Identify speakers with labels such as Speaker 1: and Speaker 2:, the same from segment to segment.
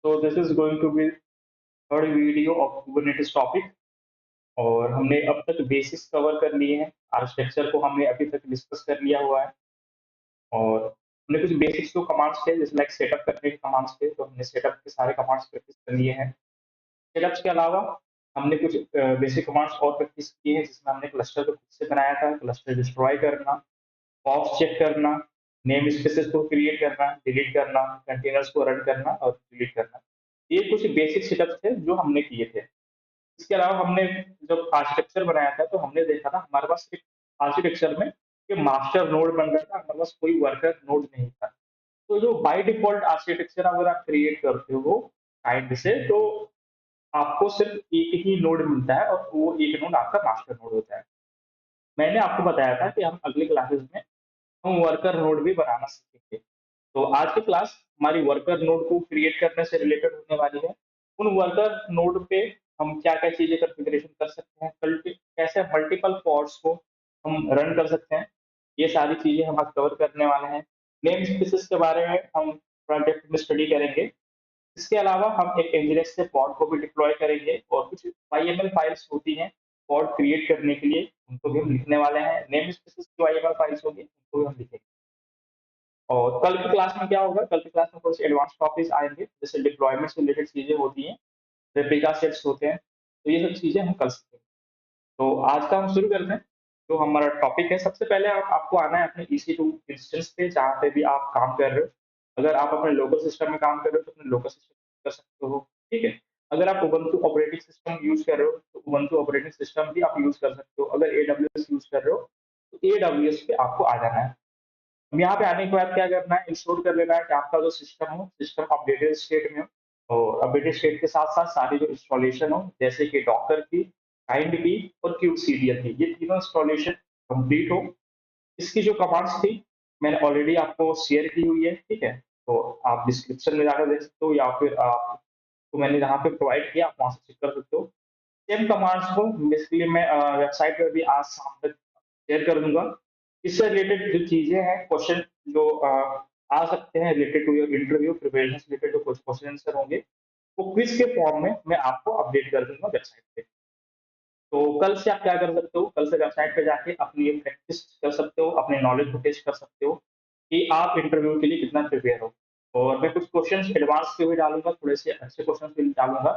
Speaker 1: So this is going to be third video of Kubernetes topic और हमने अब तक बेसिक्स कवर कर लिए हैं। आर्किटेक्चर को हमने अभी तक डिस्कस कर लिया हुआ है और हमने कुछ बेसिक्स जो कमांड्स थे जैसे लाइक सेटअप करने के कमांड्स थे तो हमने सेटअप के सारे कमांड्स प्रैक्टिस कर लिए हैं। सेटअप्स के अलावा हमने कुछ बेसिक कमांड्स और प्रैक्टिस किए हैं जिसमें हमने क्लस्टर को खुद से बनाया था, क्लस्टर डिस्ट्रॉय करना, पॉप्स चेक करना, नेम स्पेसेस को क्रिएट करना, डिलीट करना, कंटेनर्स को रन करना और डिलीट करना। ये कुछ बेसिक सेटअप्स थे जो हमने किए थे। इसके अलावा हमने जब आर्किटेक्चर बनाया था तो हमने देखा था हमारे पास एक आर्किटेक्चर में ये मास्टर नोड बन रहा था, हमारे पास कोई वर्कर नोड नहीं था। तो जो बाय डिफॉल्ट आर्किटेक्चर अगर आप क्रिएट करते हो काइंड से तो आपको सिर्फ एक ही नोड मिलता है और वो एक नोड आपका मास्टर नोड होता है। मैंने आपको बताया था कि हम अगले क्लासेस में हम वर्कर नोड भी बनाना सीखेंगे। तो आज की क्लास हमारी वर्कर नोड को क्रिएट करने से रिलेटेड होने वाली है। उन वर्कर नोड पे हम क्या-क्या चीज़ें कॉन्फ़िगरेशन कर सकते हैं, कैसे मल्टीपल पॉड्स को हम रन कर सकते हैं, ये सारी चीज़ें हम आज कवर करने वाले हैं। नेम स्पेसेस के बारे में हम प्रोजेक्ट में स्टडी करेंगे। इसके अलावा हम एक एनजीएस से पॉड को भी डिप्लॉय करेंगे और कुछ वाईएमएल फाइल्स होती हैं पॉड क्रिएट करने के लिए, उनको भी हम लिखने वाले हैं। नेम स्पेसेस की वाईएमएल फाइल्स होगी, उनको भी हम लिखेंगे। और कल की क्लास में क्या होगा, कल की क्लास में कुछ एडवांस टॉपिक्स आएंगे जैसे डिप्लॉयमेंट से रिलेटेड चीजें होती हैं, रेप्लिका सेट्स होते हैं, तो ये सब चीजें हम कल सीखेंगे। तो आज का हम शुरू करते हैं। जो हमारा टॉपिक है, सबसे पहले आपको आना है अपने EC2 इंस्टेंस पे जहाँ पे भी आप काम कर रहे हो। अगर आप अपने लोकल सिस्टम में काम कर रहे हो तो अपने लोकल सिस्टम कर सकते हो, ठीक है। अगर आप उबंटू ऑपरेटिंग सिस्टम यूज कर रहे हो तो उबंटू ऑपरेटिंग सिस्टम भी आप यूज कर सकते हो। अगर AWS यूज कर रहे हो तो AWS पे आपको आ जाना है। अब यहाँ पे आने के बाद क्या करना है, इंश्योर कर लेना है कि आपका जो सिस्टम हो सिस्टम अपडेटेड स्टेट में हो और अपडेटेड स्टेट के साथ साथ सारी जो इंस्टॉलेशन हो जैसे कि डॉकर की, काइंड की और क्यूबसीडीएल की, ये तीनों इंस्टॉलेशन कंप्लीट हो। इसकी जो कमांड्स थी मैंने ऑलरेडी आपको शेयर की हुई है, ठीक है। तो आप डिस्क्रिप्शन में जाकर देख सकते हो या फिर आप तो मैंने जहाँ पे प्रोवाइड किया आप वहाँ से चेक कर सकते हो। सेम कमांड्स को बेसिकली मैं वेबसाइट पे भी आज शाम तक शेयर कर दूंगा। इससे रिलेटेड जो चीजें हैं, क्वेश्चन जो आ सकते हैं related to your interview preparation से रिलेटेड जो कुछ क्वेश्चन आंसर होंगे वो क्विज के फॉर्म में मैं आपको अपडेट कर दूंगा वेबसाइट पे। तो कल से आप क्या कर सकते हो, कल से वेबसाइट पे जाके अपनी प्रैक्टिस कर सकते हो, अपने नॉलेज को टेस्ट कर सकते हो कि आप इंटरव्यू के लिए कितना प्रिपेयर हो। और मैं कुछ क्वेश्चन एडवांस के भी डालूंगा, थोड़े से अच्छे क्वेश्चन भी डालूंगा।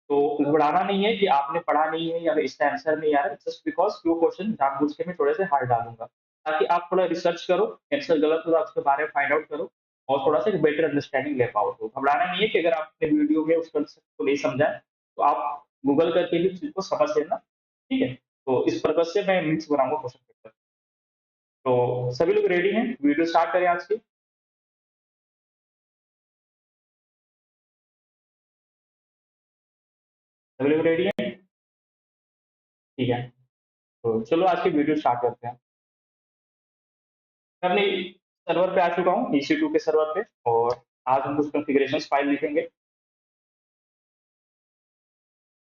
Speaker 1: तो घबराना नहीं है कि आपने पढ़ा नहीं है या इसका आंसर नहीं आ रहा है, जस्ट बिकॉज वो क्वेश्चन जानबूझ के मैं थोड़े से हार्ड डालूंगा ताकि आप थोड़ा रिसर्च करो, आंसर गलत हो तो आप उसके बारे में फाइंड आउट करो और थोड़ा सा एक बेटर अंडरस्टैंडिंग ले पाओ। तो घबराना नहीं है कि अगर आपने वीडियो में उस कंसेप्ट को नहीं समझा है तो आप गूगल करके भी चीज को समझ लेना, ठीक है। तो इस पर्पज से मैं मिक्स बनाऊंगा क्वेश्चन पेपर। तो सभी लोग रेडी हैं, वीडियो स्टार्ट करें आज की। सभी लोग रेडी हैं, ठीक है। तो चलो आज की वीडियो स्टार्ट करते हैं। मैं अपने सर्वर पे आ चुका हूँ, EC2 के सर्वर पे, और आज हम कुछ कॉन्फ़िगरेशन फाइल लिखेंगे।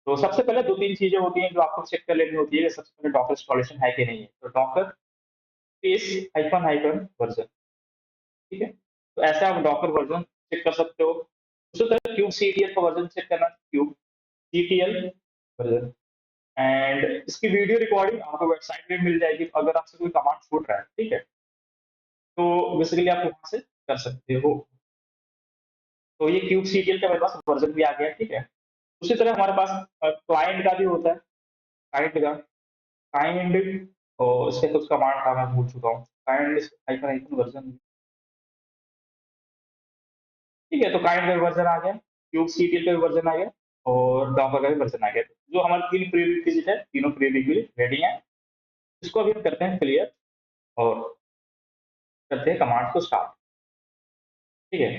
Speaker 1: तो सबसे पहले दो तीन चीजें होती हैं जो आपको चेक कर लेनी होती है। सबसे पहले डॉकर इंस्टॉलेशन है कि नहीं है, तो Docker space hyphen hyphen version, ठीक है। तो ऐसे आप डॉकर वर्जन चेक कर सकते हो। उसी तरह क्यूब सीटीएल का वर्जन चेक करना, क्यूब सीटीएल वर्जन। एंड इसकी वीडियो रिकॉर्डिंग आपको वेबसाइट पे मिल जाएगी अगर आपसे कोई कमांड छूट रहा है, ठीक है। तो बेसिकली आप वहां से कर सकते हो। तो ये क्यूब सीटीएल का मेरे पास वर्जन भी आ गया, ठीक है। उसी तरह हमारे पास क्लाइंट का भी होता है, काइंड का, काइंड और इसका कुछ कमांड था मैं भूल चुका हूँ, काइंड हाइफन हाइफन वर्जन, ठीक है। तो काइंड का भी वर्जन आ गया, क्यूब सीटीएल का भी वर्जन आ गया और डॉकर का भी वर्जन आ गया। जो हमारे तीन प्री रिक्विजिट है, तीनों प्री रिक्विजिट रेडी है। इसको अभी हम करते हैं क्लियर और करते हैं कमांड को स्टार्ट, ठीक है।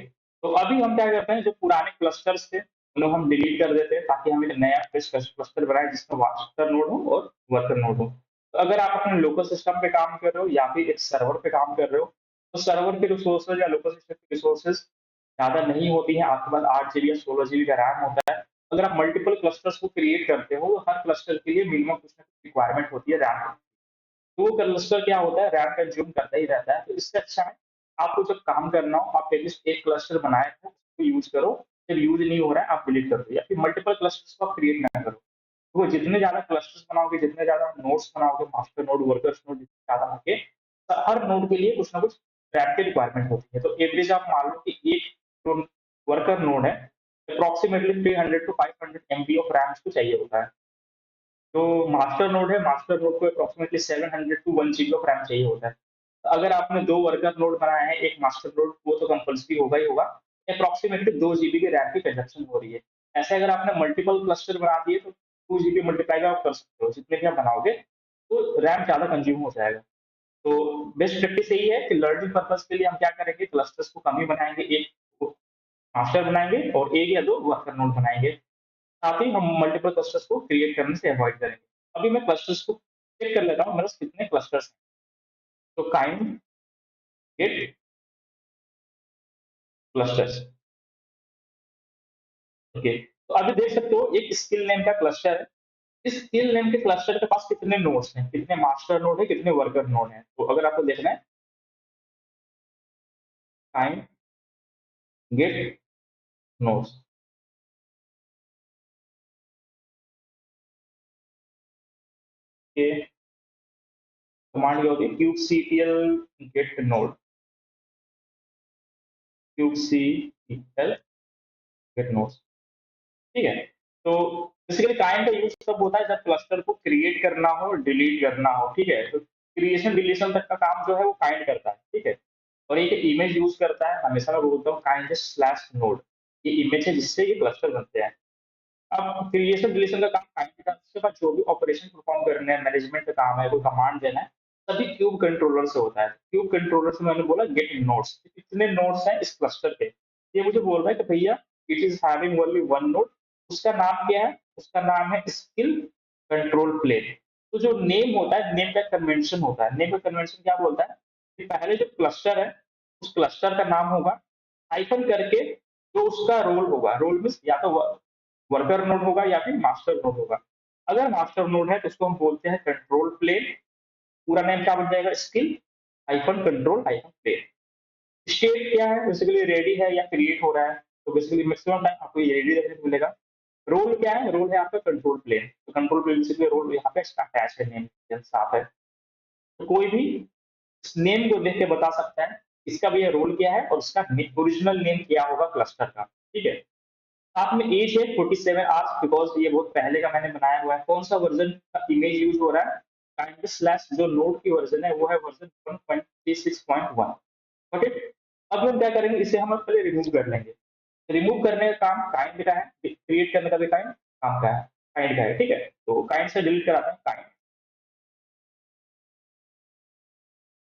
Speaker 1: तो अभी हम क्या करते हैं, जो पुराने क्लस्टर्स थे उन्हें हम डिलीट कर देते हैं ताकि हम एक नया फ्रेश क्लस्टर बनाए जिसमें मास्टर नोड हो और वर्कर नोड हो। तो अगर आप अपने लोकल सिस्टम पे काम कर रहे हो या फिर एक सर्वर पे काम कर रहे हो तो सर्वर के रिसोर्सेज या लोकल सिस्टम के रिसोर्सेज ज्यादा नहीं होती है, आपके पास 8 GB या 16 GB का रैम होता है। अगर आप मल्टीपल क्लस्टर्स को क्रिएट करते हो तो हर क्लस्टर के लिए मिनिमम कुछ ना कुछ रिक्वायरमेंट होती है रैम। तो वो क्लस्टर क्या होता है, रैम कंज्यूम करता ही रहता है। तो इससे अच्छा है आपको जब काम करना हो आप एटलीस्ट एक क्लस्टर बनाए थे उसको यूज करो, क्लस्टर यूज नहीं हो रहा है, आप डिलीट कर दो, या फिर मल्टीपल क्लस्टर्स को आप क्रिएट ना करो। तो जितने ज्यादा क्लस्टर्स बनाओगे, जितने ज्यादा नोड्स बनाओगे, मास्टर नोड, वर्कर्स नोड, जितने ज्यादा होंगे, तो हर नोड के लिए कुछ ना कुछ रैम की रिक्वायरमेंट होती है। तो एवरेज आप मान लो कि एक जो वर्कर नोड है, approximately 300 to 500 MB of RAM उसको चाहिए होता है। जो मास्टर नोड है, मास्टर नोड को approximately 700 to 1 GB of RAM चाहिए होता है। तो अगर आपने 2 वर्कर नोड बनाए हैं, एक मास्टर नोड, वो तो कंपल्सरी होगा ही होगा। अप्रोक्सीमेटली 2 GB की रैम की कंजप्शन हो रही है। ऐसे अगर आपने मल्टीपल क्लस्टर बना दिए तो 2 GB मल्टीप्लाई आप कर सकते हो, जितने भी आप बनाओगे, तो रैम ज़्यादा कंज्यूम हो जाएगा। तो बेस्ट प्रैक्टिस यही है कि लर्निंग पर्पज़ के लिए हम क्या करेंगे, क्लस्टर्स को कम ही बनाएँगे, एक मास्टर बनाएँगे और 1 या 2 वर्कर नोड बनाएँगे। साथ ही हम मल्टीपल क्लस्टर्स को क्रिएट करने से अवॉइड करेंगे। अभी मैं क्लस्टर्स को चेक कर लेता हूँ मेरे पास कितने क्लस्टर्स हैं। तो काइंड गेट क्लस्टर्स, ओके। तो अभी देख सकते हो एक स्किल नेम का क्लस्टर है। इस स्किल नेम के क्लस्टर के पास कितने नोड्स हैं, कितने मास्टर नोड है, कितने वर्कर नोड हैं। तो अगर आपको देखना है, काइंड गेट नोड्स, के कमांड क्या होती है, क्यूबसीटीएल गेट नोड, क्यूबसीटीएल गेट नोड्स, ठीक है। तो बेसिकली काइंड का यूज तब होता है जब क्लस्टर को क्रिएट करना हो, डिलीट करना हो, ठीक है। तो क्रिएशन डिलीशन तक का काम जो है वो काइंड करता है, ठीक है। और एक इमेज यूज करता है, हमेशा मैं बोलता हूँ काइंड स्लैश नोड, ये इमेज है जिससे ये क्लस्टर बनते हैं। अब क्रिएशन डिलीशन का काम काइंड का, उसके बाद जो भी ऑपरेशन परफॉर्म करने हैं, मैनेजमेंट का काम है, कोई कमांड देना है, सभी क्यूब कंट्रोलर से होता है। क्यूब कंट्रोलर से मैंने बोला गेट नोड्स, कितने नोड्स हैं इस क्लस्टर पे, ये मुझे बोल रहा है कि भैया it is having only one node. उसका नाम क्या है, उसका नाम है स्किल कंट्रोल प्लेन। तो जो नेम होता है, नेम का कन्वेंशन होता है, नेम का कन्वेंशन क्या बोलता है कि पहले जो क्लस्टर है, उस क्लस्टर का नाम होगा हाइफन करके, जो उसका रोल होगा, रोल मीन्स या तो वर्कर नोड होगा या फिर मास्टर नोड होगा। अगर मास्टर नोड है तो उसको हम बोलते हैं कंट्रोल प्लेन। पूरा नेम क्या बन जाएगा, skill hyphen control hyphen plane. State क्या है, बेसिकली रेडी है या क्रिएट हो रहा है, तो बेसिकली मैक्सिमम टाइम आपको ये रेडी देखने को मिलेगा। रोल क्या है, रोल है आपका कंट्रोल प्लेन, तो कंट्रोल प्लेन बेसिकली रोल यहाँ पे इसका अटैच है, नेम साफ है। तो कोई भी इस नेम को देख के बता सकता है इसका भी ये रोल क्या है और इसका ओरिजिनल नेम क्या होगा क्लस्टर का, ठीक है। साथ में एज है 47 आवर्स, बिकॉज ये बहुत पहले का मैंने बनाया हुआ है। कौन सा वर्जन का इमेज यूज हो रहा है, काइंड स्लैश जो नोड की वर्जन है वो है वर्जन 1.36.1, ओके। अब हम क्या करेंगे, इसे हम पहले रिमूव कर लेंगे। रिमूव करने का काम काइंड का है, क्रिएट करने का भी काइंड काम का है, काइंड का है, ठीक है। तो काइंड से डिलीट कराते हैं काइंड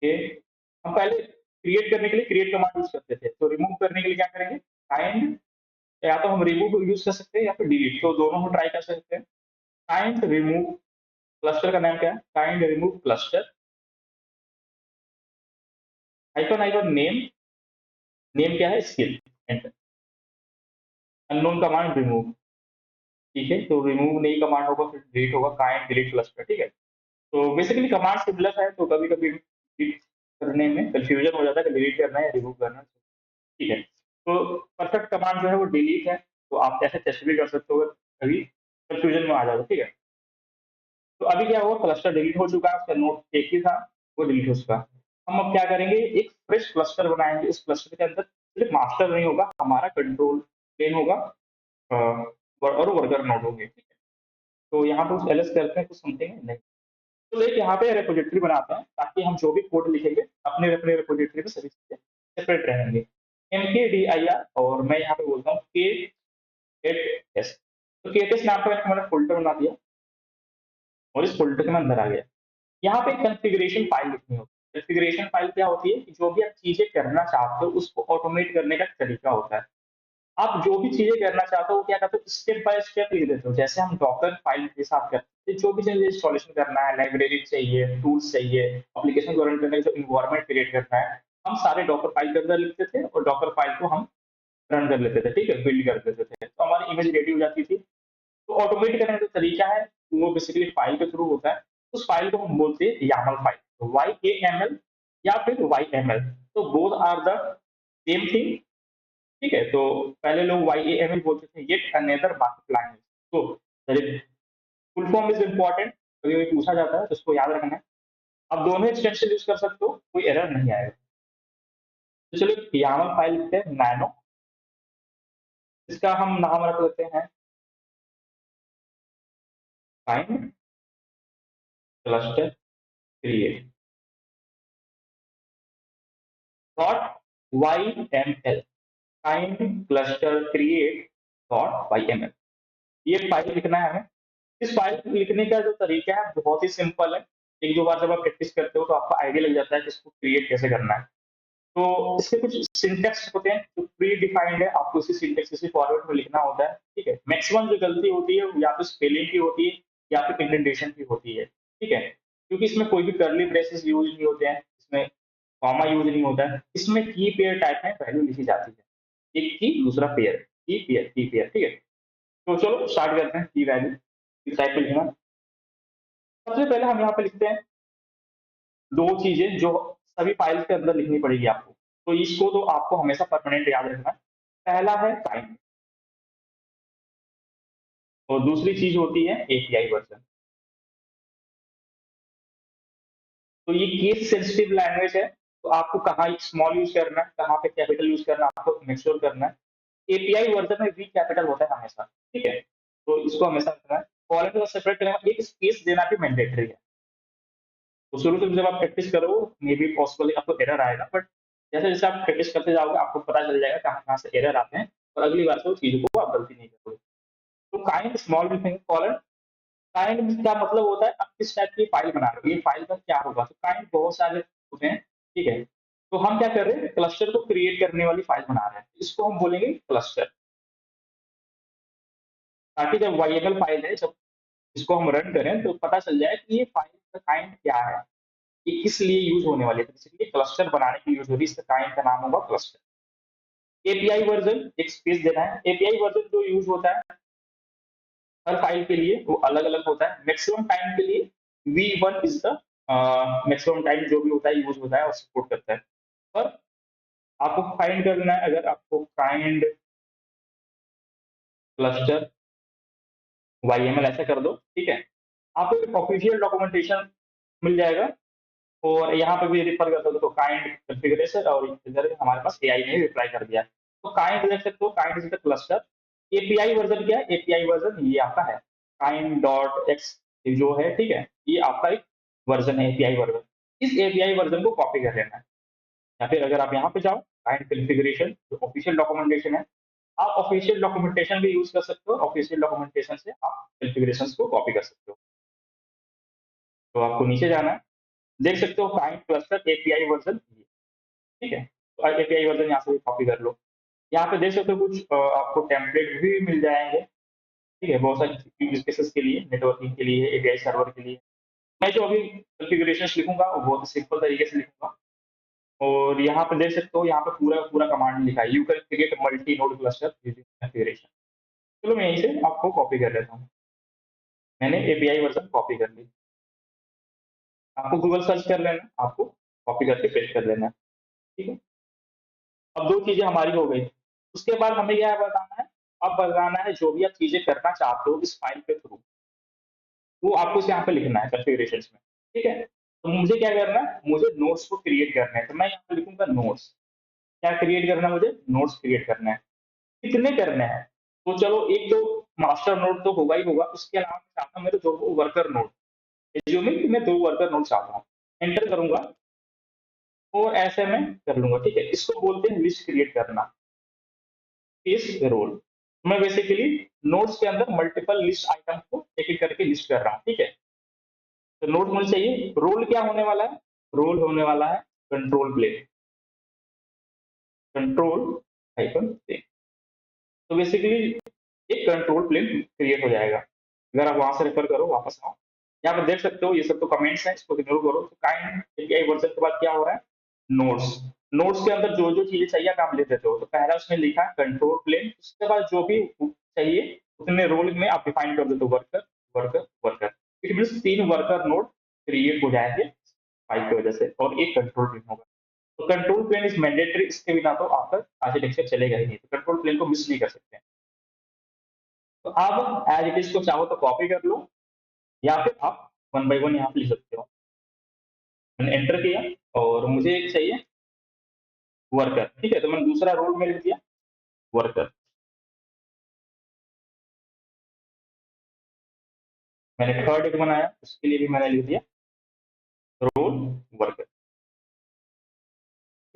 Speaker 1: के। हम पहले क्रिएट करने के लिए क्रिएट कमांड यूज करते थे, तो रिमूव करने के लिए क्या करेंगे, काइंड, या तो हम रिमूव यूज कर सकते हैं या फिर डिलीट, तो दोनों को ट्राई कर सकते हैं। काइंड रिमूव, क्लस्टर का नाम क्या है, kind remove cluster, hyphen hyphen name, name क्या है skill, enter. Unknown command remove, ठीक है। तो रिमूव नहीं कमांड होगा, फिर डिलीट होगा, काइंड डिलीट क्लस्टर, ठीक है। तो बेसिकली कमांड सिमिलर है, तो कभी कभी डिलीट करने में कंफ्यूजन हो जाता है कि डिलीट करना है या रिमूव करना है, ठीक है। तो परफेक्ट कमांड जो है वो डिलीट है, तो आप ऐसे टेस्ट भी कर सकते हो कभी कंफ्यूजन में आ जाओ, ठीक है। तो अभी क्या हुआ, क्लस्टर डिलीट हो चुका है, उसका नोड एक ही था, वो डिलीट हो चुका। हम अब क्या करेंगे, एक फ्रेश क्लस्टर बनाएंगे। उस क्लस्टर के अंदर सिर्फ मास्टर नहीं होगा, हमारा कंट्रोल प्लेन होगा, और वर्कर नोड होंगे, ठीक है। तो यहाँ पे कुछ एलएस करते हैं, कुछ समथिंग नहीं। तो एक यहाँ पे रिपोजिटरी बनाते हैं, ताकि हम जो भी कोड लिखेंगे अपने अपने रिपोजिटरी में सभी चीजें सेपरेट रहेंगे। MKDIR, और मैं यहाँ पे बोलता हूँ K8S। तो K8S नाम का मैंने फोल्डर बना दिया और इस फोल्डर के मैं अंदर आ गया। यहाँ पे कॉन्फ़िगरेशन फाइल लिखनी होती है। कॉन्फ़िगरेशन फाइल क्या होती है कि जो भी आप चीजें करना चाहते हो उसको ऑटोमेट करने का तरीका होता है। आप जो भी चीजें करना चाहते हो, वो क्या करते हो, स्टेप बाय स्टेप लिख देते हो। जैसे हम डॉकर फाइल के साथ करते हैं, जो भी चीजें इंस्टॉलेशन करना है, लाइब्रेरी चाहिए, टूल्स चाहिए, एप्लीकेशन को रन करने का जो इन्वायरमेंट क्रिएट करना है, हम सारे डॉकर फाइल के अंदर लिखते थे और डॉकर फाइल को हम रन कर लेते थे, ठीक है, बिल्ड कर देते थे, तो हमारी इमेज रेडी हो जाती थी। तो ऑटोमेट करने का जो तरीका है वो बेसिकली फाइल के थ्रू होता है। उस फाइल को हम बोलते हैं YAML फाइल, YAML या फिर YML। तो both are the same thing, ठीक है? तो पहले लोग YAML बोलते थे, येट अनदर मार्कअप लैंग्वेज। तो फुल फॉर्म इज़ इम्पोर्टेंट, कभी-कभी पूछा जाता है, तो इसको याद रखना है। आप दोनों एक्सटेंशन यूज़ कर सकते हो, कोई एरर नहीं आएगा। तो चलिए YAML फाइल लिखते हैं नैनो, इसका हम नाम रख लेते हैं find cluster create dot YML, find cluster create dot YML। ये फाइल लिखना है हमें। इस फाइल को लिखने का जो तरीका है बहुत ही सिंपल है। एक दो बार जब आप प्रैक्टिस करते हो तो आपको आइडिया लग जाता है कि इसको क्रिएट कैसे करना है। तो इसके कुछ सिंटैक्स होते हैं जो प्री डिफाइंड है, आपको उसी सिंटैक्स उसी फॉर्मेट में लिखना होता है। ठीक है, मैक्सिमम जो गलती होती है वो या तो स्पेलिंग की होती है या फिर इंडेंटेशन की होती है। ठीक है, क्योंकि इसमें कोई भी कर्ली ब्रेसेस यूज नहीं होते हैं, इसमें कॉमा यूज नहीं होता है, इसमें की पेयर टाइप में वैल्यू लिखी जाती है, एक की दूसरा पेयर, की पेयर। ठीक है, तो चलो स्टार्ट करते हैं की वैल्यू किस टाइप पे लिखना। सबसे पहले हम यहाँ पे लिखते हैं दो चीजें जो सभी फाइल्स के अंदर लिखनी पड़ेगी आपको, तो इसको तो आपको हमेशा परमानेंट याद रखना है। पहला है काइंड और दूसरी चीज होती है एपीआई वर्जन। तो ये केस सेंसिटिव लैंग्वेज है, तो आपको कहाँ स्मॉल यूज करना है, कहाँ पे कैपिटल यूज करना है, आपको मेक श्योर करना है। एपीआई वर्जन में वी कैपिटल होता है हमेशा। ठीक है, तो इसको हमेशा रखना है। कॉलम को सेपरेट करना, एक स्पेस देना भी मैंडेटरी है। तो शुरू से जब आप प्रैक्टिस करो मे बी पॉसिबल आपको एरर आएगा, बट जैसे जैसे आप प्रैक्टिस करते जाओगे आपको पता चल जाएगा कहाँ कहाँ से एरर आते हैं, और अगली बार से वो चीजों को आप गलती नहीं करोगे। तो kind small thing colon, kind का मतलब होता है आप किस टाइप की फाइल बना रहे हो, ये फाइल का क्या होगा। तो काइंड बहुत सारे होते हैं। ठीक है, तो हम क्या कर रहे हैं, क्लस्टर को क्रिएट करने वाली फाइल बना रहे हैं, इसको हम बोलेंगे क्लस्टर। ताकि जब वाइएबल फाइल है, जब इसको हम रन करें तो पता चल जाए कि ये फाइल का काइंड क्या है, ये किस लिए यूज होने वाली है। तो इसलिए क्लस्टर बनाने के लिए यूज हो रही है, इसका काइंड का नाम होगा क्लस्टर। एपीआई वर्जन एक स्पेस देना है। एपीआई वर्जन जो यूज होता है हर फाइल के लिए वो अलग अलग होता है। मैक्सिमम टाइम के लिए V1 is the maximum time जो भी होता है यूज होता है और सपोर्ट करता है। और आपको फाइंड करना है, अगर आपको काइंड क्लस्टर YML ऐसा कर दो, ठीक है, आपको एक ऑफिशियल डॉक्यूमेंटेशन मिल जाएगा। और यहाँ पे भी रिफर कर सकते हो तो काइंड कॉन्फ़िगरेशन, और इधर हमारे पास एआई ने रिप्लाई कर दिया। तो काइंड देख सकते हो, kind is the cluster. API version क्या है, एपीआई वर्जन ये आपका है काइंड डॉट एक्स जो है। ठीक है, ये आपका एक वर्जन है एपीआई वर्जन। इस एपीआई वर्जन को कॉपी कर लेना है, या फिर अगर आप यहाँ पे जाओ काइंड कॉन्फ़िगरेशन जो ऑफिशियल डॉक्यूमेंटेशन है, आप ऑफिशियल डॉक्यूमेंटेशन भी यूज कर सकते हो। ऑफिशियल डॉक्यूमेंटेशन से आप कॉन्फ़िगरेशंस को कॉपी कर सकते हो। तो आपको नीचे जाना है, देख सकते हो काइंड क्लस्टर एपीआई वर्जन। ठीक है, तो एपीआई वर्जन यहाँ से भी कॉपी कर लो। यहाँ पे देख सकते हो कुछ आपको टेम्पलेट भी मिल जाएंगे। ठीक है, बहुत सारी यूज केसेस के लिए, नेटवर्किंग के लिए, एपीआई सर्वर के लिए। मैं जो अभी कॉन्फ़िगरेशंस लिखूंगा वो बहुत सिंपल तरीके से लिखूंगा। और यहाँ पे देख सकते हो, यहाँ पे पूरा पूरा कमांड लिखा है, you can create multi node cluster using configuration. चलो मैं यहीं से आपको कॉपी कर लेता हूँ। मैंने एपीआई वर्जन कॉपी कर ली। आपको गूगल सर्च कर लेना, आपको कॉपी करके पेस्ट कर लेना है। ठीक है, अब दो चीजें हमारी हो गई। उसके बाद हमें क्या बताना है, अब बताना है जो भी आप चीजें करना चाहते हो इस फाइल के थ्रू, वो आपको यहाँ पे लिखना है कॉन्फ़िगरेशन में। ठीक है, तो मुझे क्या करना है, मुझे नोट्स को क्रिएट करना है, तो मैं यहाँ पे लिखूंगा नोट्स। क्या क्रिएट करना है मुझे, नोट्स क्रिएट करना है। कितने करने हैं, तो चलो एक तो मास्टर नोड तो होगा ही होगा, उसके अलावा मैं चाहता हूँ मेरे दो वर्कर नोड। एज्यूमिंग कि मैं दो वर्कर नोड चाहता हूँ, एंटर करूंगा और ऐसे में कर लूंगा। ठीक है, इसको बोलते हैं लिस्ट क्रिएट करना, इस रोल। मैं बेसिकली नोट्स के अंदर मल्टीपल लिस्ट आइटम को एक एक करके लिस्ट कर रहा हूँ। ठीक है, तो नोट मुझे चाहिए, रोल क्या होने वाला है, रोल होने वाला है control plane, control icon plane. तो बेसिकली एक कंट्रोल प्लेन क्रिएट हो जाएगा। अगर आप वहां से रेफर करो, वापस आओ, यहाँ पे देख सकते हो ये सब तो कमेंट्स हैं, इसको इग्नोर करो। तो काइंड एपीआई वर्जन के बाद क्या हो रहा है, नोट्स। नोट्स के अंदर जो जो चीजें चाहिए आप लिख देते हो। तो पहला उसमें लिखा कंट्रोल प्लेन, उसके बाद जो भी चाहिए उतने रोल में आप डिफाइन कर देते हो, worker worker worker. It mean तीन वर्कर नोड क्रिएट हो जाएंगे फाइल की वजह से, और एक कंट्रोल प्लेन होगा। तो कंट्रोल प्लेन इज मैंडेटरी, इसके बिना तो आपका आर्किटेक्चर चलेगा ही नहीं, तो कंट्रोल प्लेन को मिस नहीं कर सकते। तो आप एज इट इज को चाहो तो कॉपी कर लो, या फिर आप वन बाय वन यहाँ पे लिख सकते हो। मैंने एंटर किया और मुझे एक चाहिए वर्कर, ठीक है, तो मैंने दूसरा रोल में लिख दिया वर्कर। मैंने थर्ड एक बनाया, उसके लिए भी मैंने लिख दिया रोल वर्कर,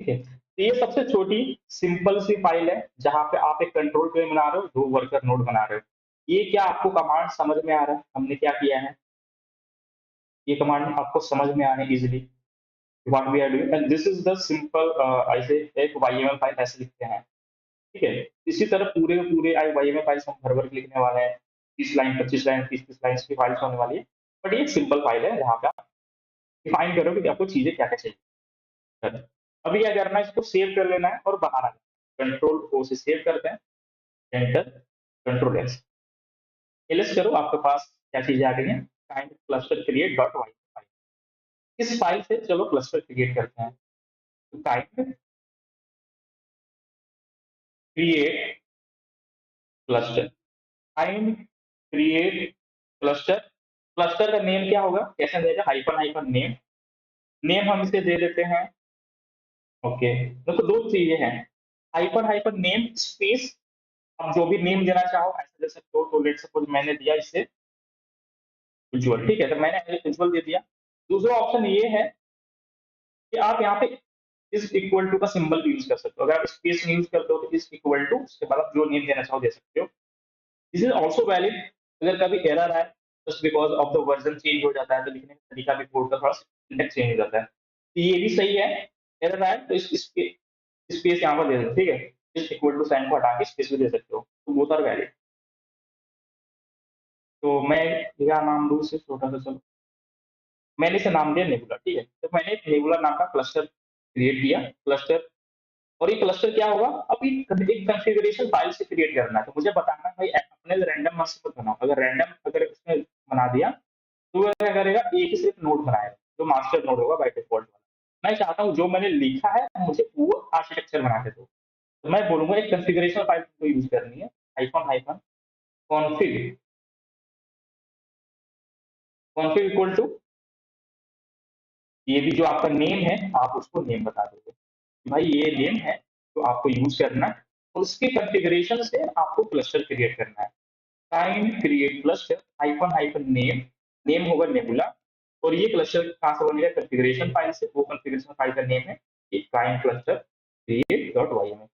Speaker 1: ठीक है। तो ये सबसे छोटी सिंपल सी फाइल है जहां पे आप एक कंट्रोल प्लेन बना रहे हो, दो वर्कर नोड बना रहे हो। ये क्या आपको कमांड समझ में आ रहा है हमने क्या किया है? ये कमांड आपको समझ में आ रहे हैं easily what we are doing, and this is the simple ऐसे एक वाईएमएल फाइल ऐसे लिखते हैं, ठीक है। इसी तरह पूरे पूरे वाईएमएल फाइल्स हम भर भर के लिखने वाले हैं, 30 लाइन 25 लाइन 30 लाइन की फाइल्स होने वाली है। बट ये एक सिंपल फाइल है जहाँ पे आप डिफाइन करोगे कि आपको चीजें क्या क्या चाहिए। चलो, अभी क्या करना है, इसको सेव कर लेना है और बाहर आना है। कंट्रोल ओ से सेव करते हैं, एंटर, कंट्रोल एस, एलएस करो, आपके पास क्या चीजें आ गई हैं, kind cluster create dot Y file. इस फाइल से चलो क्लस्टर क्रिएट करते हैं। तो kind create cluster, kind create cluster, cluster का नेम क्या होगा, कैसे देगा, हाइफन हाइफन नेम, नेम हम इसे दे देते हैं, ओके। देखो दो चीजें हैं, हाइफन हाइफन नेम स्पेस, आप जो भी नेम देना चाहो ऐसे दे सकते हो। तो लेट सपोज मैंने दिया इसे उज्जवल, ठीक है, तो मैंने उज्जवल दे दिया। दूसरा ऑप्शन ये है कि आप यहाँ पे इस इक्वल टू का सिंबल यूज कर सकते हो। अगर आप स्पेस यूज करते हो तो इस इक्वल टू, उसके बाद आप जो नेम देना चाहो दे सकते हो। दिस इज ऑल्सो वैलिड, अगर कभी एरर आए just because of the version change हो जाता है, तो लिखने का तरीका भी कोड का थोड़ा सिंटेक्स चेंज हो जाता है, तो ये भी सही है। एरर आए तो इस स्पेस यहाँ पर दे दो, ठीक है, इस इक्वल टू साइन को हटा के स्पेस भी दे सकते हो, तो बोथ आर वैलिड। तो मैं क्या नाम दूं इसे, छोटा सा, चलो मैंने इसे नाम दिया नेबुला, ठीक है। तो मैंने एक नेबुला नाम का क्लस्टर क्रिएट किया, क्लस्टर। और ये क्लस्टर क्या होगा, अब एक कॉन्फ़िगरेशन फाइल से क्रिएट करना है, तो मुझे बताना है भाई अपने रैंडम मत बनाओ। अगर रैंडम अगर उसने बना दिया तो वह क्या करेगा, एक ही सिर्फ नोड बनाएगा जो मास्टर नोड होगा बाय डिफॉल्ट वाला। मैं चाहता हूँ जो मैंने लिखा है मुझे वो आर्किटेक्चर बना के दो, तो मैं बोलूंगा एक कॉन्फ़िगरेशन फाइल को यूज करनी है, hyphen hyphen config, config equal to, ये भी जो आपका नेम है आप उसको नेम बता दोगे कि भाई ये नेम है तो आपको यूज करना है, और उसके कॉन्फ़िगरेशन से आपको क्लस्टर क्रिएट करना है। Kind create cluster hyphen hyphen name, name होगा नेबुला, और ये क्लस्टर कहाँ से बनेगा, कॉन्फ़िगरेशन फाइल से, वो कॉन्फ़िगरेशन फाइल का नेम है ये kind cluster create dot Y में।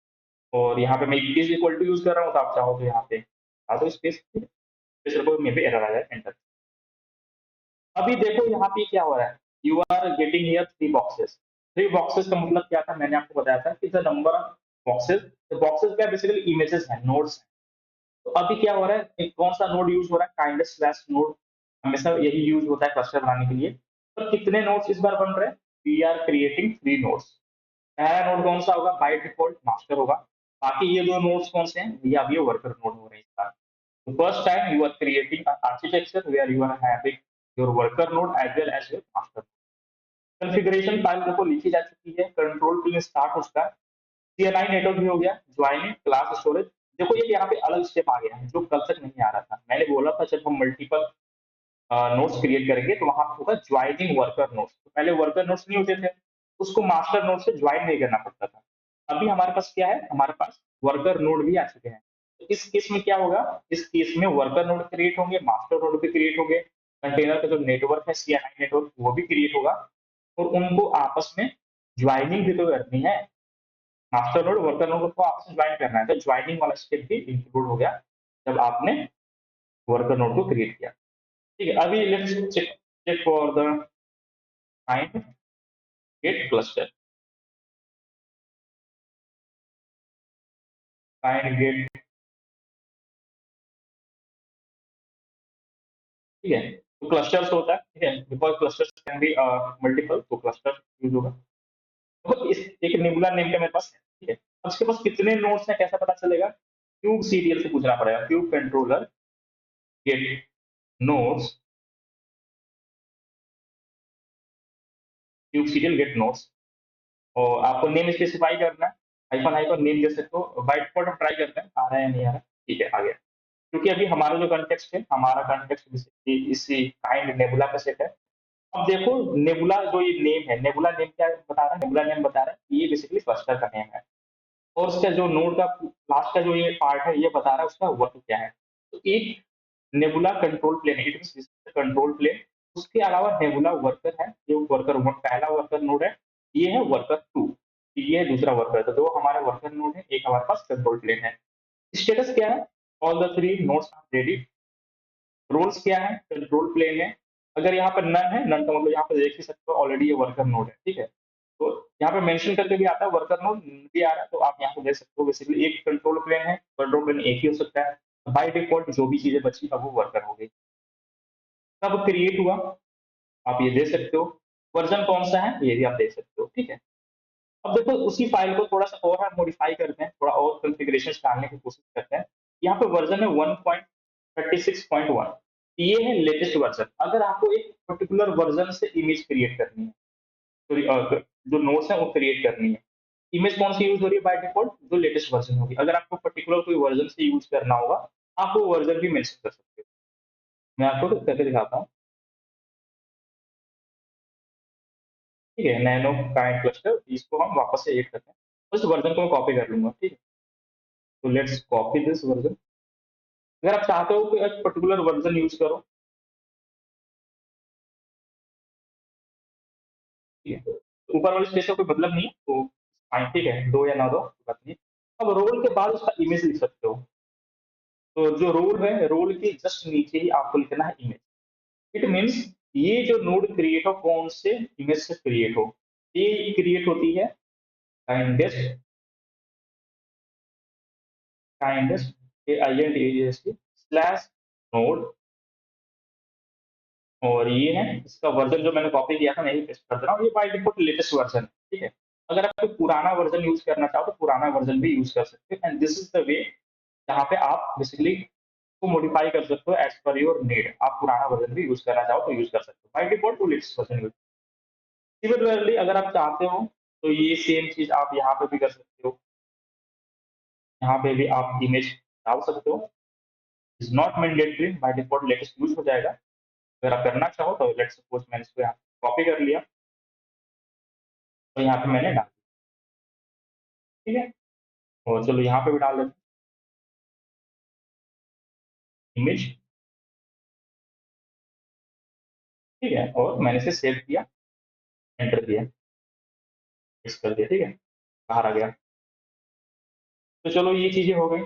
Speaker 1: और यहाँ पे मैं इज इक्वल टू यूज कर रहा हूँ, तो आप चाहो तो यहाँ पे आ दो स्पेस, स्पेस रखो, मे पे एरर आ जाए, एंटर। अभी देखो यहाँ पे क्या हो रहा है, you are getting here three boxes. Three boxes का मतलब क्या था, मैंने आपको बताया था कि द नंबर ऑफ बॉक्सेस, तो बॉक्सेस क्या बेसिकली इमेजेस हैं, नोड्स हैं। तो अभी क्या हो रहा है, एक कौन सा नोड यूज हो रहा है, काइंड स्लैश नोड, हमेशा यही यूज होता है क्लस्टर बनाने के लिए। तो कितने नोड्स इस बार बन रहे हैं, we are creating three nodes. पहला नोड कौन सा होगा, बाय डिफॉल्ट मास्टर होगा। बाकी ये दो नोड्स कौन से हैं, ये अब ये वर्कर नोड हो रहे हैं इस बार। The first time you are creating an architecture where you are having your worker node as well as your master node. Configuration file देखो लिखी जा चुकी है, कंट्रोल प्लेन स्टार्ट उसका, CLI नेटवर्क भी हो गया, ज्वाइनिंग क्लास स्टोरेज। देखो ये यहाँ पे अलग स्टेप आ गया है जो कल तक नहीं आ रहा था। मैंने बोला था जब हम मल्टीपल नोट्स क्रिएट करेंगे तो वहां होगा ज्वाइनिंग वर्कर नोट्स, तो पहले वर्कर नोट्स नहीं होते थे, उसको मास्टर नोड से ज्वाइन नहीं करना पड़ता था। अभी हमारे पास क्या है, हमारे पास वर्कर नोड भी आ चुके हैं। तो इस केस में क्या होगा, इस केस में वर्कर नोड क्रिएट होंगे, मास्टर नोड भी क्रिएट होंगे, कंटेनर का जो नेटवर्क है CNI नेटवर्क वो भी क्रिएट होगा, और उनको आपस में ज्वाइनिंग भी तो करनी है। मास्टर नोड वर्कर नोड को आपस में ज्वाइन करना है, तो ज्वाइनिंग वाला स्टेप भी इंक्लूड हो गया जब आपने वर्कर नोड को क्रिएट किया, ठीक है। अभी let's check check for the kind get cluster, kind get, ठीक है। तो क्लस्टर्स होता है, ठीक है, because clusters can be multiple, तो क्लस्टर यूज होगा। तो इस एक निबुला नेम का मेरे पास है, ठीक है। अब इसके पास कितने नोड्स हैं कैसा पता चलेगा, क्यूब सीरियल से पूछना पड़ेगा, kube controller get nodes, kube serial get nodes, और आपको नेम स्पेसिफाई करना है, हाइफन हाइफन नेम दे सकते हो। बाय डिफ़ॉल्ट हम ट्राई करते हैं, आ रहा है या नहीं आ रहा है। ठीक है, आ गया। क्योंकि अभी हमारा जो कॉन्टेक्स्ट है, हमारा कॉन्टेक्स्ट इसी काइंड नेबुला का सेट है। अब देखो, नेबुला जो ये नेम है, नेबुला नेम क्या बता रहा है? नेबुला नेम बता रहा है, ये बेसिकली क्लस्टर का नेम है। और उसका जो नोड का लास्ट का जो ये पार्ट है, ये बता रहा है उसका वर्क क्या है। तो एक nebula control plane, it means control plane. उसके अलावा नेबुला वर्कर है, जो वर्कर वन पहला वर्कर नोड है, ये है वर्कर टू, ये है दूसरा वर्कर। तो दो हमारे वर्कर नोड है, एक हमारे पास कंट्रोल प्लेन है। स्टेटस क्या है? All the three nodes are ready. Roles क्या है? कंट्रोल प्लेन है। अगर यहाँ पर नन है, नन का मतलब यहाँ पर देख ही सकते हो ऑलरेडी ये वर्कर नोड है, ठीक है। तो यहाँ पे मेंशन करके भी आता है, वर्कर नोड भी आ रहा है, तो आप यहाँ पे देख सकते हो बेसिकली एक कंट्रोल प्लेन है, कंट्रोल प्लेन एक ही हो सकता है। बाय डिफॉल्ट जो भी चीजें बची अब वो वर्कर हो गई। कब क्रिएट हुआ आप ये दे सकते हो। वर्जन कौन सा है ये भी आप देख सकते हो, ठीक है। अब देखो, उसी फाइल को थोड़ा सा और हम मॉडिफाई करते हैं, थोड़ा और कॉन्फ़िगरेशंस डालने की कोशिश करते हैं। यहाँ पे वर्जन है 1.36.1। ये है लेटेस्ट वर्जन। अगर आपको एक पर्टिकुलर वर्जन से इमेज क्रिएट करनी है, सॉरी जो नोट्स है वो क्रिएट करनी है, इमेज कौन सी यूज हो रही है बाय डिफॉल्ट? जो लेटेस्ट वर्जन होगी। अगर आपको पर्टिकुलर कोई वर्जन से यूज करना होगा, आप वो वर्जन भी मेंशन कर सकते हो। मैं आपको करके दिखाता हूँ। ठीक है, नैनो काइंड क्लस्टर, इसको हम वापस से एड करते हैं। उस वर्जन को मैं कॉपी कर लूंगा, ठीक है। तो लेट्स कॉपी दिस वर्जन। अगर आप चाहते हो कि एक पर्टिकुलर वर्जन यूज करो, ठीक है, तो ऊपर वाले स्पेस का कोई मतलब नहीं है, तो फाइन, ठीक है, दो या ना दो कोई बात नहीं। अब रोल के बाद उसका इमेज लिख सकते हो। तो जो रोल है, रोल के जस्ट नीचे ही आपको लिखना है इमेज। इट मीन्स ये जो नोड क्रिएट हो, कौन से इमेज से क्रिएट हो। ये क्रिएट होती है kindest, kindest KINDEST slash node. और ये है इसका वर्जन जो मैंने कॉपी किया था, मैं यही पेस्ट कर दे रहा हूँ। ये बाय डिफॉल्ट लेटेस्ट वर्जन है, ठीक है। अगर आप कोई पुराना वर्जन यूज करना चाहो तो पुराना वर्जन भी यूज कर सकते हो, and this is the way जहाँ पे आप बेसिकली को मॉडिफाई कर सकते हो एज पर योर नीड। आप पुराना वर्जन भी यूज करना चाहो तो यूज कर सकते हो। बाय डिफॉल्ट तो लेटेस्ट वर्जन यूज। सिमिलरली अगर आप चाहते हो तो ये सेम चीज आप यहाँ पे भी कर सकते हो। यहाँ पे भी आप इमेज डाल सकते हो। Is not mandatory, bye default latest use हो जाएगा। अगर आप करना चाहो तो लेट्स सपोज मैंने इसको यहाँ कॉपी कर लिया, तो यहाँ पे मैंने डाल दिया, ठीक है। और चलो यहाँ पे भी डाल देते हैं इमेज, ठीक है। और मैंने इसे सेव किया, एंटर किया, इस कर दिया, ठीक है, बाहर आ गया। तो चलो ये चीजें हो गई।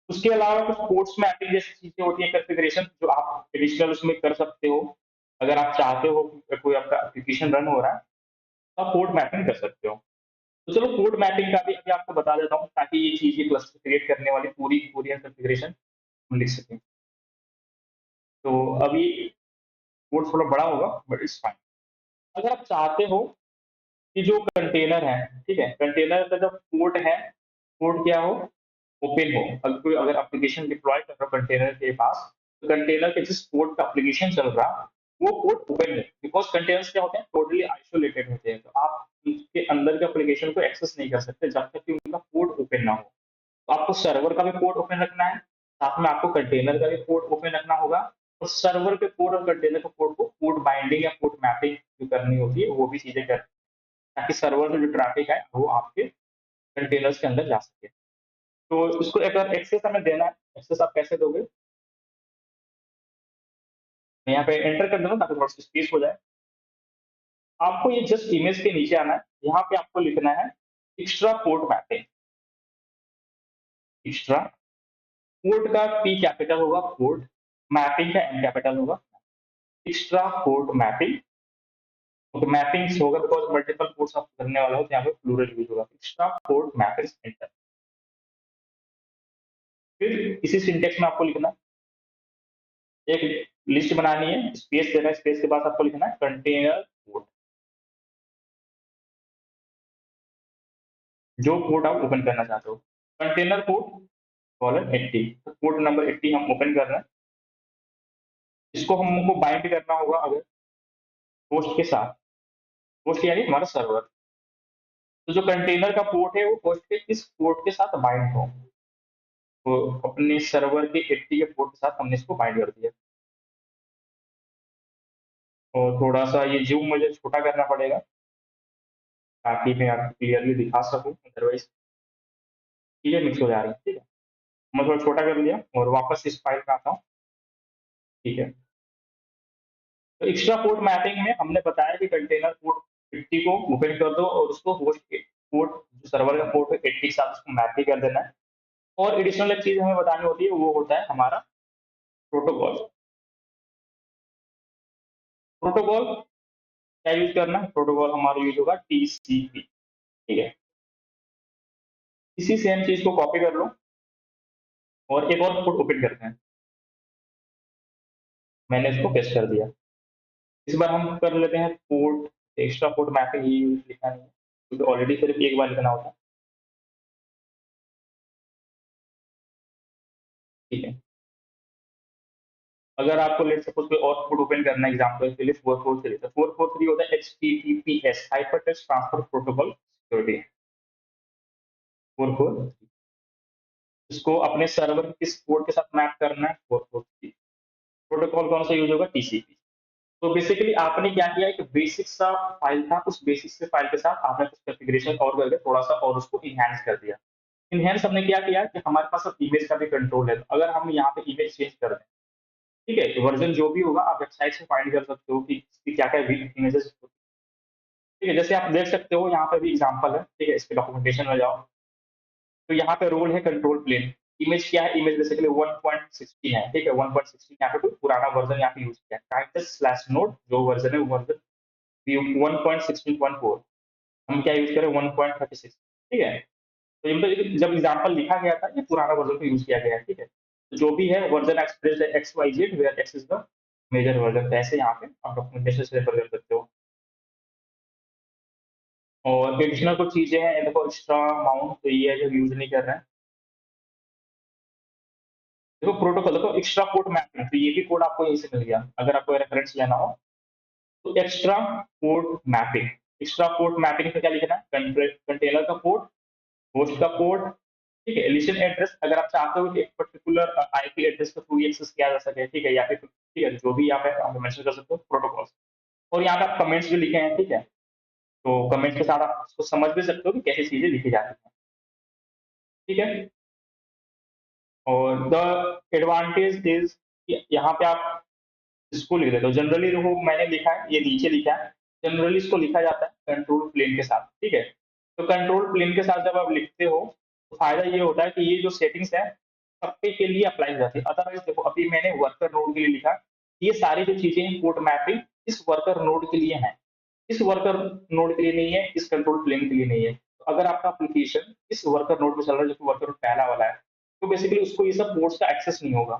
Speaker 1: उसके अलावा कुछ कोड्स मैपिंग जैसी चीजें होती है, कॉन्फ़िगरेशन जो आप एडिशनल उसमें कर सकते हो। अगर आप चाहते हो कि कोई आपका एप्लीकेशन रन हो रहा है, तो आप कोड मैपिंग कर सकते हो। तो चलो कोड मैपिंग का भी अभी आपको बता देता हूँ, ताकि ये चीजें क्लस्टर क्रिएट करने वाली पूरी पूरी कॉन्फ़िगरेशन हम लिख सकें। तो अभी कोड थोड़ा बड़ा होगा, बट इट्स फाइन। अगर आप चाहते हो कि जो कंटेनर है, ठीक है, कंटेनर का जो पोर्ट है, पोर्ट क्या हो? ओपन हो। अगर कोई अगर एप्लीकेशन डिप्लॉय कर रहा हो कंटेनर के पास, तो कंटेनर के जिस पोर्ट का एप्लीकेशन चल रहा, वो पोर्ट ओपन है। बिकॉज कंटेनर्स क्या होते हैं? टोटली आइसोलेटेड होते हैं, तो आप उसके अंदर के एप्लीकेशन को एक्सेस नहीं कर सकते जब तक कि उनका पोर्ट ओपन ना हो। तो आपको सर्वर का भी पोर्ट ओपन रखना है, साथ में आपको कंटेनर का भी पोर्ट ओपन रखना होगा। और सर्वर के पोर्ट और कंटेनर के पोर्ट को पोर्ट बाइंडिंग या पोर्ट मैपिंग जो करनी होती है, वो भी चीजें कर, ताकि सर्वर से जो ट्रैफिक है वो आपके कंटेनर्स के अंदर जा सके। तो इसको अगर एक्सेस हमें देना है, एक्सेस आप कैसे दोगे? मैं यहाँ पे एंटर कर दूंगा ताकि थोड़ा सा स्पेस हो जाए। आपको ये जस्ट इमेज के नीचे आना है, यहाँ पे आपको लिखना है extra port mapping. Extra port का पी कैपिटल होगा, पोर्ट मैपिंग का एम कैपिटल होगा। एक्स्ट्रा पोर्ट मैपिंग, तो मैपिंग्स होगा बिकॉज मल्टीपल पोर्ट्स आप करने वाला हो, तो यहाँ पे प्लूरल यूज होगा। Extra port mapping enter. फिर इसी सिंटेक्स में आपको लिखना एक लिस्ट बनानी है, स्पेस देना है, स्पेस के बाद आपको लिखना है कंटेनर पोर्ट, जो पोर्ट आप ओपन करना चाहते हो। कंटेनर पोर्ट कॉलन 80, तो पोर्ट नंबर 80 हम ओपन कर रहे हैं। इसको हमको बाइंड करना होगा अगर होस्ट के साथ, होस्ट यानी हमारा सर्वर। तो जो कंटेनर का पोर्ट है वो होस्ट के इस पोर्ट के साथ बाइंड हो। तो अपने सर्वर के 80 के पोर्ट के साथ हमने इसको बाइंड कर दिया। और थोड़ा सा ये जूम मुझे छोटा करना पड़ेगा ताकि मैं आपको क्लियरली दिखा सकूं, अदरवाइज चीजें मिक्स हो जा रही है। ठीक है, मैं थोड़ा छोटा कर लिया और वापस इस फाइल पे आता हूँ। ठीक है, तो एक्स्ट्रा पोर्ट मैपिंग में हमने बताया कि कंटेनर पोर्ट 50 को ओपन कर दो और उसको होस्ट के पोर्ट, जो सर्वर का पोर्ट है 80 के साथ उसको मैप भी कर देना है। और एडिशनल एक चीज हमें बतानी होती है, वो होता है हमारा प्रोटोकॉल। प्रोटोकॉल क्या यूज करना है? प्रोटोकॉल हमारा यूज होगा टीसीपी। ठीक है, इसी सेम चीज को कॉपी कर लो और एक और पोर्ट ओपन करते हैं। मैंने इसको पेस्ट कर दिया। इस बार हम कर लेते हैं पोर्ट एक्स्ट्रा पोर्ट मैपिंग, ये लिखा नहीं है क्योंकि ऑलरेडी सिर्फ एक बार लिखना होता है। ठीक है, अगर आपको लेट सपोज कोई और पोर्ट ओपन करना है एग्जांपल के लिए 443, तो 443 होता है HTTPS hypertext transfer protocol security 443। इसको अपने सर्वर किस पोर्ट के साथ मैप करना है? 443। प्रोटोकॉल कौन सा यूज होगा? टीसीपी। तो बेसिकली आपने क्या किया, एक बेसिक सा फाइल था, उस बेसिक से फाइल के साथ आपने कुछ कॉन्फ़िगरेशन और करके थोड़ा सा और उसको इनहैंस कर दिया। इनहैंस हमने क्या किया कि हमारे पास अब इमेज का भी कंट्रोल है, तो अगर हम यहाँ पे इमेज चेंज कर दें, ठीक है, तो वर्जन जो भी होगा आप वेबसाइट से फाइंड कर सकते हो कि इसकी क्या क्या इमेजेस। ठीक है, जैसे आप देख सकते हो यहाँ पे भी एग्जांपल है। ठीक है, इसके डॉक्यूमेंटेशन में जाओ तो यहाँ पे रोल है कंट्रोल प्लेन। इमेज क्या है? इमेज बेसिकली 1.16 है। ठीक है, 1.16 यहाँ पे कोई पुराना वर्जन यहाँ पे यूज किया है, काइंड/नोड जो वर्जन है वो वर्जन 1.16.4। हम क्या यूज करें? 1.36। ठीक है, तो जब एग्जाम्पल लिखा गया था ये पुराना वर्जन को यूज किया गया है। ठीक है, तो जो भी है वर्जन एक्सप्रेस है XYZ where X is the major version, ऐसे यहाँ पे आप डॉक्यूमेंटेशन से रेफर कर सकते हो। और एडिशनल कुछ चीजें हैं, देखो एक्स्ट्रा माउंट तो ये है जो यूज नहीं कर रहे हैं। देखो प्रोटोकॉल, देखो एक्स्ट्रा पोर्ट मैपिंग, तो ये भी कोड आपको यहीं से मिल गया अगर आपको रेफरेंस लेना हो। तो extra port mapping, extra port mapping में क्या लिखना है? कंटेनर का पोर्ट, होस्ट का पोर्ट, ठीक है, एलिशन एड्रेस, अगर आप चाहते हो कि एक पर्टिकुलर आईपी एड्रेस के थ्रू एक्सेस किया जा सके, ठीक है, या फिर ठीक है जो भी यहाँ पे आप मेंशन कर सकते हो प्रोटोकॉल। और यहाँ पे आप कमेंट्स भी लिखे हैं। ठीक है, तो कमेंट्स के साथ आप उसको समझ भी सकते हो कि कैसी चीजें लिखी जाती हैं। ठीक है, और द एडवांटेज इज यहाँ पे आप इसको लिख देते हो। जनरली देखो मैंने लिखा है, ये नीचे लिखा है, जनरली इसको लिखा जाता है कंट्रोल प्लेन के साथ। ठीक है, तो कंट्रोल प्लेन के साथ जब आप लिखते हो तो फायदा ये होता है कि ये जो सेटिंग्स है सबके के लिए अप्लाई हो जाती है। अदरवाइज देखो अभी मैंने वर्कर नोड के लिए लिखा, ये सारी जो चीजें हैं पोर्ट मैपिंग इस वर्कर नोड के लिए है, इस वर्कर नोड के लिए नहीं है, इस कंट्रोल प्लेन के लिए नहीं है। तो अगर आपका एप्लीकेशन इस वर्कर नोड में चल रहा है, जो वर्कर नोड पहला वाला है, तो बेसिकली उसको ये सब पोर्ट्स का एक्सेस नहीं होगा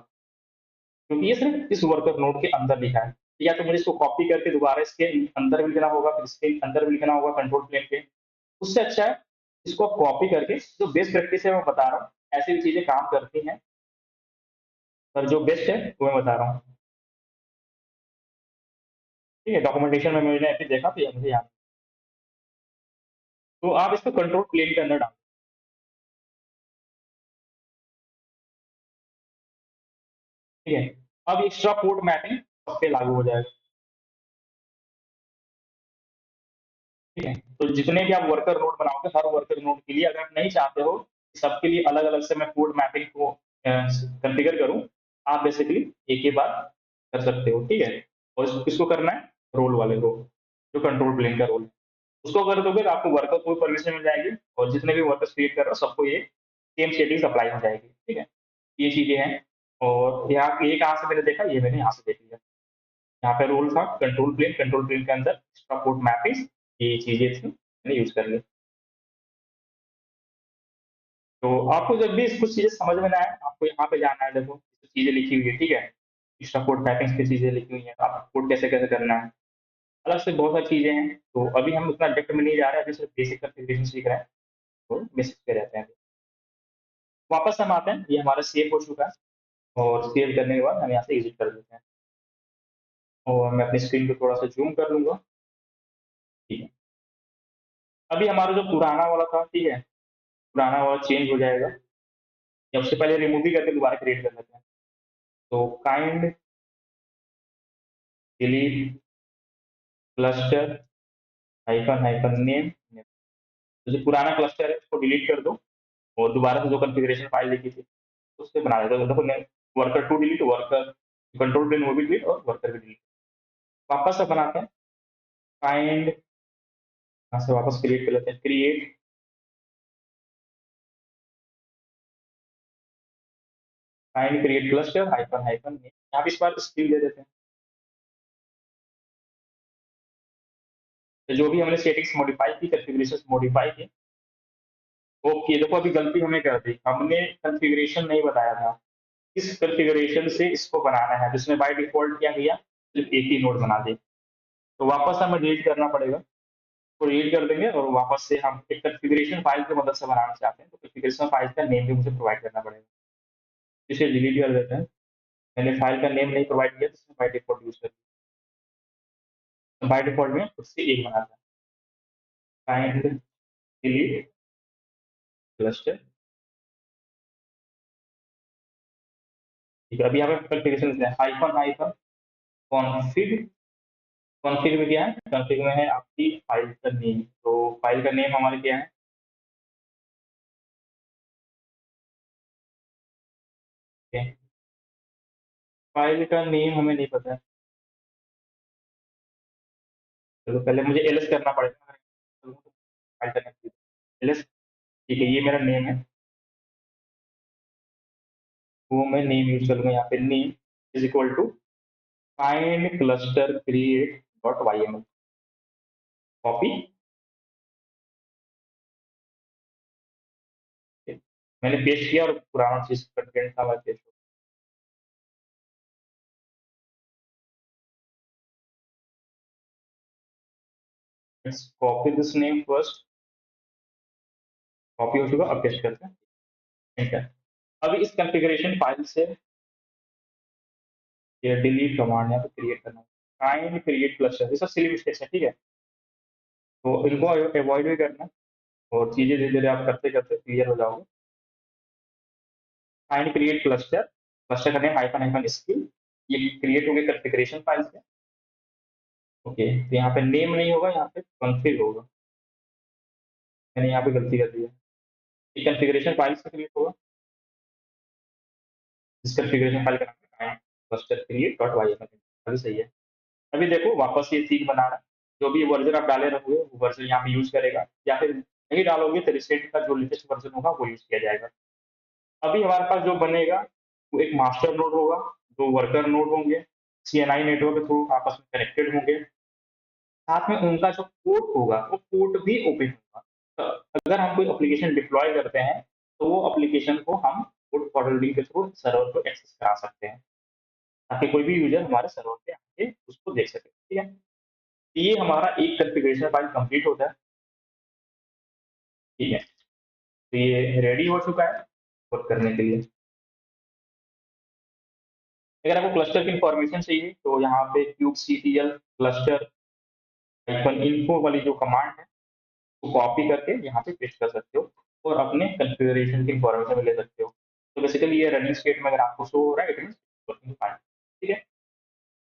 Speaker 1: क्योंकि ये सिर्फ इस वर्कर नोड के अंदर लिखा है। या तो मुझे इसको कॉपी करके दोबारा इसके अंदर भी लिखना होगा, फिर इसके अंदर भी लिखना होगा कंट्रोल प्लेन पे। उससे अच्छा है इसको कॉपी करके, जो बेस्ट प्रैक्टिस है मैं बता रहा हूँ, ऐसी भी चीजें काम करती हैं, पर जो बेस्ट है वो मैं बता रहा हूँ। ठीक है, डॉक्यूमेंटेशन में मैंने ऐसे देखा तो ये मुझे याद। तो आप इसको कंट्रोल प्लेन के अंदर डाल। ठीक है, अब एक्स्ट्रा पोर्ट मैपिंग सब पे लागू हो जाएगा। ठीक है, तो जितने भी आप वर्कर नोड बनाओगे हर वर्कर नोड के लिए, अगर आप नहीं चाहते हो कि सबके लिए अलग अलग से मैं पोर्ट मैपिंग को कॉन्फ़िगर करूं, आप बेसिकली एक ही बार कर सकते हो। ठीक है, और किसको करना है? रोल वाले को, जो कंट्रोल प्लेन का रोल है उसको कर दोगे तो आपको वर्कर को परमिशन मिल जाएगी और जितने भी वर्कर्स क्रिएट कर रहे हो सबको ये सेम सेटिंग्स अप्लाई हो जाएगी। ठीक है, ये चीजें हैं। और यहाँ ये कहाँ से मैंने देखा, ये मैंने यहाँ से देख लिया। यहाँ पे रोल था कंट्रोल प्लेन के अंदर एक्स्ट्रा पोर्ट मैपिंग, ये चीजें थी मैंने यूज कर ली। तो आपको जब भी कुछ चीजें समझ में ना आए आपको यहाँ पे जाना है, देखो चीजें लिखी हुई है। ठीक है, एक्स्ट्रा कोड मैपिंग्स की चीजें लिखी हुई हैं, आप कोड कैसे कैसे करना है, अलग से बहुत सारी चीजें हैं। तो अभी हम उतना डेप्थ में नहीं जा रहे हैं, अभी सिर्फ बेसिक कॉन्फ़िगरेशन सीख रहे हैं, तो बेसिक पे रहते हैं। वापस हम आते हैं, ये हमारा सेव हो चुका है और सेव करने के बाद हम यहाँ से एग्जिट कर देते हैं और मैं अपनी स्क्रीन को थोड़ा सा जूम कर लूंगा। ठीक है, अभी हमारा जो पुराना वाला था, ठीक है, पुराना वाला चेंज हो जाएगा, या उससे पहले रिमूव ही करके दोबारा क्रिएट कर लेते हैं। तो kind delete cluster hyphen hyphen name, जो पुराना क्लस्टर है उसको डिलीट कर दो और दोबारा से जो कॉन्फ़िगरेशन फाइल लिखी थी उससे बना देते हो। देखो worker two delete, worker control plane वो भी डिलीट और वर्कर भी डिलीट। वापस से बनाते हैं काइंड, यहाँ से वापस क्रिएट कर लेते हैं, create kind create cluster hyphen hyphen name, यहाँ पे इस बार स्किल दे देते हैं। तो जो भी हमने सेटिंग्स मॉडिफाई की, कॉन्फ़िगरेशंस मॉडिफाई की, ओके देखो अभी गलती हमने कर दी, हमने कॉन्फ़िगरेशन नहीं बताया था। इस कॉन्फ़िगरेशन से इसको बनाना है, जिसमें बाय डिफ़ॉल्ट क्या किया, सिर्फ़ एक ही नोड बना दिया। तो वापस हमें डिलीट करना पड़ेगा, तो डिलीट कर देंगे और वापस से हम एक कॉन्फ़िगरेशन फाइल की मदद से बनाना चाहते हैं, तो कॉन्फ़िगरेशन फाइल का नेम भी मुझे प्रोवाइड करना पड़ेगा। इसे डिलीट कर देते हैं। मैंने फाइल का नेम नहीं प्रोवाइड किया, तो इसमें बाय डिफ़ॉल्ट यूज़ कर, बाय डिफ़ॉल्ट में खुद से एक बनाता है, काइंड डिलीट क्लस्टर। ठीक है, अभी यहाँ पे कॉन्फ़िगरेशन लिखते हैं हाइफ़न हाइफ़न कॉन्फिग, कॉन्फिग में क्या है, कॉन्फिग में है आपकी फाइल का नेम, तो फाइल का नेम हमारे क्या है, फाइल का नेम हमें नहीं पता है, तो पहले मुझे एलएस करना पड़ेगा, फाइल का नेम एलएस। ठीक है, ये मेरा नेम है, वो मैं नेम यूज करूंगा, यहाँ पे name is equal to find cluster create dot Y M L, copy, मैंने पेस्ट किया और पुराना चीज कंटेंट था मैं paste, copy this name first, copy हो चुका, अब पेस्ट करते हैं, एंटर। अभी इस कॉन्फ़िगरेशन फाइल से ये डिलीट कमांड यहाँ पे क्रिएट करना है, काइंड क्रिएट क्लस्टर, ये सब सिली मिस्टेक्स है, ठीक है, तो इनको अवॉइड भी करना है, और चीजें धीरे धीरे आप करते करते क्लियर हो जाओगे। काइंड क्रिएट क्लस्टर, क्लस्टर का नेम हाइफन हाइफन स्किल, ये क्रिएट हो गया कॉन्फ़िगरेशन फाइल से। ओके, तो यहाँ पे नेम नहीं होगा, यहाँ पे कॉन्फ़िग होगा, मैंने यहाँ पे गलती कर दी है, ये कॉन्फ़िगरेशन फाइल से क्रिएट होगा, इस कॉन्फ़िगरेशन फाइल का नाम है क्लस्टर क्रिएट डॉट वाई, अभी सही है। अभी देखो वापस ये सीख बना रहा है, जो भी वर्जन आप डाले रहोगे वो वर्जन यहाँ पे यूज करेगा, या फिर नहीं डालोगे तो रिसेंट का जो लेटेस्ट वर्जन होगा वो यूज किया जाएगा। अभी हमारे पास जो बनेगा वो एक मास्टर नोड होगा, दो वर्कर नोड होंगे, सीएनआई नेटवर्क के थ्रू आपस में कनेक्टेड होंगे, साथ में उनका जो पोर्ट होगा वो पोर्ट भी ओपन होगा। तो अगर हम कोई एप्लीकेशन डिप्लॉय करते हैं तो वो एप्लीकेशन को हम पोर्ट फॉरवर्डिंग के थ्रू सर्वर को एक्सेस करा सकते हैं, ताकि कोई भी यूजर हमारे सर्वर पे आके उसको देख सके, ठीक है। ये हमारा एक कॉन्फ़िगरेशन फाइल कंप्लीट होता है, ठीक है, तो ये रेडी हो चुका है वर्क करने के लिए। अगर आपको क्लस्टर की इंफॉर्मेशन चाहिए तो यहाँ पे kubectl क्लस्टर हाइफन इन्फो वाली जो कमांड है वो कॉपी करके यहाँ पे पेस्ट कर सकते हो और अपने कॉन्फ़िगरेशन की इंफॉर्मेशन ले सकते हो। तो बेसिकली ये रनिंग स्टेट में अगर आपको शो हो रहा है इट मींस वर्किंग फाइन, ठीक है।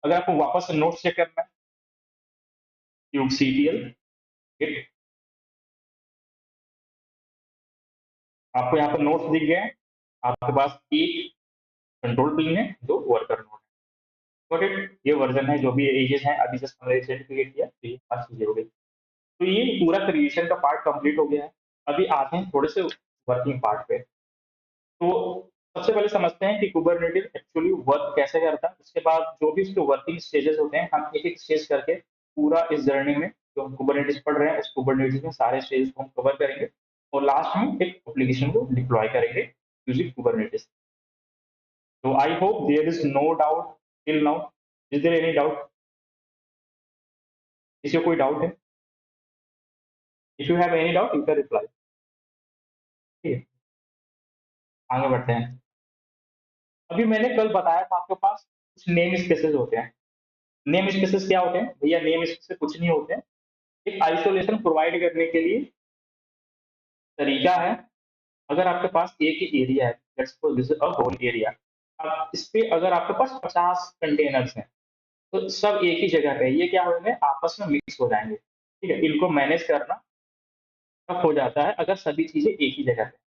Speaker 1: अगर आपको वापस से नोट्स चेक करना है, kubectl git, आपको यहाँ पर नोट्स दिख गए हैं, आपके पास एक कंट्रोल प्लेन है, दो वर्कर नोड है, गॉट इट, ये वर्जन है, जो भी एजेस हैं अभी जस्ट हमने रिसेंट क्रिएट किया, तो ये पांच चीजें हो गई। तो ये पूरा क्रिएशन का पार्ट कंप्लीट हो गया है। अभी आते हैं थोड़े से वर्किंग पार्ट पे। तो सबसे पहले समझते हैं कि कुबरनेटिस एक्चुअली वर्क कैसे करता है, उसके बाद जो भी उसके वर्किंग स्टेजेस होते हैं हम एक एक स्टेज करके पूरा इस जर्नी में जो हम कुबरनेटिस पढ़ रहे हैं उस कुबरनेटिस में सारे स्टेज को हम कवर करेंगे और लास्ट में एक एप्लीकेशन को डिप्लॉय करेंगे यूजिंग कुबरनेटिस। तो I hope there is no doubt till now, is there any doubt, किसी को कोई डाउट है, if you have any doubt you can reply, ठीक है, आगे बढ़ते हैं। अभी मैंने कल बताया था आपके पास कुछ नेम स्पेसेस होते हैं, नेम स्पेसेस क्या होते हैं भैया, नेम स्पेसेस कुछ नहीं होते हैं, एक आइसोलेशन प्रोवाइड करने के लिए तरीका है, अगर आपके पास एक ही एरिया है, let's suppose this is a whole area, अब इस पे अगर आपके पास 50 कंटेनर्स हैं, तो सब एक ही जगह पे है, ये क्या होंगे, आपस में मिक्स हो जाएँगे, ठीक है? इनको मैनेज करना टफ हो जाता है अगर सभी चीज़ें एक ही जगह पे हैं।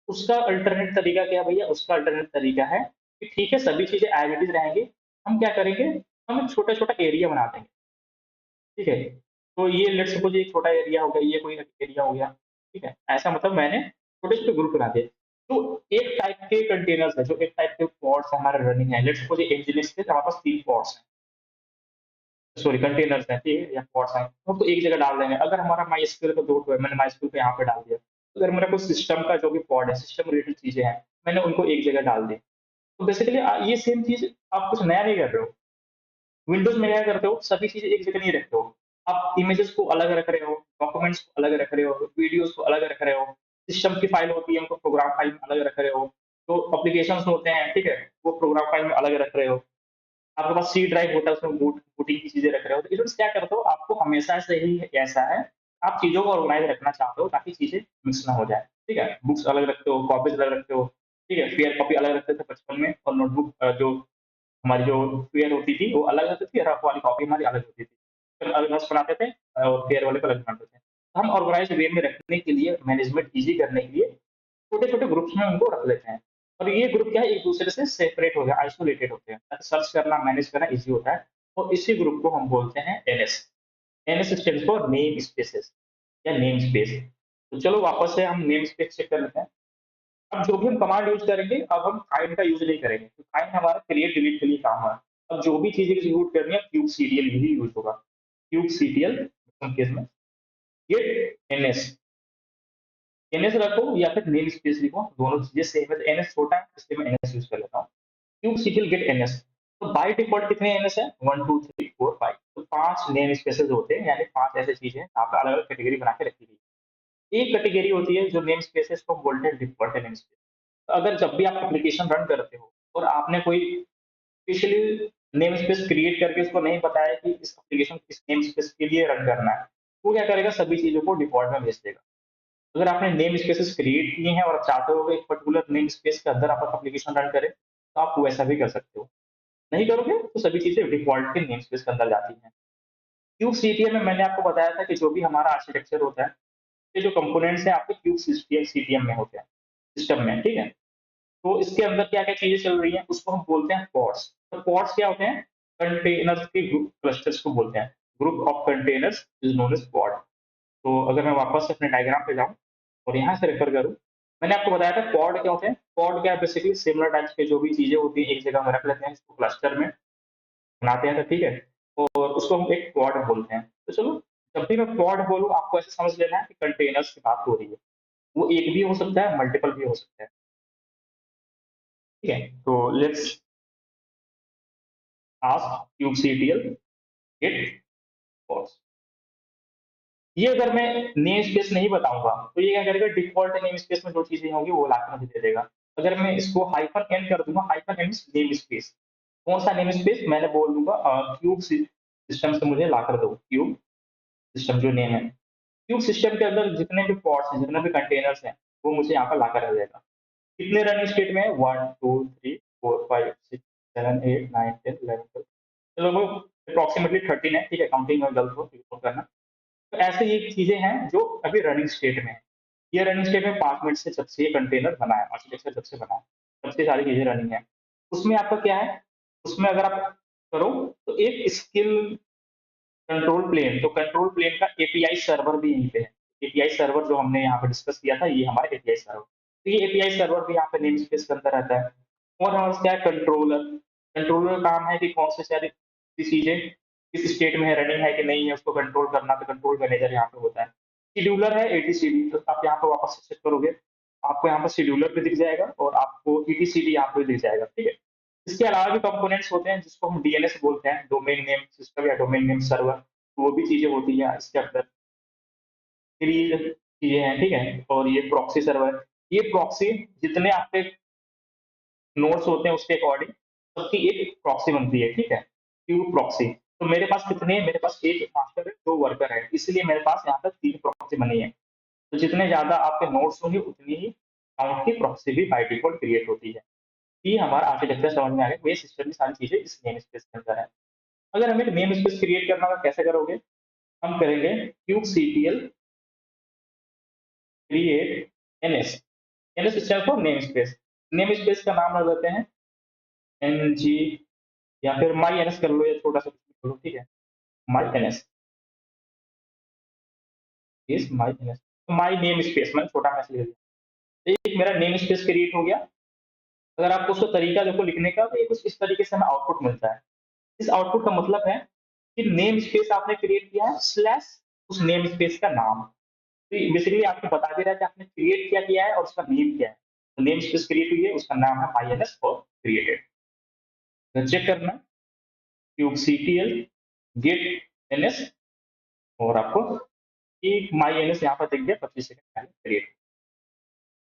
Speaker 1: उसका अल्टरनेट तरीका क्या है भैया? उसका अल्टरनेट तरीका है कि ठीक है, सभी चीज़ें एज़ इट इज़ रहेंगी, हम क्या करेंगे, हम एक छोटा-छोटा एरिया बना देंगे, ठीक है? तो ये लेट्स सपोज़ ये छोटा एरिया हो गया, ये कोई एरिया हो गया, ठीक है? ऐसा मतलब मैंने छोटे-छोटे ग्रुप बना दिए। तो एक टाइप के कंटेनर्स है, जो एक टाइप के पॉड्स हमारे रनिंग है, लेट्स सपोज़ ये इंजीनियर्स थे, तो हमारे पास 3 पॉड्स हैं, सॉरी कंटेनर्स हैं, ठीक है? या पॉड्स हैं, तो उसको एक जगह डाल देंगे। अगर हमारा माइस्क्वेल का 2 ठो है, मैंने माइस्क्वेल को यहाँ पे डाल दिया। अगर मेरा कोई सिस्टम का जो भी पॉड है, सिस्टम रिलेटेड चीज़ें हैं, मैंने उनको एक जगह डाल दी। तो बेसिकली ये सेम चीज़ आप कुछ नया नहीं कर रहे हो। विंडोज़ में क्या करते हो, सभी चीज़ें एक जगह नहीं रखते हो। आप इमेजेस को अलग रख रहे हो, डॉक्यूमेंट्स को अलग रख रहे हो, वीडियोज़ को अलग रख रहे हो, सिस्टम की फाइल होती है, उनको प्रोग्राम फाइल में अलग रख रहे हो, तो एप्लीकेशंस होते हैं, ठीक है? वो प्रोग्राम फाइल में अलग रख रहे हो। आपके पास सी ड्राइव होता है, उसमें बूटिंग की चीज़ें रख रहे हो। तो इधर क्या करते हो, आपको हमेशा से ही ऐसा है, आप चीज़ों को ऑर्गनाइज़ रखना चाहते हो ताकि चीज़ें मिक्स ना हो जाए, ठीक है? बुक्स अलग रखते हो, कॉपीज़ अलग रखते हो, ठीक है? फेयर कॉपी अलग रखते थे बचपन में, और नोटबुक जो हमारी जो फेयर होती थी वो अलग होती थी, रफ वाली कॉपी हमारी अलग होती थी। फिर अलग नोट्स बनाते थे और फेयर वाले को अलग बनाते थे। तो हम ऑर्गनाइज़्ड वे में रखने के लिए, मैनेजमेंट ईज़ी करने के लिए छोटे-छोटे ग्रुप्स में उनको रख लेते हैं। और ये ग्रुप क्या है, एक-दूसरे से सेपरेट हो गया, आइसोलेटेड होते हैं, ताकि सर्च करना, मैनेज करना ईज़ी होता है। और इसी ग्रुप को हम बोलते हैं NS. NS stands for name spaces या नेम स्पेस। तो चलो वापस से हम नेम स्पेस चेक कर लेते हैं। अब जो भी हम कमांड यूज़ करेंगे, अब हम फाइंड का यूज़ नहीं करेंगे। तो फाइंड हमारा क्रिएट डिलीट के लिए काम है। अब जो भी चीज़ें एग्ज़ीक्यूट करनी है, क्यूबसीडीएल यही यूज़ होगा। क्यूबसीडीएल सम केस में गेट एनएस, एनएस रखो या फिर नेम स्पेस लिखो, दोनों चीज़ें सेम है। तो एनएस छोटा है, इसलिए मैं एनएस यूज़ कर लेता हूँ। क्यूबसीडीएल गेट एनएस। तो बाय डिफ़ॉल्ट कितने एनएस है? 1 2 3 4 5। तो 5 नेम स्पेसेस होते हैं, यानी 5 ऐसी चीज़ें हैं, यहाँ पे अलग-अलग कैटेगरी बना के रखी गई है। एक कैटेगरी होती है जो नेम स्पेसेस को बोलते हैं डिफ़ॉल्ट नेम स्पेस। तो अगर जब भी आप एप्लीकेशन रन करते हो और आपने कोई स्पेशली नेम स्पेस क्रिएट करके उसको नहीं बताया कि इस एप्लीकेशन को इस नेम स्पेस के लिए रन करना है, वो क्या करेगा, सभी चीज़ों को डिफ़ॉल्ट में भेज देगा। अगर आपने नेम स्पेसेस क्रिएट किए हैं और आप चाहते हो कि एक पर्टिकुलर नेम स्पेस के अंदर आप एप्लीकेशन रन करें, तो आप वैसा भी कर सकते हो। नहीं करोगे तो सभी चीज़ें डिफ़ॉल्ट के नेम स्पेस के अंदर जाती हैं। क्यूब सीटीएम में मैंने आपको बताया था कि जो भी हमारा आर्किटेक्चर होता है, ये जो कंपोनेंट्स हैं आपके क्यूब सीटीएम में होते हैं, सिस्टम में, ठीक है? तो इसके अंदर क्या-क्या चीज़ें चल रही हैं, उसको हम बोलते हैं पॉड्स। तो पॉड्स क्या होते हैं? कंटेनर्स के ग्रुप, क्लस्टर्स को बोलते हैं। Group of containers is known as pod. तो अगर मैं वापस से अपने डायग्राम पे जाऊँ और यहाँ से रेफर करूँ, मैंने आपको बताया था पॉड क्या होते हैं? पॉड क्या है, बेसिकली सिमिलर टाइप्स के जो भी चीज़ें होती हैं, एक जगह में रख लेते हैं, इसको क्लस्टर में बनाते हैं, तो ठीक है? और उसको हम एक पॉड बोलते हैं। तो चलो, जब भी मैं पॉड बोलूँ, आपको ऐसे समझ लेना है कि कंटेनर्स की बात हो रही है। वो एक भी हो सकता है, मल्टीपल भी हो सकता है, ठीक है? तो let's ask kubectl git pods। ये अगर मैं नेम स्पेस नहीं बताऊंगा, तो ये क्या करेगा, डिफॉल्ट नेम स्पेस में जो चीजें होंगी वो लाके मुझे दे देगा। अगर मैं इसको हाइफन एन कर दूंगा, हाइफन एन नेम स्पेस, कौन सा नेम स्पेस, मैंने बोल दूंगा क्यूब सिस्टम से मुझे ला कर दो, क्यूब सिस्टम जो नेम है, क्यूब सिस्टम के अंदर जितने भी पॉड्स हैं, जितने भी कंटेनर्स हैं, वो मुझे यहाँ पर ला कर दे देगा। कितने रनिंग स्टेट में है? 1 2 3 4 5 6 7 8 9 10 11 12। चलो वो अप्रॉक्सिमेटली 13 है, ठीक है? काउंटिंग में गलत हो तो इग्नोर करना। तो ऐसे ये चीजें हैं जो अभी रनिंग स्टेट में है। ये रनिंग स्टेट में 5 मिनट से जब से ये कंटेनर बना है, आर्किटेक्चर जब से बना है, तब से सारी चीजें रनिंग है। उसमें आपका क्या है, उसमें अगर आप करो, तो एक स्किल कंट्रोल प्लेन, तो कंट्रोल प्लेन का एपीआई सर्वर भी यहीं पे है। एपीआई सर्वर जो हमने यहाँ पे डिस्कस किया था, ये हमारा एपीआई सर्वर। तो ये एपीआई सर्वर भी यहाँ पे नेम स्पेस के अंदर रहता है। और हमारे पास क्या है, कंट्रोलर। कंट्रोलर का काम है कि कौन से सारी चीजें किस स्टेट में है, रनिंग है कि नहीं है, उसको कंट्रोल करना। तो कंट्रोल मैनेजर यहाँ पे होता है। शेड्यूलर है एटीसीडी, तो आप यहाँ पे वापस से चेक करोगे, आपको यहाँ पर शेड्यूलर भी दिख जाएगा और आपको ईटीसीडी यहाँ पे दिख जाएगा, ठीक है? इसके अलावा भी कंपोनेंट्स होते हैं जिसको हम डीएनएस बोलते हैं, डोमेन नेम सिस्टम या डोमेन नेम सर्वर। तो वो भी चीजें होती हैं इसके अंदर। फिर ये चीजें हैं, ठीक है? और ये प्रॉक्सी सर्वर, ये प्रॉक्सी जितने आपके नोड्स होते हैं उसके अकॉर्डिंग सबकी एक प्रॉक्सी बनती है, ठीक है? Q proxy. तो मेरे पास कितने हैं? मेरे पास एक मास्टर है, 2 वर्कर है, इसलिए मेरे पास यहाँ पे 3 प्रॉक्सी बनी है। तो जितने ज़्यादा आपके नोड्स होंगे उतनी ही काउंट की प्रॉक्सी भी बाय डिफ़ॉल्ट क्रिएट होती है। ये हमारा आर्किटेक्चर समझ में आ गया। ये सिस्टम की सारी चीज़ें इस नेम स्पेस के अंदर है। अगर हमें नेम स्पेस क्रिएट करना होगा कैसे करोगे? हम करेंगे kubectl create ns। ns stand for name space. Name space का नाम रख देते हैं ng या फिर my ns कर लो या छोटा सा कुछ भी कर लो, ठीक है? my ns is my ns। My name space मैंने छोटा मैसेज लिख दिया। एक मेरा नेम स्पेस क्रिएट हो गया। अगर आपको उसका तरीका देखो लिखने का, तो ये कुछ इस तरीके से हमें आउटपुट मिलता है। इस आउटपुट का मतलब है कि नेम स्पेस आपने क्रिएट किया है स्लैश उस नेम स्पेस का नाम। तो बेसिकली आपको बता दे रहा है कि आपने क्रिएट क्या किया है और उसका नेम क्या है। तो नेम स्पेस क्रिएट हुई है, उसका नाम है माईएनएस और क्रिएटेड। तो चेक करना kubectl गेट एनएस और आपको एक माईएनएस यहाँ पर दिख गया 25 सेकंड पहले क्रिएट।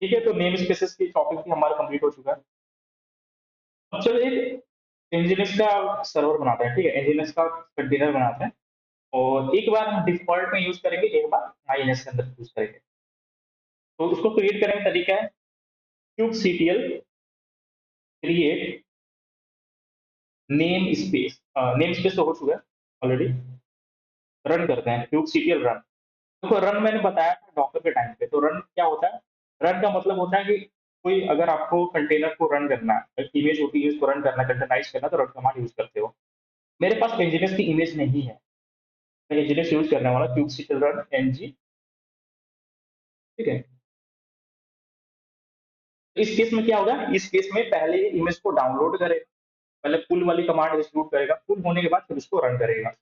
Speaker 1: ठीक है, तो नेम स्पेसेस की टॉपिक भी हमारा कंप्लीट हो चुका है। अब चलो एक nginx का सर्वर बनाते हैं, ठीक है? nginx का कंटेनर बनाते हैं और एक बार हम डिफॉल्ट में यूज करेंगे, एक बार माईएनएस के अंदर यूज करेंगे। तो उसको क्रिएट करने का तरीका है kubectl क्रिएट नेम स्पेस तो हो चुका है ऑलरेडी। रन करते हैं kubectl रन। देखो रन मैंने बताया था डॉकर के टाइम पे। तो रन क्या होता है? रन का मतलब होता है कि कोई अगर आपको कंटेनर को रन करना है, इमेज होती है उसको रन करना, कंटेनराइज करना, तो रन कमांड यूज करते हो। मेरे पास nginx की इमेज नहीं है, मैं nginx यूज करने वाला kubectl रन ng, ठीक है? तो इस केस में क्या होगा? इस केस में पहले इमेज को डाउनलोड करेगा, पहले पुल वाली कमांड एग्जीक्यूट करेगा, पुल होने के बाद फिर उसको रन करेगा।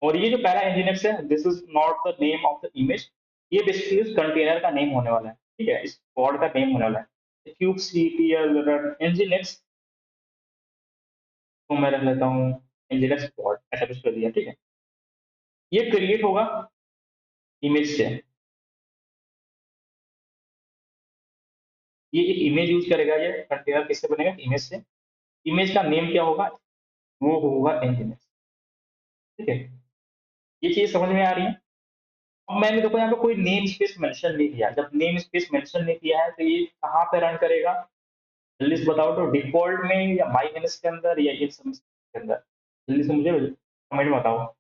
Speaker 1: और ये जो पहला nginx है, this is not the name of the image, ये बेसिकली उस कंटेनर का नेम होने वाला है, ठीक है? इस पॉड का नेम होने वाला है। kubectl run nginx को मैं रख लेता हूँ nginx पॉड, ऐसा कुछ कर दिया, ठीक है? ये क्रिएट होगा इमेज से। ये एक इमेज यूज करेगा, ये कंटेनर किससे बनेगा? इमेज से। इमेज का नेम क्या होगा? वो होगा nginx, ठीक है? ये चीज समझ में आ रही है? अब मैंने देखो यहाँ पे कोई नेम स्पेस मेंशन नहीं किया। जब नेम स्पेस मेंशन नहीं किया है तो ये कहाँ पे रन करेगा? जल्दी से बताओ तो, डिफॉल्ट में या माईएनएस के अंदर या ये सब के अंदर? जल्दी से मुझे कमेंट में बताओ।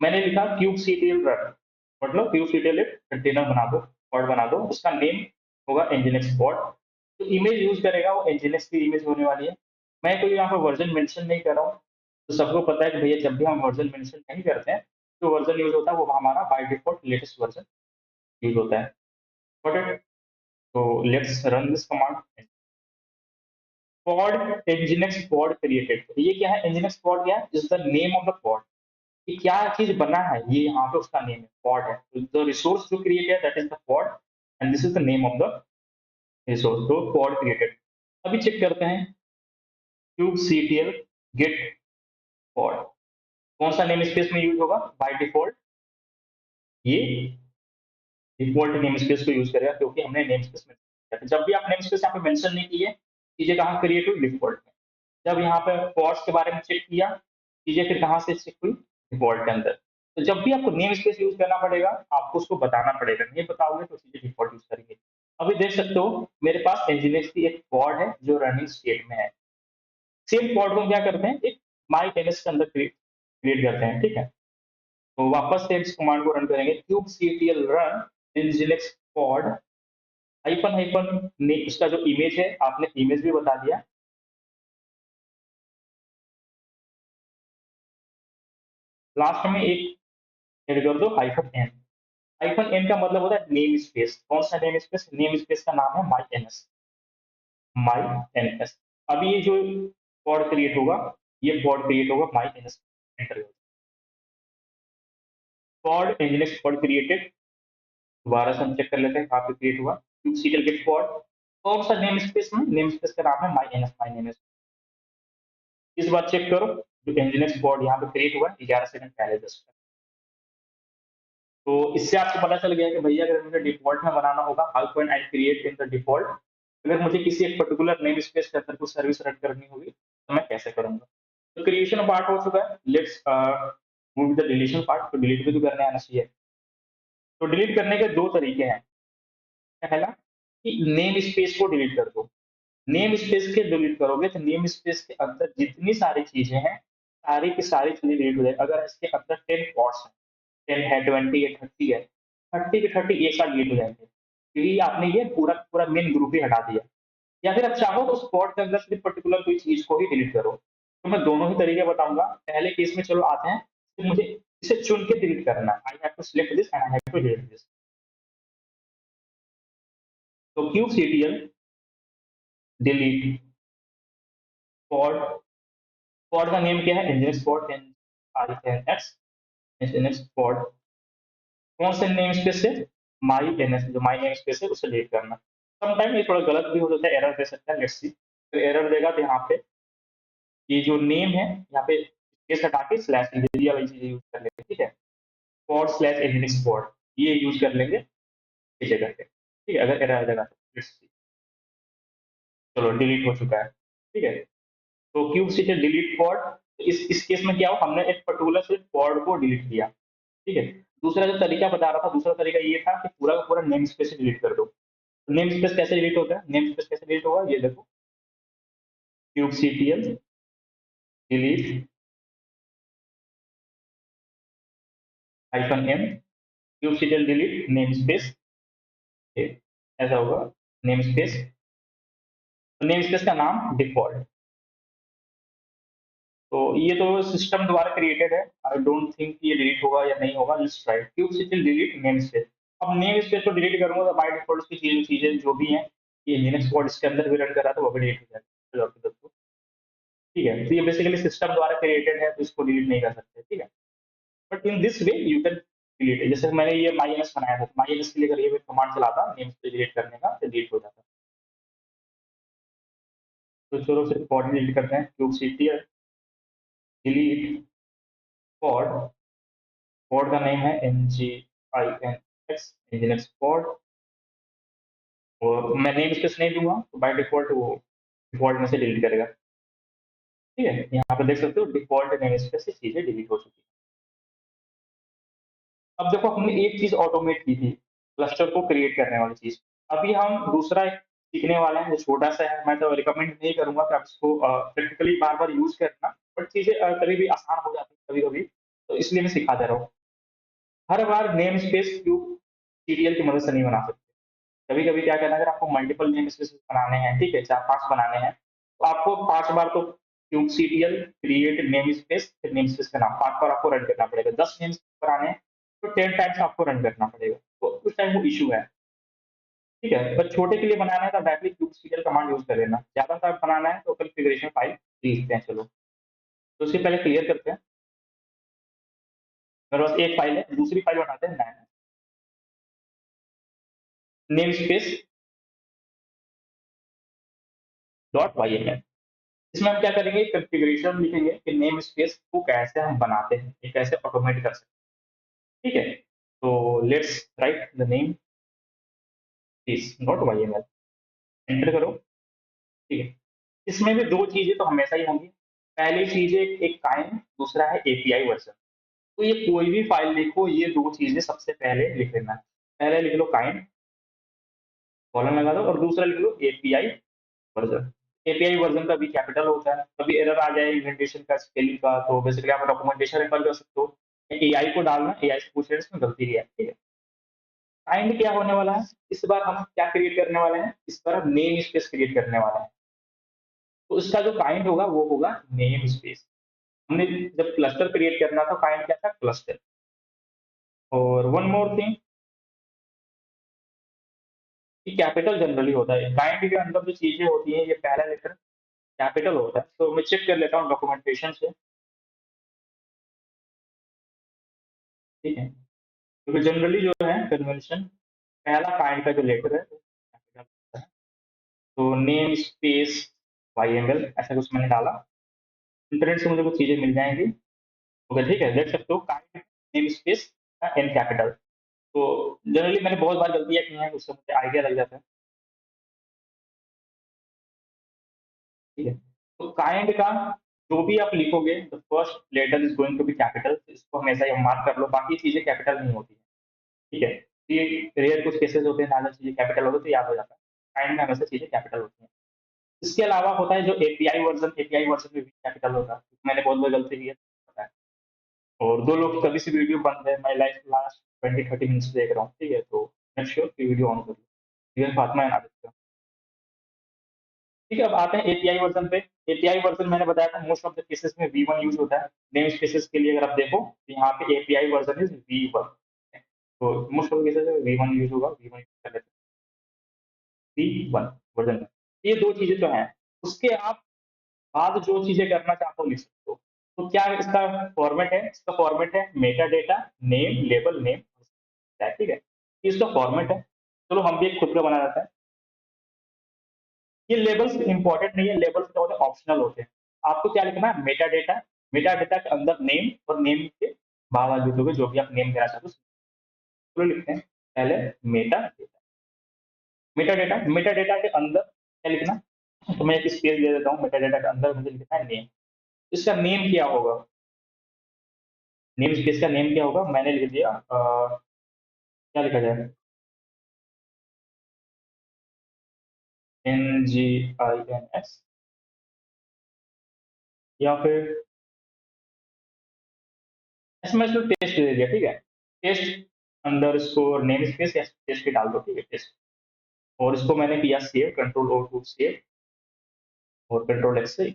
Speaker 1: मैंने लिखा kubectl रन, मतलब kubectl एक कंटेनर बना दो, पॉड बना दो, उसका नेम होगा nginx पॉड। तो इमेज यूज करेगा वो nginx की इमेज होने वाली है। मैं कोई यहाँ पर वर्जन मेंशन नहीं कर रहा हूँ। तो सबको पता है कि भैया जब भी हम वर्जन मेंशन नहीं करते हैं, जो वर्जन यूज होता है वो हमारा by default latest version use होता है। Got it? तो let's run this command. Pod nginx pod created. ये क्या है? nginx पॉड क्या है? Is the name of the pod. कि क्या चीज बना है, ये यहाँ पे उसका नेम है, पॉड है। द रिसोर्स जो क्रिएट है that is the pod and this is the name of the resource, तो पॉड क्रिएटेड। अभी चेक करते हैं kubectl गेट पॉड कौन सा नेम स्पेस में यूज होगा बाय डिफॉल्ट? ये डिफॉल्ट नेम स्पेस को यूज करेगा क्योंकि हमने नेम स्पेस में किया था। जब भी आप नेम स्पेस यहाँ पे मेंशन नहीं किए, चीजें कहाँ क्रिएट हुई? डिफॉल्ट में। जब यहाँ पे पॉड्स के बारे में चेक किया, चीजें फिर कहाँ से चेक हुई? डिफॉल्ट के अंदर। तो जब भी आपको नेम स्पेस यूज करना पड़ेगा, आपको उसको बताना पड़ेगा। नहीं बताओगे तो चीजें डिफॉल्ट यूज करेंगे। अभी देख सकते हो मेरे पास nginx की एक पॉड है जो रनिंग स्टेट में है। सेम पॉड को क्या करते हैं, एक माई ns के अंदर क्रिएट करते हैं, ठीक है? तो वापस से इस कमांड को रन करेंगे kubectl run nginx pod hyphen hyphen ने उसका जो इमेज है, आपने इमेज भी बता दिया। लास्ट में एक ऐड कर दो हाइफन एन। हाइफन एन का मतलब होता है नेम स्पेस। कौन सा नेम स्पेस? नेम स्पेस का नाम है my N S. My N S. अभी ये जो पॉड क्रिएट होगा, ये पॉड क्रिएट होगा my N S. Enter pod nginx pod created. दोबारा से हम चेक कर लेते हैं कहाँ पे क्रिएट हुआ। kubectl गेट पॉड कौन सा नेम स्पेस में? नेम स्पेस का नाम है my N S, my name S. इस बार चेक करो, जो nginx पॉड यहाँ पे क्रिएट हुआ 11 सेकंड पहले जस्ट। तो इससे आपको पता चल गया कि भैया अगर मुझे डिफॉल्ट में बनाना होगा, how can I create in the default? अगर मुझे किसी एक पर्टिकुलर नेम स्पेस के अंदर कुछ सर्विस रन करनी होगी तो मैं कैसे करूंगा। तो क्रिएशन पार्ट हो चुका है, let's move the deletion part. तो डिलीट भी तो करने आना चाहिए। तो डिलीट करने के दो तरीके हैं। पहला कि नेम स्पेस को डिलीट कर दो। नेम स्पेस के डिलीट करोगे तो नेम स्पेस के अंदर जितनी सारी चीजें हैं, सारी की सारी चीजें डिलीट हो जाए। अगर इसके अंदर 10 पॉट्स हैं, 10 है, 20 है, 30 है, 30 के 30 एक साथ डिलीट हो जाएंगे, क्योंकि आपने ये पूरा पूरा मेन ग्रुप ही हटा दिया। या फिर आप चाहो तो स्पॉट के अंदर सिर्फ पर्टिकुलर कोई चीज को ही डिलीट करो। तो मैं दोनों ही तरीके बताऊंगा। पहले केस में चलो आते हैं कि मुझे इसे चुन के डिलीट करना है। I have to select this and I have to delete this. तो cube CTL delete pod. Pod का नेम क्या है? NGS pod, N I N X NS pod. कौन से नेम स्पेस से? माई एनएस, जो माई नेम स्पेस है उसे डिलीट करना। समटाइम ये थोड़ा गलत भी हो सकता है, एरर दे सकता है। Let's see. तो एरर देगा तो यहाँ पे ये जो नेम है, यहाँ पे स्पेस हटा के स्लैश ये वाली चीजें यूज कर लेंगे, ठीक है। पॉड स्लैश एनएस पॉड ये यूज कर लेंगे इस जगह पे, ठीक है। अगर एरर आ जाएगा तो let's see। चलो डिलीट हो चुका है, ठीक है। तो क्यूब से डिलीट पॉड। इस केस में क्या हो, हमने एक पर्टिकुलर सिर्फ पॉड को डिलीट किया, ठीक है। दूसरा जो तरीका बता रहा था, दूसरा तरीका ये था कि पूरा का पूरा नेम स्पेस डिलीट कर दो। नेम स्पेस कैसे डिलीट होता है? नेम स्पेस कैसे डिलीट होगा, ये देखो। Cube CTL delete -m, cube CTL delete name space, ऐसा होगा। नेम स्पेस, नेम स्पेस का नाम डिफॉल्ट। तो ये तो सिस्टम द्वारा क्रिएटेड है। आई डोंट थिंक ये डिलीट होगा या नहीं होगा। Let's try. Cube CTL delete name space. अब नेम स्पेस को डिलीट करूंगा तो बाय डिफॉल्ट उसकी चीजें चीजें जो भी हैं, ये लिनक्स कोड इसके अंदर भी रन कर रहा था, वो भी डिलीट हो जाएगा। ठीक है। तो ये बेसिकली सिस्टम द्वारा क्रिएटेड है, तो इसको डिलीट नहीं कर सकते, ठीक है। But in this way you can delete. जैसे मैंने ये माई एनएस बनाया था, माई एनएस के लिए अगर ये कमांड चलाता नेम स्पेस डिलीट करने का, तो डिलीट हो जाता। तो चलो सिर्फ पॉड डिलीट करते हैं। Cube CTL delete pod. Pod का नेम है NGINX, nginx पॉड। और मैं नेम स्पेस नहीं दूंगा तो बाय डिफॉल्ट वो डिफॉल्ट में से डिलीट करेगा, ठीक है। यहाँ पे देख सकते हो डिफॉल्ट नेम स्पेस से चीजें डिलीट हो चुकी है। अब देखो हमने एक चीज ऑटोमेट की थी, क्लस्टर को क्रिएट करने वाली चीज। अभी हम दूसरा एक सीखने वाले हैं जो छोटा सा है। मैं तो रिकमेंड नहीं करूंगा कि आप इसको प्रैक्टिकली बार बार यूज करना, बट चीजें कभी भी आसान हो जाती है कभी कभी, तो इसलिए मैं सिखा दे रहा हूँ। हर बार नेम स्पेस क्यूब सीरियल की मदद से नहीं बना सकते। कभी कभी क्या करना है, अगर आपको मल्टीपल नेम स्पेस बनाने हैं, ठीक है, 4-5 बनाने हैं, तो आपको 5 बार तो cube serial create name space, फिर नेम स्पेस का नाम 5 बार आपको रन करना पड़ेगा। 10 नेम स्पेस बनाने हैं तो 10 टाइम्स आपको रन करना पड़ेगा, तो उस टाइम वो इशू है, ठीक है। पर छोटे के लिए बनाना है तो directly cube serial command use कर लेना। ज्यादा सा बनाना है तो कॉन्फ़िगरेशन फाइल लिखते हैं। चलो तो उससे पहले क्लियर करते हैं। मेरे पास एक फाइल है, दूसरी फाइल बनाते हैं नेम स्पेस .yml। इसमें हम क्या करेंगे, कॉन्फ़िगरेशन लिखेंगे कि नेम स्पेस को कैसे हम बनाते हैं, ये कैसे ऑटोमेट कर सकते हैं, ठीक है। तो let's write the name is .yml, enter करो, ठीक है। इसमें भी दो चीजें तो हमेशा ही होंगी। पहली चीज है एक काइंड, दूसरा है एपीआई वर्जन। तो ये कोई भी फाइल लिखो, ये दो चीजें सबसे पहले लिख लेना है। पहले लिख लो काइंड, कॉलन लगा दो, और दूसरा लिख लो एपीआई वर्जन। एपीआई वर्जन का भी कैपिटल होता है। कभी एरर आ जाए इंडेंटेशन का, स्पेलिंग का, तो बेसिकली आप डॉक्यूमेंटेशन रेफर कर सकते हो। एआई को डालना, एआई से पूछ लेना इसमें गलती है, ठीक है। काइंड क्या होने वाला है, इस बार हम क्या क्रिएट करने वाले हैं, इस बार हम नेम स्पेस क्रिएट करने वाले हैं। तो इसका जो काइंड होगा वो होगा नेम स्पेस। हमने जब क्लस्टर क्रिएट करना था, काइंड क्या था, क्लस्टर। और वन मोर थिंग, कि कैपिटल जनरली होता है काइंड के अंदर जो चीजें होती हैं, ये पहला लेटर कैपिटल होता है। तो मैं चेक कर लेता हूँ डॉक्यूमेंटेशन से, ठीक है। क्योंकि जनरली जो है कन्वेंशन, पहला काइंड का जो लेटर है वो कैपिटल होता है। तो नेम स्पेस YML ऐसा कुछ मैंने डाला। इंटरनेट से मुझे कुछ चीजें मिल जाएंगी, ओके, ठीक है। देख सकते हो kind name space N capital. तो जनरली मैंने बहुत बार गलतियां की हैं, उससे मुझे आइडिया लग जाता है, ठीक है। तो काइंड का जो भी आप लिखोगे the first letter is going to be capital, इसको हमेशा ये मार्क कर लो, बाकी चीजें कैपिटल नहीं होती है। ठीक है, ये रेयर कुछ केसेस होते हैं ज्यादा चीजें कैपिटल होती है तो याद हो जाता है, काइंड में हमेशा चीजें कैपिटल होती हैं। इसके अलावा होता है जो एपीआई वर्जन में भी कैपिटल होता है, मैंने बहुत बार गलती की है, पता है। और दो लोग कभी से वीडियो बंद है, मैं लाइफ लास्ट 20-30 मिनट्स देख रहा हूँ, ठीक है, तो मेक श्योर कि वीडियो ऑन करो, ये फातिमा है ना देखते हो। ठीक है, अब आते हैं एपीआई वर्जन पे। एपीआई वर्जन मैंने बताया था मोस्ट ऑफ द केसेस में वी वन यूज होता है, नेम स्पेसेस के लिए अगर आप देखो तो यहाँ पे API version is V one, तो मोस्ट ऑफ केसेस में वी वन यूज होगा, वी वन यूज कर लेते हैं, वी वन वर्जन में। ये दो चीजें तो हैं, उसके आप बाद जो चीजें करना चाहते हो लिख सकते हो। तो क्या इसका फॉर्मेट है, इसका फॉर्मेट है Meta data name label name, ठीक है, ये इसका फॉर्मेट है। चलो हम भी एक खुद का बना देते हैं। ये लेबल्स इंपॉर्टेंट नहीं है, लेबल्स क्या होते हैं, ऑप्शनल होते हैं। आपको क्या लिखना है, मेटा डेटा के अंदर नेम, और नेम के बाहर लिखोगे जो भी आप नेम देना चाहते हो। चलो लिखते हैं पहले मेटा डेटा। मेटा डेटा के अंदर क्या लिखना, तो मैं एक स्पेस दे देता हूँ, मेटा डेटा के अंदर मुझे लिखना है नेम। इसका नेम क्या होगा, नेम स्पेस का नेम क्या होगा, मैंने लिख दिया क्या लिखा जाए, NGINS, या फिर इसमें इसको टेस्ट दे दिया, ठीक है, test underscore name space, या टेस्ट के डाल दो, ठीक है, टेस्ट। और इसको मैंने किया save, control O to save, और कंट्रोल एक्स से।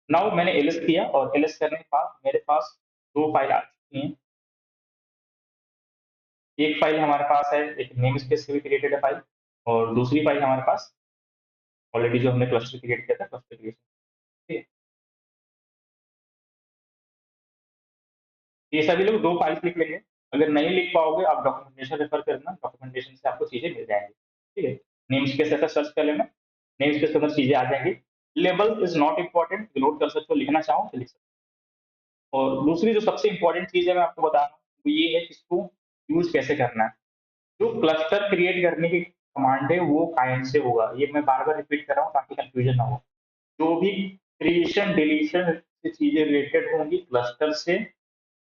Speaker 1: नाउ मैंने एलएस किया, और एलएस करने के बाद मेरे पास दो फाइल आ चुकी हैं। एक फाइल हमारे पास है, एक नेम स्पेस से भी क्रिएटेड है फाइल, और दूसरी फाइल हमारे पास ऑलरेडी जो हमने क्लस्टर क्रिएट किया था, क्लस्टर क्रिएशन, ठीक है। ये सभी लोग दो फाइल्स लिख लेंगे। अगर नहीं लिख पाओगे आप डॉक्यूमेंटेशन रेफर करना, डॉक्यूमेंटेशन से आपको चीजें मिल जाएंगी, ठीक है। नेम स्पेस ऐसा सर्च कर लेना, नेम स्पेस के अंदर चीजें आ जाएंगी। Label is not important, note कर सकते हो, लिखना चाहो तो लिख सकते हो। और दूसरी जो सबसे इंपॉर्टेंट चीज है मैं आपको बता रहा हूँ, वो ये है कि इसको यूज कैसे करना है। जो क्लस्टर क्रिएट करने की कमांड है वो काइंड से होगा, ये मैं बार बार रिपीट कर रहा हूँ ताकि कंफ्यूजन ना हो। जो भी क्रिएशन डिलीशन से चीजें रिलेटेड होंगी क्लस्टर से,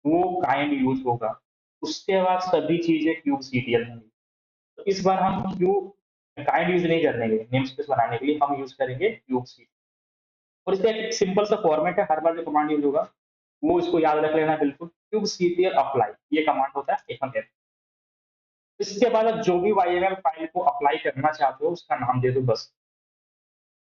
Speaker 1: वो काइंड यूज होगा। उसके बाद सभी चीजें क्यूब सीरियल होंगी। तो इस बार हम क्यूब काइंड यूज नहीं करने नेम स्पेस बनाने के लिए, हम यूज करेंगे क्यूब सीरियल। और इसका एक सिंपल सा फॉर्मेट है, हर बार जो कमांड यूज होगा वो इसको याद रख लेना बिल्कुल, क्यूब सीरियल अप्लाई, ये कमांड होता है F1F। इसके बाद आप जो भी YML फाइल को अप्लाई करना चाहते हो उसका नाम दे दो बस।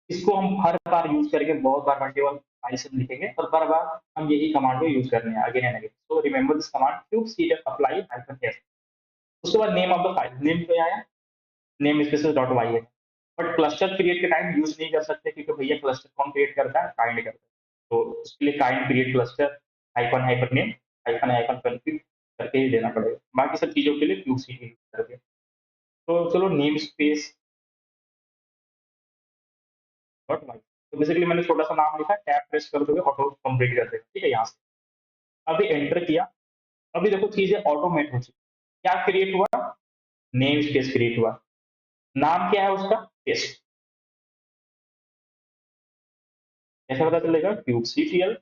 Speaker 1: इसको हम हर बार यूज करेंगे, बहुत बार मल्टीपल फाइल से लिखेंगे, और बार बार हम यही कमांड को यूज करने हैं again and again. So remember this command cube serial apply -s। उसके बाद name of the file, name क्या आया, नेम स्पेस डॉट वाई है। बट क्लस्टर क्रिएट के टाइम यूज नहीं कर सकते, क्योंकि भैया क्लस्टर कौन क्रिएट करता है, काइंड करता है। तो उसके लिए kind create cluster hyphen hyphen name hyphen hyphen config करके ही देना पड़ेगा। बाकी सब चीजों के लिए क्यूब सी यूज करोगे। तो चलो नेम स्पेस डॉट वाई, तो बेसिकली मैंने छोटा सा नाम लिखा, टैब प्रेस कर दोगे ऑटो कंप्लीट कर देगा, ठीक है, यहाँ से। अभी एंटर किया, अभी देखो चीजें ऑटोमेट हो चुकी। क्या क्रिएट हुआ, नेम स्पेस क्रिएट हुआ, नाम क्या है उसका, टेस्ट। ऐसा पता चलेगा kube CTL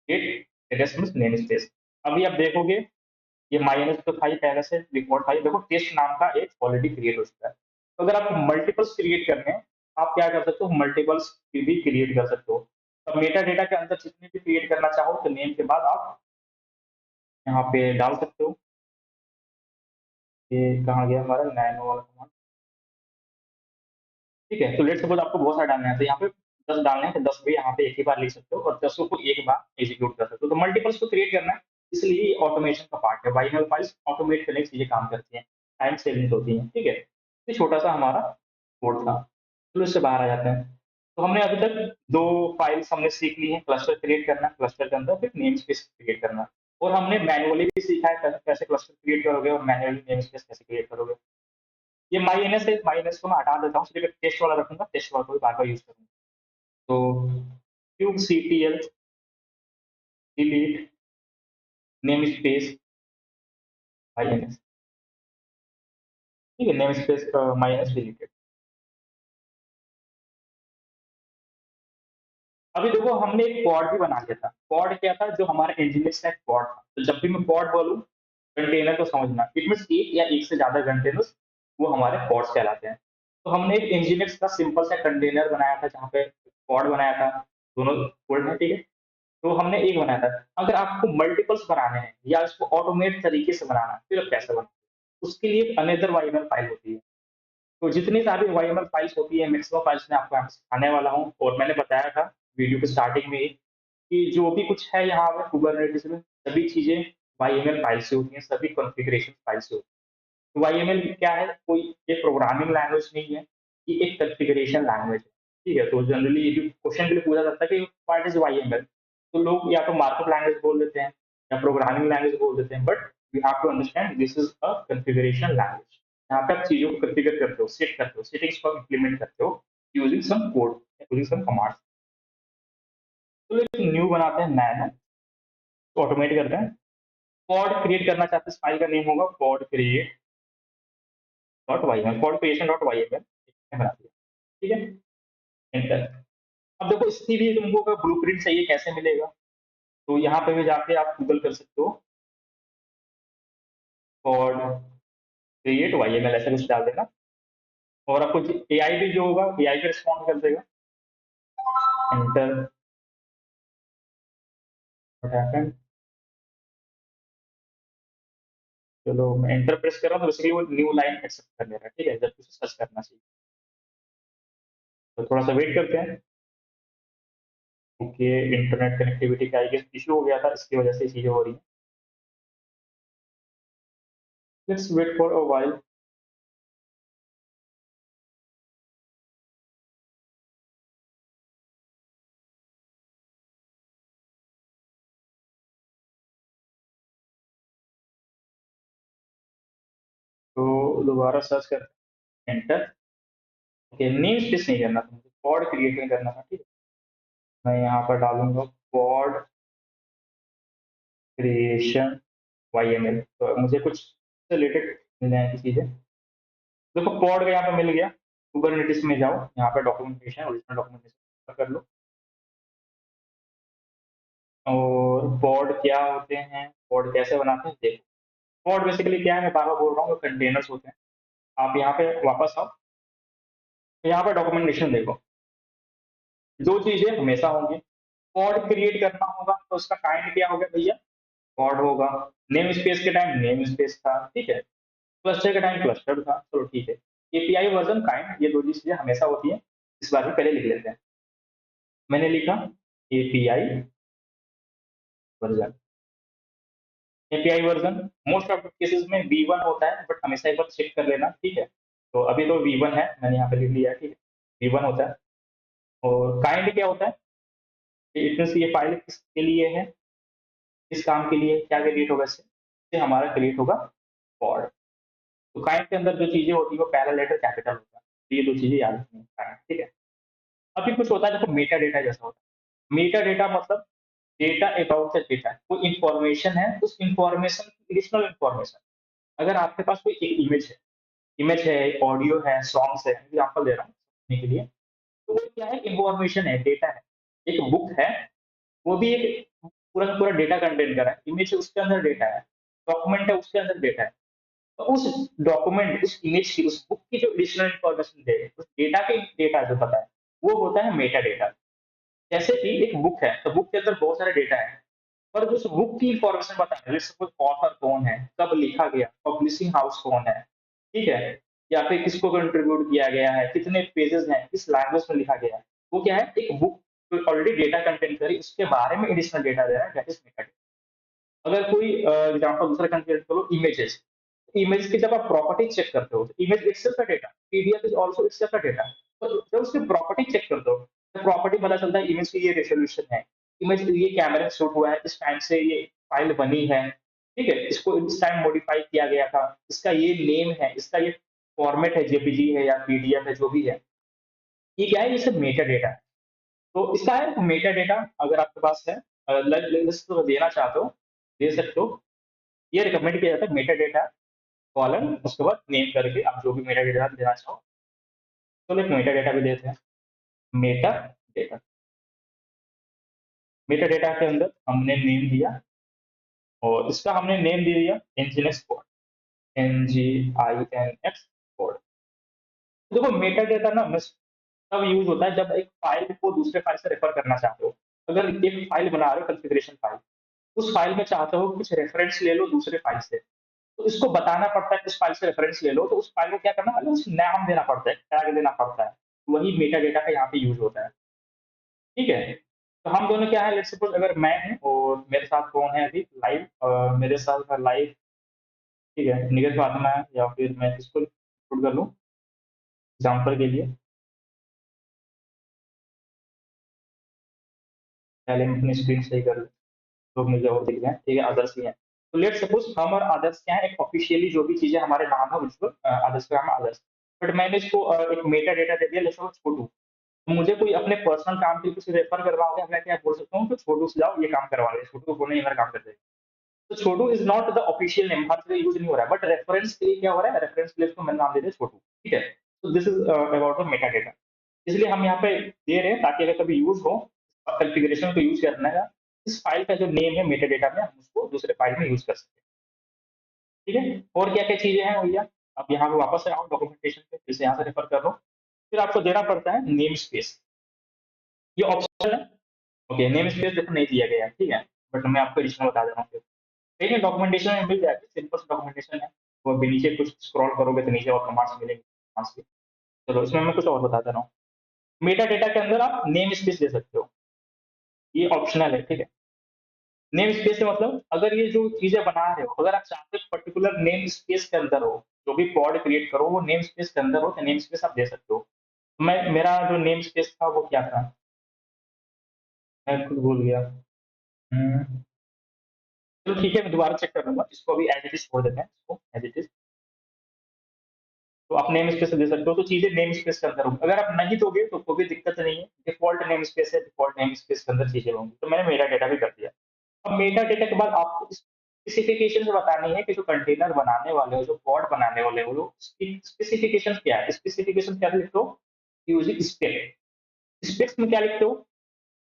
Speaker 1: get address means name space. अभी आप देखोगे ये माइनस तो था ही पहले से रिकॉर्ड था, देखो टेस्ट नाम का एक ऑलरेडी क्रिएट हो चुका है। तो अगर आप मल्टीपल्स क्रिएट करने हैं, आप क्या कर सकते हो, मल्टीपल्स भी क्रिएट कर सकते हो। अब मेटा डेटा के अंदर जितने भी क्रिएट करना चाहो तो नेम के बाद आप यहाँ पे डाल सकते हो। ये कहाँ गया हमारा नैनो वाला कमांड, ठीक है। तो लेट सपोज आपको बहुत सारे डालने हैं, तो यहाँ पे 10 डालने हैं, तो 10 भी यहाँ पे एक ही बार लिख सकते हो, और 10 को एक बार एग्जीक्यूट कर सकते हो। तो मल्टीपल्स को क्रिएट करना है, इसलिए ऑटोमेशन का पार्ट है, वाइनल फाइल्स ऑटोमेट करने की चीजें काम करती हैं, टाइम सेविंग होती है, ठीक है। ये छोटा सा हमारा कोड था। चलो इससे बाहर आ जाते हैं। तो हमने अभी तक दो फाइल्स हमने सीख ली है, क्लस्टर क्रिएट करना, क्लस्टर के अंदर फिर नेम स्पेस क्रिएट करना, और हमने मैनुअली भी सीखा है कैसे क्लस्टर क्रिएट करोगे और मैनुअली नेम स्पेस कैसे क्रिएट करोगे। ये माई एन एस है, माई एन एस को मैं हटा देता हूँ, सिर्फ एक टेस्ट वाला रखूंगा, टेस्ट वाला को भी बार बार यूज करूंगा। तो cube CTL delete name space my N S, ठीक है, name space my N S deleted. अभी देखो हमने एक पॉड भी बना लिया था। पॉड क्या था? जो हमारा एनजीनिक्स का एक पॉड था। तो जब भी मैं पॉड बोलूँ, कंटेनर को समझना। इट मीन्स एक या एक से ज़्यादा कंटेनर्स, वो हमारे पॉड्स कहलाते हैं। तो हमने एक एनजीनिक्स का सिंपल सा कंटेनर बनाया था, जहाँ पे पॉड बनाया था। दोनों फोल्ड है, ठीक है? तो हमने एक बनाया था। अगर आपको मल्टीपल्स बनाने हैं या इसको ऑटोमेट तरीके से बनाना है, फिर आप कैसे बनाते हैं? उसके लिए एक अनदर वाईएमएल फाइल होती है। तो जितनी सारी वाईएमएल फाइल्स होती है, मैक्सिमम फाइल्स मैं आपको यहाँ पे सिखाने वाला हूँ, और मैंने बताया था वीडियो के स्टार्टिंग में ही कि जो भी कुछ है यहाँ पे कुबरनेटिस में, सभी चीजें वाईएमएल फाइल से होती हैं, सभी कॉन्फ़िगरेशन फाइल से होती हैं। तो वाईएमएल क्या है? कोई एक प्रोग्रामिंग लैंग्वेज नहीं है, ये एक कॉन्फ़िगरेशन लैंग्वेज है। ठीक है? तो जनरली ये भी क्वेश्चन के लिए पूछा जाता है कि व्हाट इज़ वाईएमएल? तो लोग या तो मार्कअप लैंग्वेज बोल देते हैं या प्रोग्रामिंग लैंग्वेज बोल देते हैं, but we have to understand this is a configuration language. यहाँ पे आप चीज़ों को कॉन्फ़िगर करते हो, सेट करते हो, सेटिंग्स को इम्प्लीमेंट करते हो using some code, using some commands. तो एक न्यू बनाते हैं, नया ऑटोमेट करते हैं। पॉड क्रिएट करना चाहते हैं, फाइल का नेम होगा pod create dot Y M L, pod creation dot Y M L बना दिया। ठीक है? एंटर। अब देखो इसकी भी तुमको अगर ब्लूप्रिंट चाहिए कैसे मिलेगा, तो यहाँ पे भी जाके आप गूगल कर सकते हो, pod create Y M L ऐसा कुछ डाल देना, और आपको ए आई भी जो होगा ए आई पे रिस्पॉन्ड कर देगा। एंटर। What happened? चलो मैं एंटर प्रेस कर रहा हूँ, तो बेसिकली वो न्यू लाइन एक्सेप्ट कर ले रहा है। ठीक है? जब उसे सर्च करना चाहिए, तो थोड़ा सा वेट करते हैं। ओके, इंटरनेट कनेक्टिविटी का आई गेस इशू हो गया था, इसकी वजह से चीजें हो रही हैं। Let's wait for a while. तो दोबारा सर्च कर, एंटर। ओके, नेम स्पेस नहीं करना था मुझे, पॉड क्रिएट नहीं करना था। ठीक है? मैं यहाँ पर डालूंगा pod creation Y M L, तो मुझे कुछ से रिलेटेड मिल जाएंगी चीजें। देखो पॉड का यहाँ पे मिल गया। कुबरनेटिस में जाओ, यहाँ पे डॉक्यूमेंटेशन, ओरिजिनल डॉक्यूमेंटेशन कर लो। और पॉड क्या होते हैं, पॉड कैसे बनाते हैं देखो। पॉड बेसिकली क्या है, मैं बार बार बोल रहा हूँ, कंटेनर्स होते हैं। आप यहाँ पे वापस आओ, तो यहाँ पे डॉक्यूमेंटेशन देखो। दो चीजें हमेशा होंगी, पॉड क्रिएट करना होगा तो उसका काइंड क्या होगा भैया? पॉड होगा। नेम स्पेस के टाइम नेम स्पेस था, ठीक है? क्लस्टर के टाइम क्लस्टर था, चलो ठीक है। एपीआई वर्जन काइंड, ये दो चीजें हमेशा होती है। इस बार भी पहले लिख लेते हैं। मैंने लिखा API version. API version most of the cases में V1 होता है, बट हमेशा एक बार चेक कर लेना, ठीक है? तो अभी तो V1 है, मैंने यहाँ पे लिख लिया है, ठीक है? V1 होता है। और काइंड क्या होता है? इट मीन्स ये फाइल किसके लिए है, किस काम के लिए, क्या क्रिएट होगा इससे? इससे हमारा क्रिएट होगा पॉड। तो काइंड के अंदर जो चीजें होती है वो पहला लेटर कैपिटल होता है, तो ये दो चीजें याद रखनी है काइंड, ठीक है? अभी कुछ होता है देखो, मेटा डेटा जैसा होता है। मेटा डेटा मतलब डेटा अबाउट द डेटा, कोई इंफॉर्मेशन है, उस इंफॉर्मेशन की एडिशनल इंफॉर्मेशन। अगर आपके पास कोई एक इमेज है, ऑडियो है, सॉन्ग्स है, एग्जाम्पल दे रहा हूँ समझने के लिए, तो वो क्या है? इंफॉर्मेशन है, डेटा है। एक बुक है, वो भी एक पूरा का पूरा डेटा कंटेन कर रहा है। इमेज है, उसके अंदर डेटा है। डॉक्यूमेंट है, उसके अंदर डेटा है। तो उस डॉक्यूमेंट, उस इमेज की, उस बुक की जो एडिशनल इंफॉर्मेशन दे, उस डेटा के डेटा जो पता है, वो होता है मेटा डेटा। जैसे कि एक बुक है, तो बुक के अंदर बहुत सारे डेटा है, पर जो उस बुक की इंफॉर्मेशन बताना है, जैसे सपोज ऑथर कौन है, कब लिखा गया, पब्लिशिंग हाउस कौन है, ठीक है? या फिर किसको कंट्रीब्यूट किया गया है, कितने पेजेस हैं, किस लैंग्वेज में लिखा गया है, वो क्या है? एक बुक तो ऑलरेडी डेटा कंटेंट करी, उसके बारे में एडिशनल डेटा दे रहा है, दैट इज मेटा। अगर कोई एग्जांपल दूसरा कंसिडर करो, इमेजेस। इमेज की जब आप प्रॉपर्टी चेक करते हो, तो इमेज इटसेल्फ का data, PDF is also itself का डेटा। तो जब उसकी प्रॉपर्टी चेक करते हो, तो प्रॉपर्टी पता चलता है इमेज की ये रेजोल्यूशन है, इमेज ये कैमरा शूट हुआ है, इस टाइम से ये फाइल बनी है, ठीक है? इसको इस टाइम मॉडिफाई किया गया था, इसका ये नेम है, इसका ये फॉर्मेट है, जेपीजी है या पीडीएफ है, जो भी है। ये क्या है? ये सब मेटा डेटा है। तो इसका है मेटा डेटा, अगर आपके पास है, लिस्ट तो देना चाहते हो, दे सकते हो। ये रिकमेंड किया जाता है मेटा डेटा कॉलन, उसके बाद नेम करके आप जो भी मेटा डेटा देना चाहो। तो एक मेटा डेटा भी देते हैं, मेटा डेटा। मेटा डेटा के अंदर हमने नेम दिया और इसका हमने नेम दे दिया nginx कोड, NGINX कोड। देखो मेटा डेटा ना तब यूज होता है जब एक फाइल को दूसरे फाइल से रेफर करना चाहते हो। अगर एक फाइल बना रहे हो कॉन्फ़िगरेशन फाइल, उस फाइल में चाहते हो कुछ रेफरेंस ले लो दूसरे फाइल से, तो इसको बताना पड़ता है किस फाइल से रेफरेंस ले लो, तो उस फाइल को क्या करना पड़ता है, उसे नाम देना पड़ता है, टैग देना पड़ता है। वही मेटा डेटा का यहाँ पे यूज होता है। ठीक है? तो हम दोनों क्या है, लेट्स सपोज़ अगर मैं हूँ और मेरे साथ कौन है अभी लाइव, मेरे साथ लाइव, ठीक है, नीरज फातिमा है, या फिर मैं किसको इंक्लूड कर लूँ एग्ज़ाम्पल के लिए। पहले मैं अपनी स्क्रीन सही कर लूँ, लोग मुझे और दिख जाएँ, ठीक है, अदर्स भी हैं। तो लेट्स सपोज़ हम और आदर्श क्या है, एक ऑफ़िशियली जो भी चीज़ें हमारे नाम है उसको आदर्श का नाम है आदर्श। बट मैंने इसको एक मेटा डेटा दे दिया, लेट्स सपोज़ छोटू। तो मुझे कोई अपने पर्सनल काम के लिए किसी रेफर करना होगा, मैं क्या बोल सकता हूँ कि छोटू से जाओ ये काम करवा ले, छोटू को बोलना ये मेरा काम कर देगा। तो छोटू is not the official name, हर जगह यूज़ नहीं हो रहा है, बट रेफरेंस के लिए क्या हो रहा है, रेफरेंस के लिए इसको मैंने नाम दे दिया छोटू, ठीक है? तो this is about the Meta data. इसलिए हम यहाँ पे दे रहे हैं ताकि अगर कभी यूज़ हो, कॉन्फ़िगरेशन को यूज़ करना है, इस फाइल का जो नेम है मेटा डेटा में, हम उसको दूसरे फाइल में यूज़ कर सकते हैं, ठीक है? और क्या-क्या चीज़ें हैं भैया? अब यहाँ पे वापस से आओ डॉक्यूमेंटेशन पे, फिर से यहाँ से रेफर कर लो। फिर आपको देना पड़ता है नेम स्पेस, ये ऑप्शन है। ओके, नेम स्पेस देखो नहीं दिया गया है, ठीक है? बट मैं आपको एडिशनल बता दे रहा हूँ फिर। देखिए डॉक्यूमेंटेशन में मिल जाएगी, सिंपल सी डॉक्यूमेंटेशन है। वो अभी नीचे कुछ स्क्रॉल करोगे तो नीचे और कमांड्स मिलेंगे, कमांड्स के। चलो इसमें मैं कुछ और बता दे रहा हूँ। मेटा डेटा के अंदर आप नेम स्पेस दे सकते हो, ये ऑप्शनल है, ठीक है? नेम स्पेस से मतलब अगर ये जो चीज़ें बना रहे हो, अगर आप चाहते हो पर्टिकुलर नेम स्पेस के अंदर हो, जो भी पॉड क्रिएट करो वो नेम स्पेस के अंदर हो, तो नेम स्पेस आप दे सकते हो। मैं मेरा जो नेम स्पेस था वो क्या था? मैं खुद भूल गया। हुँ, चलो ठीक है, मैं दोबारा चेक कर लूँगा। इसको अभी एज़ इट इज़ छोड़ देते हैं, इसको एज़ इट इज़। तो आप नेम स्पेस दे सकते हो, तो चीज़ें नेम स्पेस के अंदर होंगी। अगर आप नहीं दोगे तो कोई दिक्कत नहीं है, डिफ़ॉल्ट नेम स्पेस है, डिफ़ॉल्ट नेम स्पेस के अंदर चीज़ें होंगी। तो मैंने मेटा डेटा भी कर दिया। अब मेटा डेटा के बाद आपको स्पेसिफिकेशंस बतानी है कि जो कंटेनर बनाने वाले हो, जो पॉड बनाने वाले हो, उसकी स्पेसिफिकेशंस क्या है? स्पेसिफिकेशन क्या लिखते हो? Using spec. स्पेक्स में क्या लिखते हो?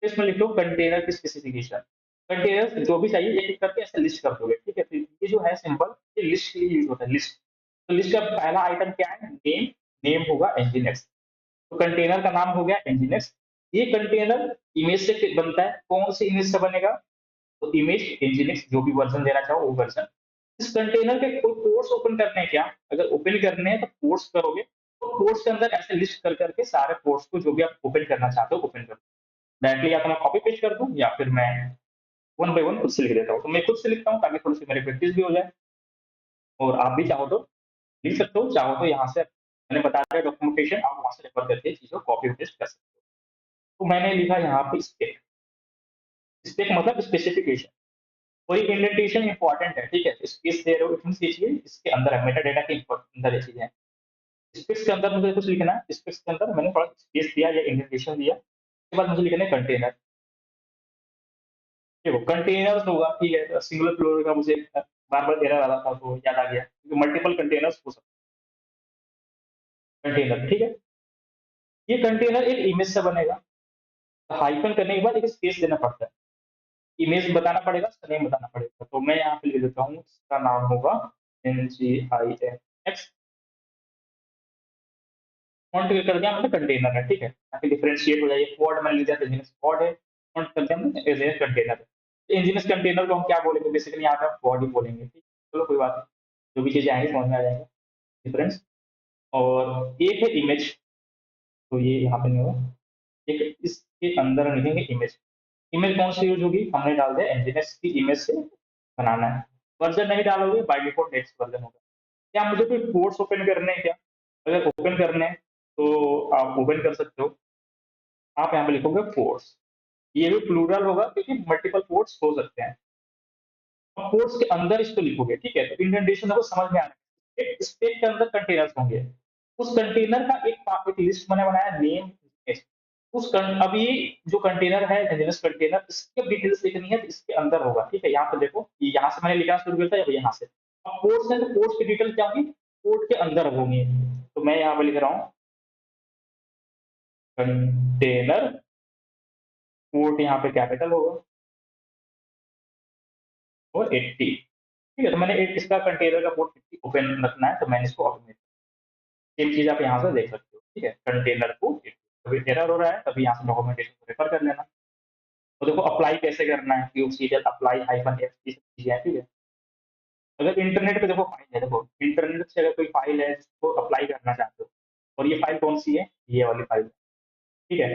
Speaker 1: स्पेस में लिखो कंटेनर की स्पेसिफिकेशन। कंटेनर जो भी चाहिए एक-एक करके ऐसे लिस्ट कर दोगे, ठीक है? तो ये जो है सिंबल, ये लिस्ट के लिए यूज़ होता है, लिस्ट। तो लिस्ट का पहला आइटम क्या है? नेम, नेम होगा nginx। तो कंटेनर का नाम हो गया nginx। ये कंटेनर इमेज से बनता है, कौन सी इमेज से बनेगा? तो इमेज nginx जो भी वर्जन देना चाहो वो वर्जन। इस कंटेनर के कोई पोर्ट्स ओपन करने हैं क्या? अगर ओपन करने हैं तो पोर्ट्स करोगे, तो पोर्ट्स के अंदर ऐसे लिस्ट कर करके सारे पोर्ट्स को जो भी आप ओपन करना चाहते हो ओपन कर, डायरेक्टली या तो मैं कॉपी पेस्ट कर दूं या फिर मैं वन बाय वन खुद से लिख देता हूँ। तो मैं खुद से लिखता हूँ ताकि थोड़ी सी मेरी प्रैक्टिस भी हो जाए, और आप भी चाहो तो लिख सकते हो, चाहो तो यहाँ से मैंने बता दिया डॉक्यूमेंटेशन, आप वहाँ से रेफर करके चीज़ों को कॉपी पेस्ट कर सकते हो। तो मैंने लिखा यहाँ पे स्पेक। स्पेक मतलब स्पेसिफिकेशन। कोई इंडेंटेशन इंपॉर्टेंट है, ठीक है? स्पेस दे रहे हो, इट मीन्स ये चीज़ें इसके अंदर है, मेटा डेटा के अंदर ये चीज़ें हैं। स्पेस के अंदर मुझे कुछ लिखना है, स्पेस के अंदर मैंने थोड़ा स्पेस दिया या इंडेंटेशन दिया, उसके बाद मुझे लिखना है कंटेनर। देखो कंटेनर्स होगा, ठीक है, सिंगुलर प्लूरल का मुझे बार-बार एरर आ रहा था तो याद आ गया, क्योंकि मल्टीपल कंटेनर्स हो सकते हैं, कंटेनर, ठीक है? ये कंटेनर एक इमेज से बनेगा, हाइफ़न करने के बाद एक स्पेस देना पड़ता है। इमेज बताना पड़ेगा, उसका नेम बताना पड़ेगा। तो मैं यहाँ पे लिख देता हूँ, इसका नाम होगा NGINX, फ़ॉन्ट क्लिक कर दिया मतलब कंटेनर है, ठीक है? ताकि डिफरेंशिएट हो जाए, ये क्वाड मैंने लिख दिया तो NGINX क्वाड है, फ़ॉन्ट कर दिया हमने NGINX कंटेनर है। NGINX कंटेनर को हम क्या बोलेंगे? बेसिकली यहाँ पे हम क्वाड ही बोलेंगे, ठीक है? चलो कोई बात नहीं, जो भी चीज़ें आएँगी समझ में आ जाएगा डिफरेंस। और एक है इमेज, तो ये यहाँ पे नहीं होगा। एक इसके अंदर हम लिखेंगे इमेज। इमेज कौन सी यूज़ होगी? हमने डाल दिया एनजीएस की इमेज से बनाना है। वर्ज़न नहीं डालोगे, बाय डिफ़ॉल्ट टेक्स्ट वर्ज़न होगा। क्या मुझे कोई कोड्स ओपन करने हैं क्या? अगर ओपन करने हैं, तो आप ओपन कर सकते हो। आप यहाँ पे लिखोगे कोड्स। ये भी प्लूरल होगा क्योंकि मल्टीपल कोड्स हो सकते हैं। अब कोड्स के अंदर इसको लिखोगे, ठीक है? तो इंडेंटेशन आपको समझ में आ रहा है। एक स्पेस के अंदर कंटेनर्स होंगे। उस कंटेनर का एक लिस्ट मैंने बनाया नेम इमेज। अब ये जो कंटेनर है एनजीएस कंटेनर, इसकी डिटेल्स लिखनी है तो इसके अंदर होगा, ठीक है? यहाँ पे देखो, ये यहाँ से मैंने लिखना शुरू किया था, अब यहाँ से। अब कोड्स है तो कोड्स की डिटेल क्या होगी? कोड के अंदर होंगी। तो मैं यहाँ पे लिख रहा हूँ कंटेनर, कोड यहाँ पे कैपिटल होगा। और 80। ठीक है, तो मैंने एक इसका कंटेनर का पोर्ट 50 ओपन रखना है, तो मैंने इसको ऑटोमेट, सेम चीज़ आप यहाँ से देख सकते हो। ठीक है, कंटेनर पोर्ट 80, कभी एरर हो रहा है तभी यहाँ से डॉक्यूमेंटेशन को रेफर कर लेना। तो देखो अप्लाई कैसे करना है, cube serial apply hyphen F ये सब चीज़ें हैं। ठीक है, अगर इंटरनेट पे देखो फाइल है, देखो इंटरनेट से अगर कोई फाइल है जिसको अप्लाई करना चाहते हो, और ये फाइल कौन सी है, ये वाली फाइल। ठीक है,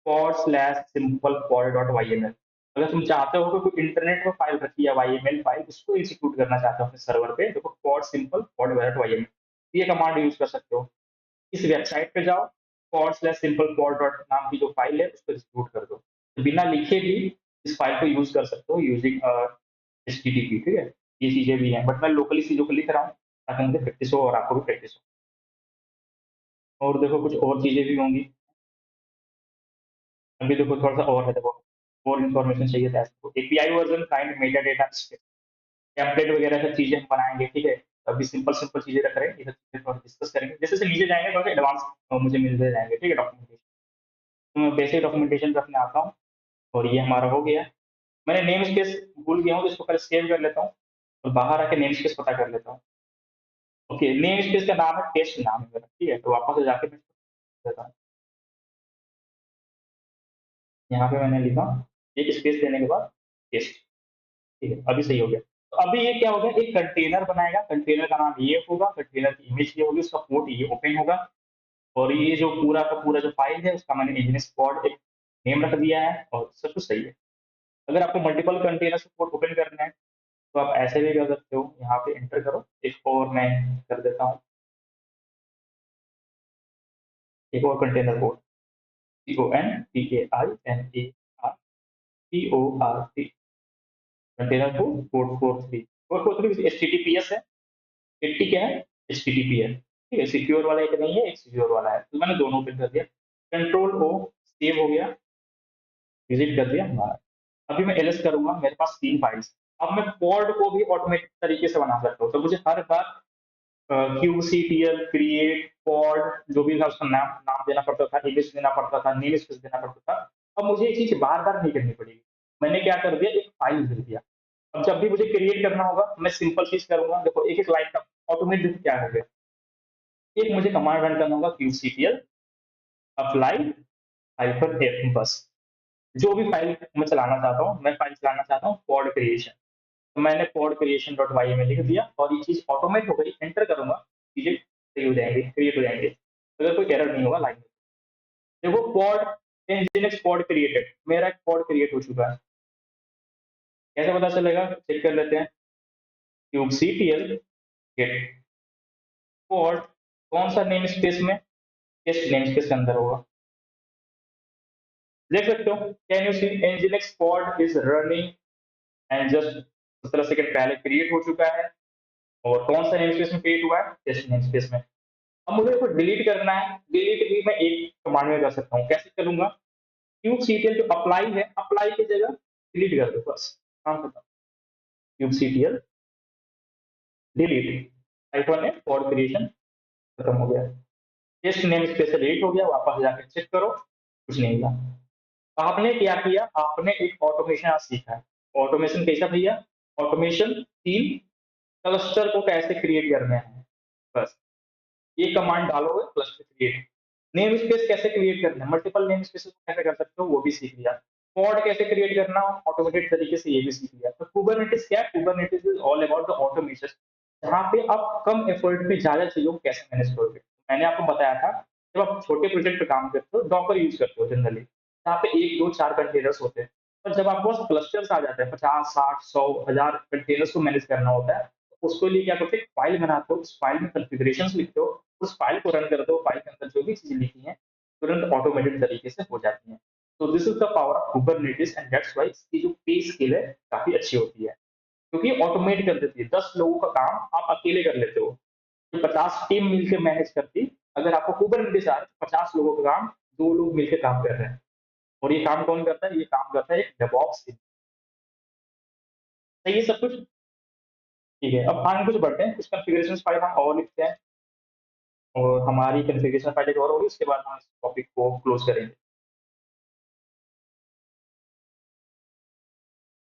Speaker 1: for slash simple for dot Y M L. अगर तुम चाहते हो कि कोई इंटरनेट में फाइल रखी है वाई एम एल फाइल, उसको एग्जीक्यूट करना चाहते हो अपने सर्वर पे, देखो for simple for dot Y M L, ये कमांड यूज कर सकते हो। इस वेबसाइट पे जाओ, for slash simple for dot नाम की जो फाइल है उसको एग्जीक्यूट कर दो, तो बिना लिखे भी इस फाइल को यूज कर सकते हो using H T T P. ठीक है, ये चीजें भी हैं, बट मैं लोकली चीजों को लिख रहा हूँ ताकि मुझे प्रैक्टिस हो और आपको भी प्रैक्टिस हो। और देखो कुछ और चीजें भी होंगी, अभी देखो थोड़ा सा और है, देखो और इन्फॉर्मेशन चाहिए था आपको, API version kind Meta data template वगैरह सब चीजें हम बनाएंगे। ठीक है, अभी सिंपल सिंपल चीजें रख रहे हैं, ये सब चीजें थोड़ा डिस्कस करेंगे, जैसे जैसे नीचे जाएंगे थोड़ा एडवांस मुझे मिलते जाएंगे। ठीक है, डॉक्यूमेंटेशन तो मैं बेसिक डॉक्यूमेंटेशन रखने आता हूँ, और ये हमारा हो गया। मैंने नेम स्पेस भूल गया हूँ, तो इसको पहले सेव कर लेता हूँ और बाहर आके नेम स्पेस पता कर लेता हूँ। ओके, नेम स्पेस का नाम है टेस्ट नाम है मेरा। ठीक है, तो वापस से जाके मैं इसको देता हूँ, यहाँ पे मैंने लिखा एक स्पेस देने के बाद टेस्ट। ठीक है, अभी सही हो गया। तो अभी ये क्या हो गया, एक कंटेनर बनाएगा, कंटेनर का नाम ये होगा, कंटेनर की इमेज ये होगी, उसका पोर्ट ये ओपन होगा, और ये जो पूरा का पूरा जो फाइल है उसका मैंने एनजीएस स्क्वाड एक नेम रख दिया है, और सब कुछ सही है। अगर आपको मल्टीपल कंटेनर से पोर्ट ओपन करना है तो आप ऐसे भी कर सकते हो, यहाँ पे एंटर करो, एक और मैं कर देता हूँ, एक और container port, CONTAINER container port 443। 443 HTTPS है, 80 क्या है, HTTP है। ठीक है, सिक्योर वाला एक नहीं है, एक सिक्योर वाला है, तो मैंने दोनों ओपन कर दिया। कंट्रोल ओ, सेव हो गया, विजिट कर दिया हमारा। अभी मैं एलएस करूंगा, मेरे पास 3 फाइल्स। अब मैं कोड को भी ऑटोमेटिक तरीके से बना सकता हूँ, तो मुझे हर बार क्यूसीटीएल क्रिएट पॉड जो भी था उसका नाम नाम देना पड़ता था, इमेज देना पड़ता था, नेम स्पेस देना पड़ता था। अब मुझे ये चीज बार बार नहीं करनी पड़ेगी, मैंने क्या कर दिया, एक फाइल लिख दिया। अब जब भी मुझे क्रिएट करना होगा मैं सिंपल चीज करूंगा, देखो एक एक लाइन का ऑटोमेटिक क्या हो गया, एक मुझे कमांड रन करना होगा, क्यूसीटीएल अप्लाई हाइफन एफ, बस जो भी फाइल मैं चलाना चाहता हूँ, मैं फाइल चलाना चाहता हूँ पॉड क्रिएशन, तो मैंने पॉड क्रिएशन डॉट वाई में लिख दिया, और ये चीज ऑटोमेट हो गई, एंटर करूंगा, चीजें सही हो जाएंगी, क्रिएट हो जाएंगे, अगर कोई एरर नहीं होगा लाइन में। देखो पॉड इंजीनियर्स पॉड क्रिएटेड, मेरा एक पॉड क्रिएट हो चुका है, कैसे पता चलेगा, चेक कर लेते हैं, क्यूब सीटीएल गेट पॉड, कौन सा नेम स्पेस में, टेस्ट नेम स्पेस के अंदर होगा, देख सकते हो, can you see engineers pod is running, and just 17 second पहले क्रिएट हो चुका है, और कौन सा नेम स्पेस में क्रिएट हुआ है, टेस्ट नेम स्पेस में। अब मुझे इसको डिलीट करना है, डिलीट भी मैं एक कमांड में कर सकता हूँ, कैसे करूंगा, क्यूब सीटीएल जो अप्लाई है, अप्लाई की जगह डिलीट कर दो, बस काम खत्म, क्यूब सीटीएल डिलीट, आइकॉन है फॉर क्रिएशन खत्म हो गया, टेस्ट नेम स्पेस से डिलीट हो गया, वापस जाकर चेक करो कुछ नहीं हुआ। आपने क्या किया, आपने एक ऑटोमेशन आज सीखा है। ऑटोमेशन कैसा भैया, ऑटोमेशन 3 क्लस्टर को कैसे क्रिएट करने हैं, बस ये कमांड डालोगे क्लस्टर क्रिएट, नेम स्पेस कैसे क्रिएट करना है, मल्टीपल नेम स्पेस कैसे कर सकते हो वो भी सीख लिया, पॉड कैसे क्रिएट करना ऑटोमेटेड तरीके से ये भी सीख लिया। तो कुबरनेटिस क्या है, Kubernetes is all about the automation, जहाँ पे आप कम एफर्ट में ज्यादा चीजों को कैसे मैनेज करोगे। मैंने आपको बताया था, जब आप छोटे प्रोजेक्ट पे काम करते हो डॉकर यूज करते हो जनरली, जहाँ पे 1 2 4 कंटेनर्स होते हैं, पर जब आपके पास क्लस्टर्स आ जाते हैं 50 60 100 1000 कंटेनर्स को मैनेज करना होता है, तो उसके लिए क्या करते हैं, फाइल बनाते हो, उस फाइल में कॉन्फ़िगरेशंस लिखते हो, उस फाइल को रन करते हो, फाइल के अंदर जो भी चीजें लिखी हैं तुरंत ऑटोमेटेड तरीके से हो जाती हैं। तो this is the power of Kubernetes, and that's why इसकी जो पे स्केल है काफी अच्छी होती है, क्योंकि ऑटोमेट कर देती है, 10 लोगों का काम आप अकेले कर लेते हो, जो 50 टीम मिलकर मैनेज करती, अगर आपको कुबरनेटिस आ रहा है तो 50 लोगों का काम 2 लोग मिलकर काम कर रहे हैं, और ये काम कौन करता है, ये काम करता है एक डेवऑप्स। सही है सब कुछ, ठीक है, अब आगे कुछ बढ़ते हैं, कुछ कॉन्फ़िगरेशन फाइल हम और लिखते हैं, और हमारी कॉन्फ़िगरेशन फाइल एक और होगी, उसके बाद हम इस टॉपिक को क्लोज करेंगे।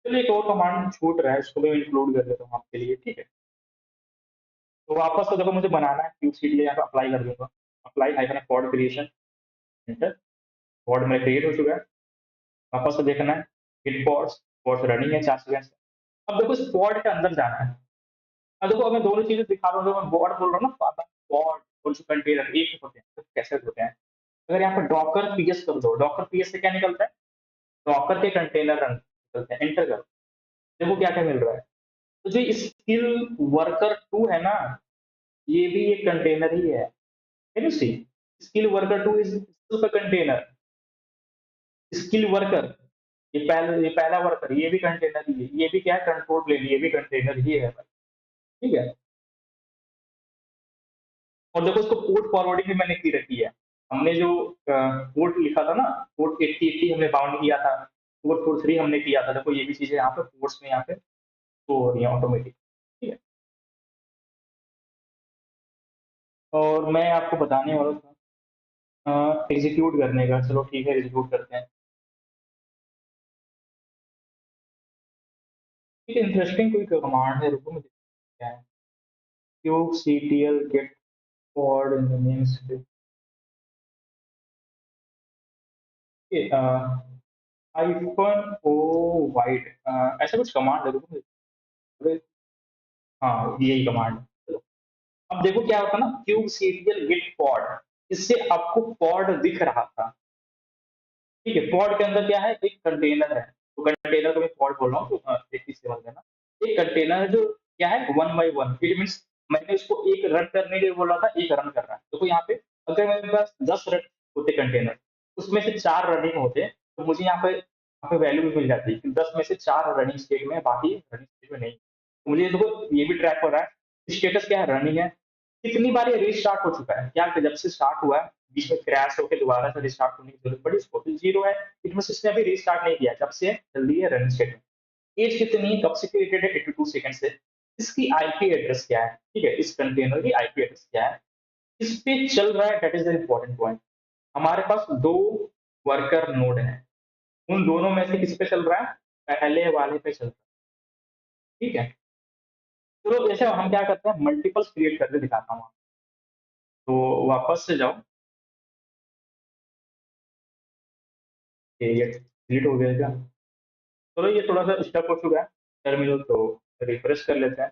Speaker 1: चलिए एक और कमांड छूट रहा है, इसको मैं इंक्लूड कर देता हूँ आपके लिए, ठीक है। तो वापस से देखो मुझे बनाना है क्यूबसीडी, यहाँ पे अप्लाई कर दूंगा, apply hyphen pod creation, enter. Pod में क्रिएट हो चुका है। वापस से देखना है गिट पॉड्स, पॉड्स रनिंग है 4 सेकंड से। अब देखो इस पॉड के अंदर जाना है। अब देखो मैं दोनों चीजें दिखा रहा हूँ, मैं पॉड बोल रहा हूँ ना, पॉड और जो कंटेनर एक ही होते हैं, तो कैसे होते हैं। अगर यहाँ पर डॉकर पीएस कर दो, डॉकर पीएस से क्या निकलता है, डॉकर के कंटेनर रन निकलते हैं, एंटर करो। देखो क्या क्या मिल रहा है। तो जो स्किल वर्कर 2 है ना, ये भी एक कंटेनर ही है। Can you see, skill worker 2 is container, skill worker, ये पहला वर्कर, ये भी कंटेनर ही है, ये भी क्या है, कंट्रोल प्लेन, ये भी कंटेनर ही है भाई, ठीक है। और देखो इसको पोर्ट फॉरवर्डिंग भी मैंने की रखी है। हमने जो पोर्ट लिखा था ना, पोर्ट 8080 हमने बाउंड किया था, पोर्ट 43 हमने किया था, देखो ये भी चीजें यहाँ पे पोर्ट्स में यहाँ पे शो हो रही है ऑटोमेटिक, ठीक है। और मैं आपको बताने वाला था एग्जीक्यूट करने का, चलो ठीक है एग्जीक्यूट करते हैं। ठीक है, इंटरेस्टिंग कोई कमांड है, रुको मुझे क्या है, kube C T L get forward in the name space, hyphen O wide, ऐसा कुछ कमांड है, रुको मुझे, हाँ यही कमांड है। अब देखो क्या होता है ना, क्यूब सीरियल गिट पॉड, इससे आपको पॉड दिख रहा था, ठीक है। पॉड के अंदर क्या है, एक कंटेनर है, तो कंटेनर को मैं पॉड बोल रहा हूँ, तो एक चीज समझ लेना। एक कंटेनर है जो क्या है, one by one, it means मैंने उसको एक रन करने के लिए बोला था, एक रन कर रहा है। देखो यहाँ पे अगर मेरे पास 10 रन होते कंटेनर, उसमें से 4 रनिंग होते, तो मुझे यहाँ पे वैल्यू भी मिल जाती है, 10 में से 4 रनिंग स्टेट में, बाकी रनिंग स्टेट में नहीं। तो मुझे देखो ये भी ट्रैक हो रहा है, स्टेटस क्या है, रनिंग है। कितनी बार ये रीस्टार्ट हो चुका है, क्या जब से स्टार्ट हुआ है, बीच में क्रैश होकर दोबारा से रिस्टार्ट होने की जरूरत पड़ी इसको, तो जीरो है, इट मीन इसने अभी रिस्टार्ट नहीं किया, जब से जल्दी है रनिंग स्टेट में। एज कितनी, कब से क्रिएटेड है, 82 सेकंड से। इसकी आईपी एड्रेस क्या है, ठीक है, इस कंटेनर की आईपी एड्रेस क्या है, इस पे चल रहा है, that is the important point. हमारे पास दो वर्कर नोड है, उन दोनों में से किस पे चल रहा है, पहले वाले पे चल रहा है, ठीक है। चलो जैसे हम क्या करते हैं, मल्टीपल्स क्रिएट करके दिखाता हूँ। तो वापस से जाओ, ये डिलीट हो गया क्या, चलो ये थोड़ा सा स्टक हो चुका है टर्मिनल, तो रिफ्रेश कर लेते हैं।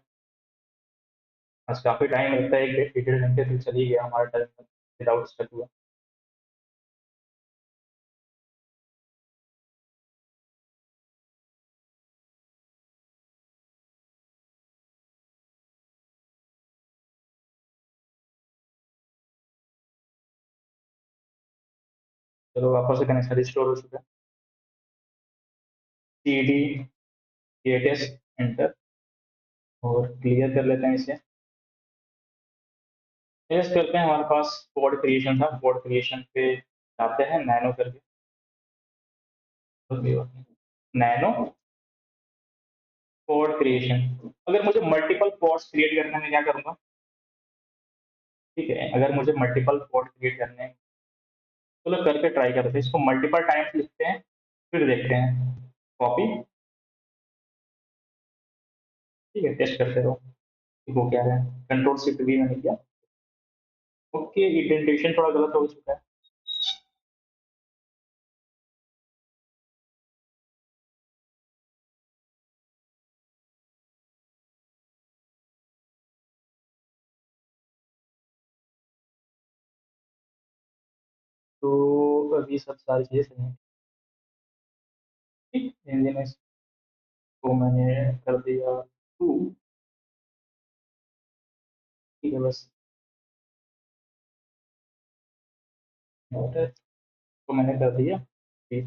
Speaker 1: आज काफी टाइम लगता है, एक डेढ़ घंटे तक चली गया हमारा टर्मिनल विदाउट स्टक हुआ। चलो वापस से कनेक्शन रिस्टोर हो चुका है। सी डी एस एंटर, और क्लियर कर लेते हैं इसे। टेस्ट करते हैं, हमारे पास कोड क्रिएशन था, कोड क्रिएशन पे जाते हैं नैनो करके, नैनो कोड क्रिएशन। अगर मुझे मल्टीपल कोड्स क्रिएट करने में क्या करूंगा, ठीक है, अगर मुझे मल्टीपल कोड क्रिएट करने हैं, चलो करके ट्राई करते हैं, इसको मल्टीपल टाइम्स लिखते हैं, फिर देखते हैं। कॉपी, ठीक है, टेस्ट करते रहो वो क्या है। कंट्रोल शिफ्ट वी मैंने किया, ओके, इंडेंटेशन थोड़ा गलत हो चुका है। तो अभी सब सारी चीजें सही हैं, ठीक, इंजन को मैंने कर दिया टू, ठीक है बस, मोटर को मैंने कर दिया, ठीक।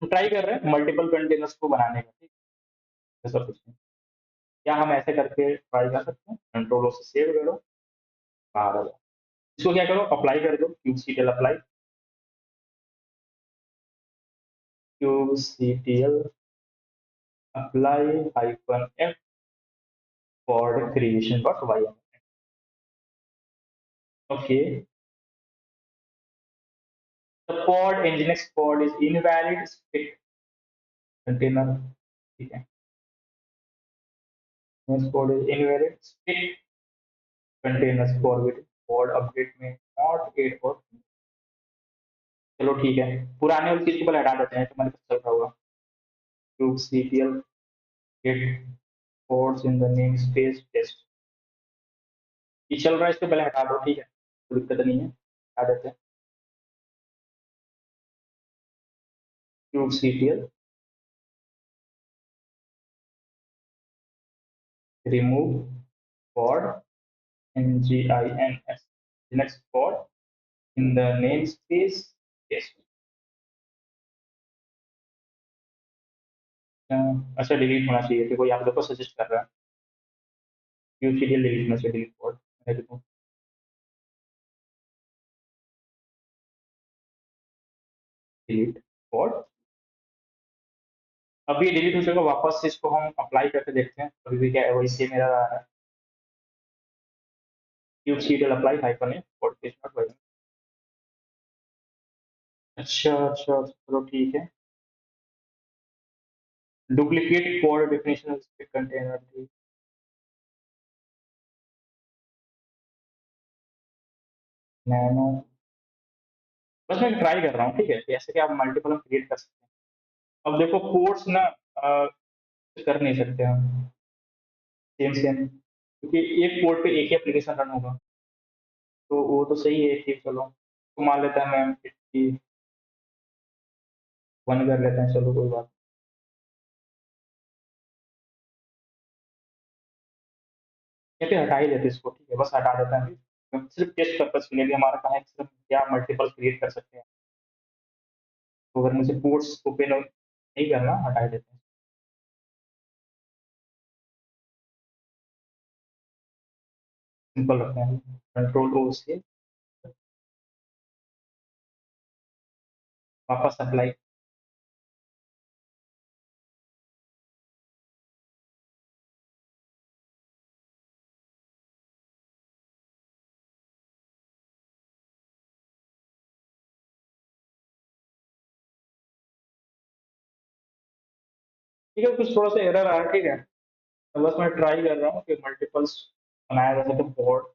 Speaker 1: ट्राई कर रहे हैं मल्टीपल कंटेनर्स को बनाने का, ठीक, ऐसा कुछ नहीं। क्या हम ऐसे करके ट्राई कर सकते हैं, कंट्रोल से सेव करो, बाहर आ जाओ, इसको क्या करो, अप्लाई कर दो, kube CTL apply, kube CTL apply hyphen F for creation dot Y. Okay, pod nginx pod is invalid split container, ठीक है, nginx pod is invalid split containers forward pod update में not aid for, चलो ठीक है, पुराने वाली चीज को पहले हटा देते हैं, तुम्हारे पास चल रहा होगा kubectl get pods in the namespace test, ये चल रहा है, इसको पहले हटा दो, ठीक है, कोई दिक्कत नहीं है, हटा देते हैं kubectl remove pod ngins next pod in the namespace test, अच्छा डिलीट होना चाहिए, देखो यहाँ पे देखो सजेस्ट कर रहा है kubectl डिलीट होना चाहिए, डिलीट pod, मैं देखो डिलीट pod, अब ये डिलीट हो जाएगा, वापस से इसको हम अप्लाई करके देखते हैं, अभी भी क्या है वही सेम मेरा रहा है, kubectl apply hyphen a pod is not working, अच्छा अच्छा चलो ठीक है, डुप्लीकेट pod definition कंटेनर थी, नैनो, बस मैं ट्राई कर रहा हूँ, ठीक है, ऐसे कि आप मल्टीपल हम क्रिएट कर सकते हैं, अब देखो कोड्स ना कर नहीं सकते हम सेम सेम, क्योंकि एक पोर्ट पे एक ही एप्लीकेशन रन होगा, तो वो तो सही है, ठीक, चलो तो मान लेते हैं मैम 51 कर लेते हैं, चलो कोई बात नहीं, या फिर हटा ही देते इसको, ठीक है, बस हटा देते हैं अभी, सिर्फ टेस्ट पर्पज के लिए भी हमारा कहा है कि सिर्फ क्या मल्टीपल क्रिएट कर सकते हैं, तो अगर मुझे पोर्ट्स ओपन नहीं करना, हटा ही देते हैं, सिंपल रखते हैं, कंट्रोल ओ से वापस अप्लाई, ठीक है, कुछ थोड़ा सा एरर आया, ठीक है, तो बस मैं ट्राई कर रहा हूँ कि मल्टीपल्स बनाया जा सके पोर्ट,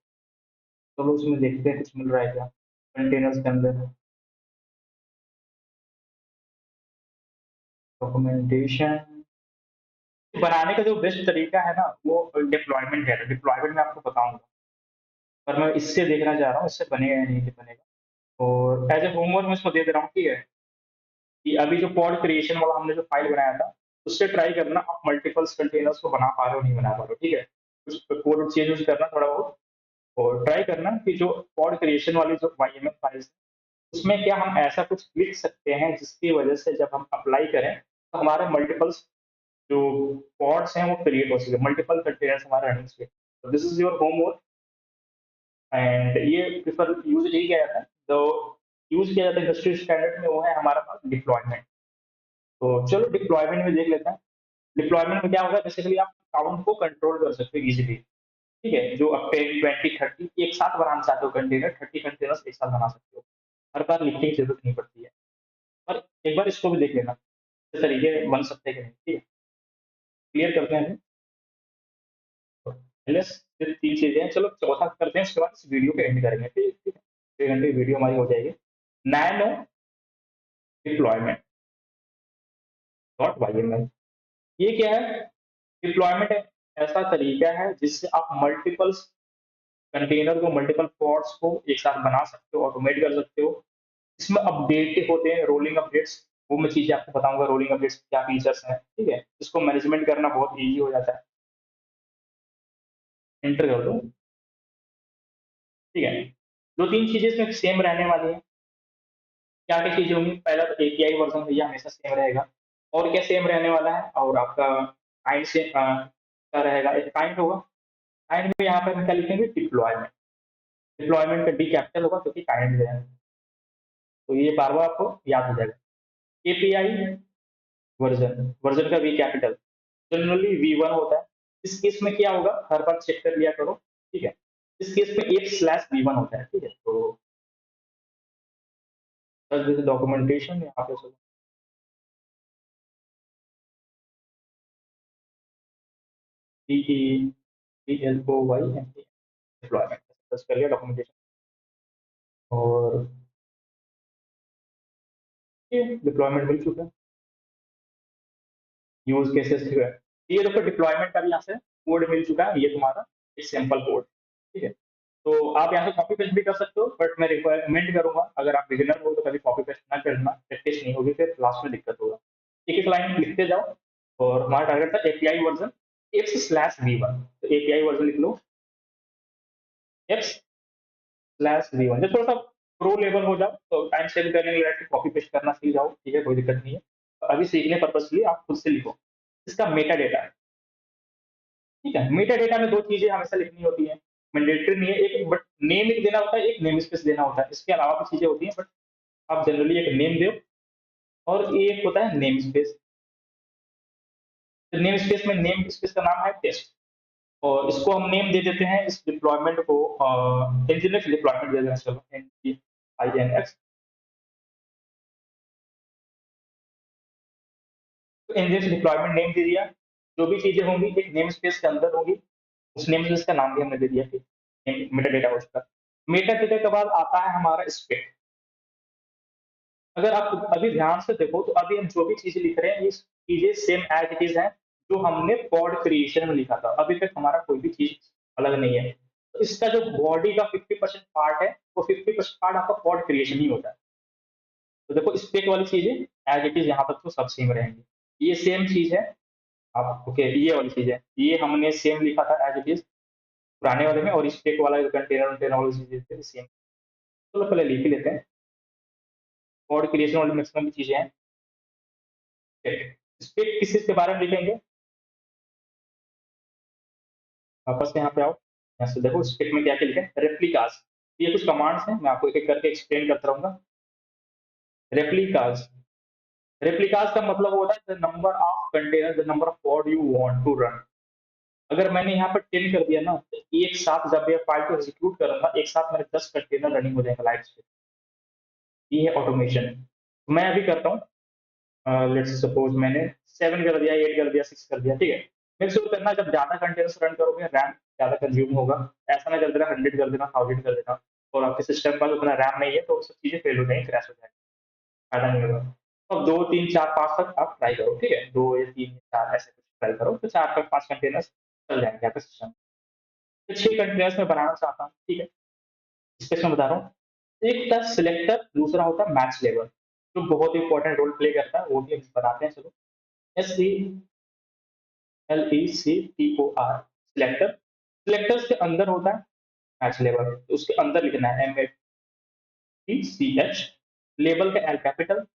Speaker 1: चलो उसमें देखते हैं कुछ मिल रहा है क्या कंटेनर्स के अंदर, डॉक्यूमेंटेशन बनाने का जो बेस्ट तरीका है ना वो डिप्लॉयमेंट है, डिप्लॉयमेंट मैं आपको बताऊंगा, पर मैं इससे देखना चाह रहा हूँ इससे बनेगा या नहीं बनेगा, और एज ए होमवर्क मैं इसको दे दे रहा हूँ, ठीक है, कि अभी जो पॉड क्रिएशन वाला हमने जो फाइल बनाया था उससे ट्राई करना आप मल्टीपल्स कंटेनर्स को बना पा रहे हो नहीं बना पा रहे हो, ठीक है, कुछ कोड चेंज करना थोड़ा बहुत, और ट्राई करना कि जो पॉड क्रिएशन वाली जो वाईएमएल फाइल्स उसमें क्या हम ऐसा कुछ लिख सकते हैं जिसकी वजह से जब हम अप्लाई करें तो हमारे मल्टीपल्स जो पॉड्स हैं वो क्रिएट हो सके, मल्टीपल कंटेनर्स हमारे रनिंग पे, तो this is your homework, and ये प्रिफर यूज यही किया जाता है, तो यूज किया जाता है इंडस्ट्री स्टैंडर्ड में, वो है हमारा पास डिप्लॉयमेंट, तो चलो डिप्लॉयमेंट में देख लेते हैं, डिप्लॉयमेंट में क्या होगा, बेसिकली आप काउंट को कंट्रोल कर सकते हो इजीली, ठीक है, जो अब 10 20 30 एक साथ बनाना चाहते हो कंटेनर, 30 कंटेनर्स एक साथ बना सकते हो, हर बार लिखने की जरूरत नहीं पड़ती है, और एक बार इसको भी देख लेना इस तरीके बन सकते हैं कि नहीं, ठीक है, क्लियर करते हैं, पहले सिर्फ 3 चीजें हैं, चलो चौथा करते हैं, उसके बाद इस वीडियो को एंड करेंगे, ठीक ठीक है, 6 घंटे की वीडियो हमारी हो जाएगी, नैनो डिप्लॉयमेंट डॉट वाईएमएल, ये क्या है, डिप्लॉयमेंट ऐसा तरीका है जिससे आप मल्टीपल कंटेनर को, मल्टीपल पॉड्स को एक साथ बना सकते हो, ऑटोमेट कर सकते हो, इसमें अपडेट होते हैं, रोलिंग अपडेट्स, वो मैं चीजें आपको बताऊंगा, रोलिंग अपडेट्स क्या फीचर्स हैं, ठीक है, इसको मैनेजमेंट करना बहुत ईजी हो जाता है, एंटर कर दो, ठीक है, 2 3 चीजें इसमें सेम रहने वाली है, क्या क्या चीजें होंगी, पहला तो एपीआई वर्जन भैया हमेशा सेम रहेगा, और क्या सेम रहने वाला है, और आपका काइंड से क्या रहेगा, एक काइंड होगा, काइंड में यहाँ पर हम क्या लिखेंगे, डिप्लॉयमेंट, डिप्लॉयमेंट का डी कैपिटल होगा क्योंकि काइंड है, तो ये बार बार आपको याद हो जाएगा, एपीआई वर्जन, वर्जन का वी कैपिटल जनरली V1 होता है, इस केस में क्या होगा, हर बार चेक कर लिया करो, ठीक है, इस केस में एक स्लैश V1 होता है, ठीक है, तो सर जैसे डॉक्यूमेंटेशन यहाँ पे sir D E D L O Y N deployment search कर लिया डॉक्यूमेंटेशन और ये डिप्लॉयमेंट मिल चुका है। यूज केसेस जो है ये देखो डिप्लॉयमेंट का भी यहाँ से कोड मिल चुका है, ये तुम्हारा एक सैंपल कोड, ठीक है। तो आप यहाँ से कॉपी पेस्ट भी कर सकते हो, बट मैं रिकमेंड करूंगा अगर आप बिगिनर हो तो कभी कॉपी पेस्ट ना करना, प्रैक्टिस नहीं होगी फिर लास्ट में दिक्कत होगा। एक एक लाइन लिखते जाओ। और हमारा टारगेट था एपीआई वर्जन x/v1, तो एपीआई वर्जन लिख लो x/v1, जब थोड़ा सा प्रो लेवल हो जाओ तो टाइम सेव करने के लिए कॉपी पेस्ट करना सीख जाओ, ठीक है, कोई दिक्कत नहीं है। अभी सीखने पर्पज के लिए आप खुद से लिखो। इसका मेटा डेटा, ठीक है। मेटा डेटा में दो चीजें हमेशा लिखनी होती है, मैंडेटरी नहीं है, एक बट नेम लिख देना होता है, एक नेम स्पेस देना होता है, इसके अलावा भी चीजें होती हैं, बट आप जनरली एक नेम दो और एक होता है नेम स्पेस। तो नेम स्पेस में नेम स्पेस का नाम है टेस्ट, और इसको हम नेम दे देते हैं इस डिप्लॉयमेंट को इंजीनियर्स डिप्लॉयमेंट दे देना, चलो NGINX। तो इंजीनियर्स डिप्लॉयमेंट नेम दे दिया, जो भी चीजें होंगी एक नेम स्पेस के अंदर होंगी, उस नेम स्पेस का नाम भी हमने दे दिया कि मेटा डेटा हो चुका। मेटा डेटा के बाद आता है हमारा स्पेक। अगर आप अभी ध्यान से देखो तो अभी हम जो भी चीजें लिख रहे हैं ये चीजें सेम एज इट इज है जो हमने पॉड क्रिएशन में लिखा था, अभी तक हमारा कोई भी चीज अलग नहीं है। तो इसका जो बॉडी का 50% पार्ट है वो 50% पार्ट आपका पॉड क्रिएशन ही होता है। तो देखो स्पेक वाली चीजें एज इट इज यहाँ तक तो सब सेम रहेंगी, ये सेम चीज है। आप ओके ये वाली चीज है, ये हमने सेम लिखा था एज इट इज पुराने वाले में, और स्पेक वाला कंटेनर कंटेनर वाली चीजें सेम। चलो पहले लिख ही लेते हैं, पॉड क्रिएशन वाली मैक्सिमम भी चीजें हैं। स्पेक किस चीज के बारे में लिखेंगे, वापस से यहाँ पे आओ, यहाँ से देखो स्पेक में क्या क्या लिखा है, रेप्लिकास। ये कुछ कमांड्स हैं, मैं आपको एक एक करके एक्सप्लेन करता रहूंगा। रेप्लिकास, रेप्लिकास का मतलब होता है the number of container, the number of code you want to run. अगर मैंने यहाँ पर 10 कर दिया ना तो एक साथ जब ये फाइल को एग्जीक्यूट करूंगा एक साथ मेरे 10 कंटेनर रनिंग हो जाएगा लाइव पे। ये है ऑटोमेशन। मैं अभी करता हूँ, लेट्स सपोज मैंने 7 कर दिया, 8 कर दिया, 6 कर दिया, ठीक है। मेरे शुरू करना जब ज्यादा कंटेनर्स रन करोगे रैम ज्यादा कंज्यूम होगा, ऐसा ना कर देना 100 कर देना, 1000 कर देना, और आपके सिस्टम का उतना रैम नहीं है तो सब चीजें फेल हो जाएंगी, क्रैश हो जाएंगी, फायदा नहीं होगा। तो 2 3 4 5 तक आप ट्राई करो, ठीक है, 2 या 3 या 4 ऐसे कुछ ट्राई करो, तो 4 तक 5 कंटेनर्स चल जाएंगे आपके सिस्टम। तो 6 कंटेनर्स में बनाना चाहता हूँ, ठीक है। इसके मैं बता रहा हूँ, एक था सिलेक्टर, दूसरा होता है मैच लेवल, जो बहुत इंपॉर्टेंट रोल प्ले करता है, वो भी हम बनाते हैं। चलो SELECTOR सिलेक्टर, सिलेक्टर्स के अंदर होता है मैच लेवल, तो उसके अंदर लिखना है MATCH, लेबल का L कैपिटल,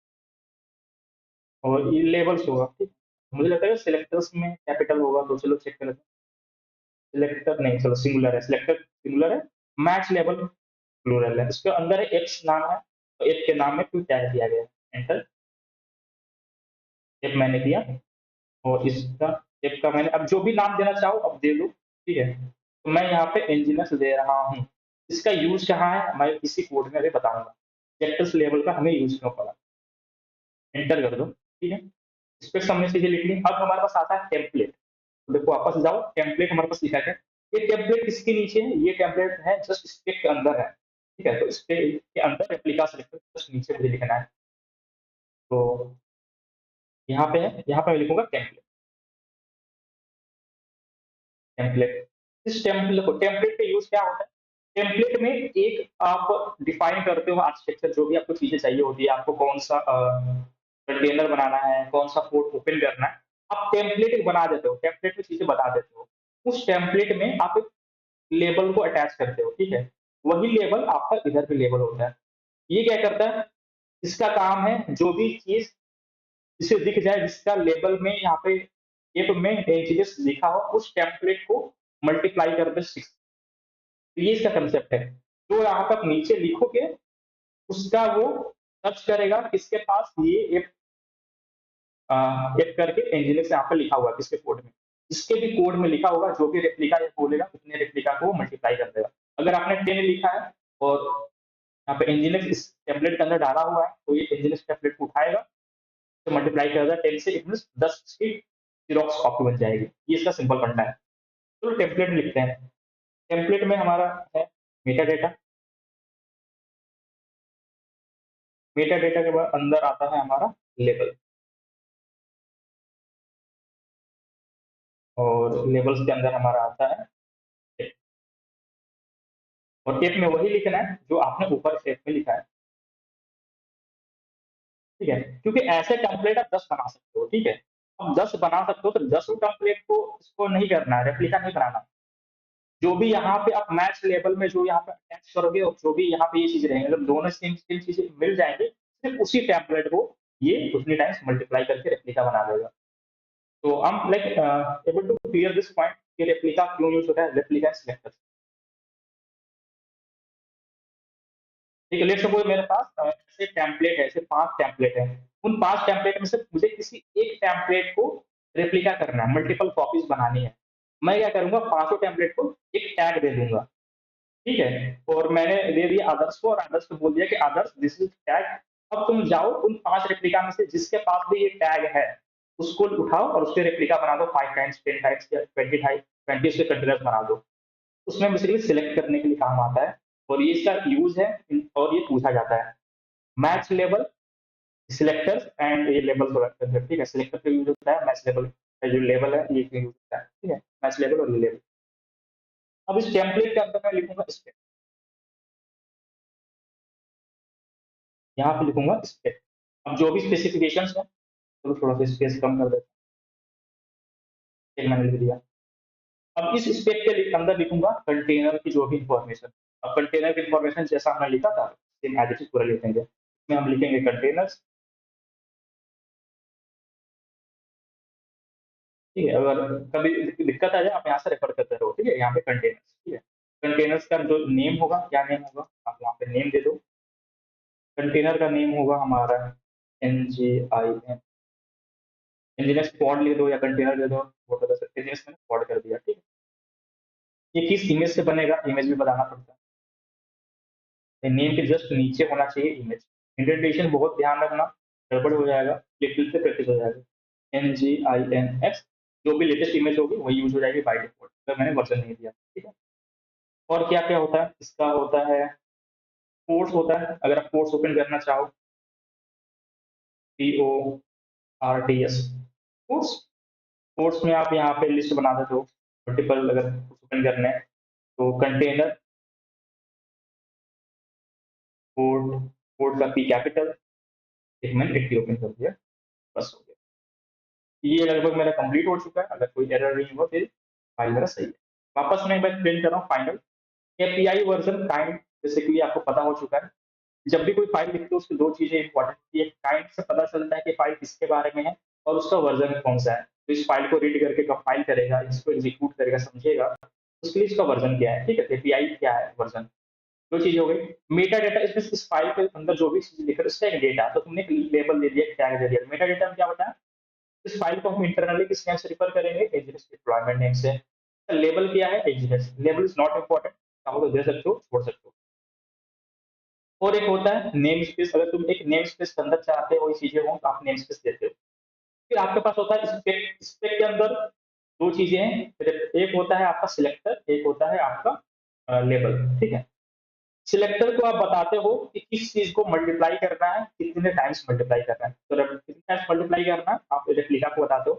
Speaker 1: और ये लेबल्स होगा, ठीक। मुझे लगता है सिलेक्टर्स में कैपिटल होगा, तो चलो चेक कर लेते हैं। सिलेक्टर नहीं, चलो सिंगुलर है, सिलेक्टर सिंगुलर है, मैच लेवल प्लूरल है, उसके अंदर है एक्स नाम है, तो एक के नाम में क्यों टैग दिया गया है, एंटर। एक मैंने दिया, और इसका एक का मैंने अब जो भी नाम देना चाहो अब दे दो, ठीक है। तो मैं यहाँ पे इंजीनियर्स दे रहा हूँ, इसका यूज कहाँ है मैं इसी कोड में अभी बताऊंगा, सेक्टर्स लेवल का हमें यूज क्यों पड़ा। एंटर कर दो, ठीक है। इस पे हमने चीजें लिख ली, अब हमारे पास आता है टेम्पलेट। तो देखो वापस जाओ, टेम्पलेट हमारे पास लिखा है, ये टेम्पलेट किसके नीचे है, ये टेम्पलेट है जस्ट स्पेक के अंदर है, ठीक है। तो स्पेक के अंदर रेप्लिका सेलेक्टर जस्ट नीचे मुझे लिखना है, तो यहाँ पे है, यहाँ पे मैं लिखूंगा टेम्पलेट। टेम्पलेट, इस टेम्पलेट को टेम्पलेट का यूज क्या होता है, टेम्पलेट में एक आप डिफाइन करते हो आर्किटेक्चर, जो भी आपको चीजें चाहिए होती है, आपको कौन सा कंटेनर बनाना है, कौन सा पोर्ट ओपन करना है, आप टेम्पलेट बना देते हो, टेम्पलेट में चीजें बता देते हो। उस टेम्पलेट में आप एक लेबल को अटैच करते हो, ठीक है। वही लेबल आपका इधर भी लेबल होता है। ये क्या करता है, इसका काम है जो भी चीज जिसे दिख जाए, जिसका लेबल में यहाँ पे एप में एचएस लिखा हो, उस टेम्पलेट को मल्टीप्लाई कर दे 6। ये इसका कंसेप्ट है, जो यहाँ पर नीचे लिखोगे उसका वो सर्च करेगा किसके पास ये एप, एप करके इंजीनियर से यहाँ पे लिखा हुआ है किसके कोड में, जिसके भी कोड में लिखा होगा जो भी रेप्लिका ये बोलेगा उतने रेप्लिका को मल्टीप्लाई कर देगा। अगर आपने 10 लिखा है और यहाँ पे nginx इस टेम्पलेट के अंदर डाला हुआ है, तो ये nginx टेम्पलेट को उठाएगा, तो मल्टीप्लाई करेगा 10 से, इट मीन्स 10 की जीरोक्स कॉपी बन जाएगी। ये इसका सिंपल फंडा है। तो टेम्पलेट लिखते हैं। टेम्पलेट में हमारा है मेटा डेटा। मेटा डेटा के बाद अंदर आता है हमारा लेबल, और लेबल्स के अंदर हमारा आता है टेप। और टेप में वही लिखना है जो आपने ऊपर टेप में लिखा है, ठीक है। क्योंकि ऐसे टेम्पलेट आप 10 बना सकते हो, ठीक है। अब 10 बना सकते हो, तो 10 टेम्पलेट को इसको नहीं करना है, रेप्लिका नहीं बनाना। जो भी यहाँ पे आप मैच लेवल में जो यहाँ पे अटैच करोगे, और जो भी यहाँ पे ये चीजें रहेंगे, जब दोनों सेम सेम चीजें मिल जाएंगे, सिर्फ उसी टेम्पलेट को ये उतनी टाइम्स मल्टीप्लाई करके रेप्लिका बना देगा। तो हम like able to clear this point कि रेप्लिका क्यों यूज होता है, रेप्लिका सिलेक्टर। ठीक है, लेट्स सपोज मेरे पास ऐसे टेम्पलेट है, ऐसे 5 टेम्पलेट है। उन 5 टेम्पलेट में से मुझे किसी एक टेम्पलेट को रेप्लिका करना है, मल्टीपल कॉपीज बनानी है। मैं क्या करूंगा, पांचों टेम्पलेट को एक टैग दे दूंगा, ठीक है। और मैंने दे दिया आदर्श को, और आदर्श को बोल दिया कि आदर्श दिस इज टैग। अब तुम जाओ उन 5 रेप्लिका में से जिसके पास भी ये टैग है, उसको उठाओ और उसके रेप्लिका बना दो 5 टाइम्स, 10 टाइम्स या 20 टाइम्स, 20 से कंटिन्यूस बना दो। उसमें बेसिकली सिलेक्ट करने के लिए काम आता है, और ये इसका यूज है। और ये पूछा जाता है मैच लेवल, सिलेक्टर्स एंड ये लेबल सेलेक्टर, ठीक है। सिलेक्टर का यूज होता है, मैच लेवल का जो लेवल है ये यूज होता है, ठीक है। मैच लेवल और लेवल। अब इस टेम्पलेट के अंदर मैं लिखूंगा स्पेक, यहाँ पे लिखूंगा स्पेक। अब जो भी स्पेसिफिकेशंस है, तो थोड़ा सा स्पेस कम कर देते हैं, मैंने लिख दिया। अब इस स्पेक के अंदर लिखूंगा कंटेनर की जो भी इंफॉर्मेशन। अब कंटेनर की इंफॉर्मेशन जैसा हमने लिखा था, सेम एज इट इज पूरा लिखेंगे। इसमें हम लिखेंगे कंटेनर्स, ठीक है। अगर कभी दिक्कत आ जाए, आप यहाँ से रेफर करते रहो, ठीक है। यहाँ पे कंटेनर्स, ठीक है। कंटेनर्स का जो नेम होगा, क्या नेम होगा, आप यहाँ पे नेम दे दो। कंटेनर का नेम होगा हमारा NGIN, इंजीनियर्स पॉड लिख दो या कंटेनर दे दो, वो बता सकते हैं। मैंने पॉड कर दिया, ठीक है। ये किस इमेज से बनेगा, इमेज भी बताना पड़ता है। नेम के जस्ट नीचे होना चाहिए इमेज। इंडेंटेशन बहुत ध्यान रखना, गड़बड़ हो जाएगा, लिटिल से प्रैक्टिस हो जाएगा। NGINX, जो भी लेटेस्ट इमेज होगी वही यूज हो जाएगी बाई डिफॉल्ट, तो मैंने वर्जन नहीं दिया, ठीक है। और क्या क्या होता है, इसका होता है कोर्स होता है। अगर आप कोर्स ओपन करना चाहो, CORTS, कोर्स। कोर्स में आप यहाँ पे लिस्ट बना देते हो, मल्टीपल अगर ओपन करने हैं, तो कंटेनर कोड, कोड का P कैपिटल, एक मैंने 80 ओपन कर दिया, बस हो गया। ये लगभग मेरा कंप्लीट हो चुका है। अगर कोई एरर नहीं हुआ, फिर फाइल मेरा सही है। वापस मैं एक बार प्रिंट कर रहा हूँ final. API version kind, basically आपको पता हो चुका है। जब भी कोई फाइल लिखते हो, उसकी 2 चीजें इंपॉर्टेंट होती है। काइंड से पता चलता है कि फाइल किसके बारे में है, और उसका वर्जन कौन सा है। तो इस फाइल को रीड करके कंपाइल करेगा, इसको एग्जीक्यूट करेगा, समझेगा, उसके लिए इसका वर्जन क्या है, ठीक है। एपीआई क्या है, वर्जन। 2 चीजें हो गई। मेटा डेटा, इसमें इस फाइल के अंदर जो भी चीज लिख रहे हो, उसका एक डेटा, तो तुमने एक लेबल दे दिया, टैग दे दिया। मेटा डेटा में क्या बताया, इस फाइल को हम इंटरनली किस नेम से रिफर करेंगे, एजीएस डिप्लॉयमेंट नेम से। लेबल क्या है, AGS. Label is not important, चाहो तो दे सकते हो, छोड़ सकते हो। और एक होता है नेम स्पेस। अगर तुम एक नेम स्पेस के अंदर चाहते हो ये चीजें हो, तो आप नेम स्पेस देते हो। फिर आपके पास होता है स्पेक। स्पेक के अंदर 2 चीजें हैं। फिर एक होता है आपका सिलेक्टर, एक होता है आपका लेबल, ठीक है। सिलेक्टर को आप बताते हो कि किस चीज को मल्टीप्लाई करना है, कितने टाइम्स मल्टीप्लाई करना है। तो कितने टाइम्स मल्टीप्लाई करना है, आप रेप्लिका को बताते हो।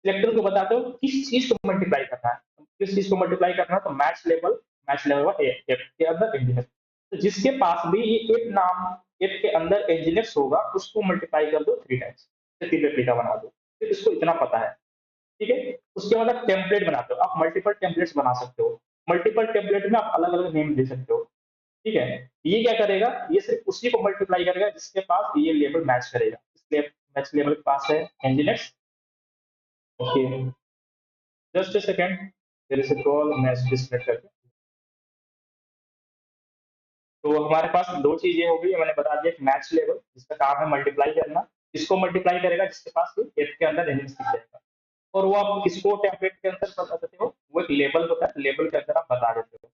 Speaker 1: सिलेक्टर को बताते हो किस चीज को मल्टीप्लाई करना है, किस चीज को मल्टीप्लाई करना है, तो match level, match level F के अंदर इंजीनियर। तो जिसके पास भी ये एफ नाम, एफ के अंदर इंजीनियर्स होगा, उसको मल्टीप्लाई कर दो 3 टाइम्स, 3 रेप्लिका बना दो। फिर इसको इतना पता है, ठीक है। उसके बाद आप टेम्पलेट बनाते हो, आप मल्टीपल टेम्पलेट्स बना सकते हो। मल्टीपल टेम्पलेट में आप अलग अलग नेम दे सकते हो, ठीक है। ये क्या करेगा, ये सिर्फ उसी को मल्टीप्लाई करेगा जिसके पास ये लेबल मैच करेगा। इसलिए मैच लेबल के पास है engineers, okay. Just a second, there is a call, मैं डिस्कनेक्ट करके। तो हमारे पास 2 चीजें हो गई, मैंने बता दिया कि मैच लेवल जिसका काम है मल्टीप्लाई करना, इसको मल्टीप्लाई करेगा जिसके पास एफ के अंदर इंजीनियर्स दिख जाएगा। और वो आप किसको टेम्पलेट के अंदर बता देते हो, वो एक लेबल होता है, लेबल के अंदर आप बता देते हो।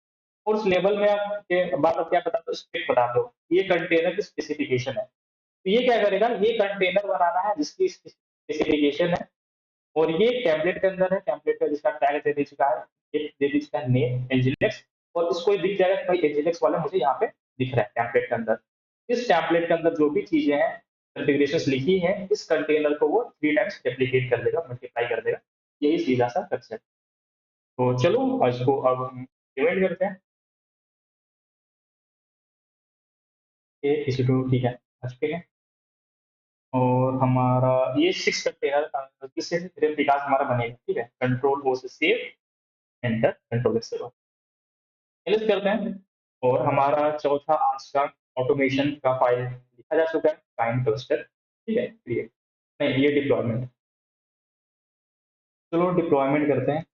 Speaker 1: और उस लेबल में आप के बाद आप क्या बताते हो, स्पेक बताते हो, ये कंटेनर की स्पेसिफिकेशन है। तो ये क्या करेगा, ये कंटेनर बनाना है जिसकी स्पेसिफिकेशन है, और ये टेम्पलेट के अंदर है, टेम्पलेट का जिसका टैग दे दी चुका है, ये दे दी इसका नेम nginx, और इसको ये दिख जाएगा कि भाई nginx वाला मुझे यहाँ पे दिख रहा है टेम्पलेट के अंदर। इस टेम्पलेट के अंदर जो भी चीजें हैं, कॉन्फ़िगरेशंस लिखी हैं, इस कंटेनर को वो 3 टाइम्स रेप्लिकेट कर देगा, मल्टीप्लाई कर देगा। यही सीधा सा कंसेप्ट। तो चलो इसको अब हम डिवाइड करते हैं। ये इसी टू ठीक है, आ चुके हैं। और हमारा ये 6 कंटेनर किससे रेप्लिकास हमारा बनेगा, ठीक है। कंट्रोल ओ से सेव, एंटर, कंट्रोल एस से एलिस करते हैं। और हमारा चौथा आज का ऑटोमेशन का फाइल लिखा जा चुका है, काइंड क्लस्टर, ठीक है, क्रिएट, नहीं ये डिप्लॉयमेंट। चलो डिप्लॉयमेंट करते हैं।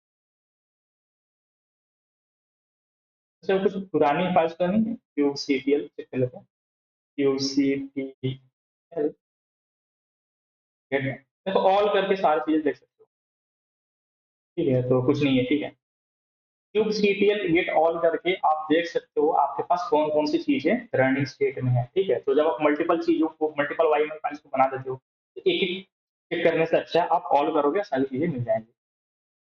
Speaker 1: अच्छा कुछ पुरानी फाइल्स तो नहीं है, kube C T L check कर लेते हैं। क्यूब सी टी एल, देखो ऑल करके सारी चीजें देख सकते हो, ठीक है, तो कुछ नहीं है, ठीक है। Kube C T L get all करके आप देख सकते हो आपके पास कौन कौन सी चीजें रनिंग स्टेट में है, ठीक है। तो जब आप मल्टीपल चीजों को, मल्टीपल वाईएमएल फाइल्स को बना देते हो, तो एक एक चेक करने से अच्छा है आप ऑल करोगे, सारी चीजें मिल जाएंगी।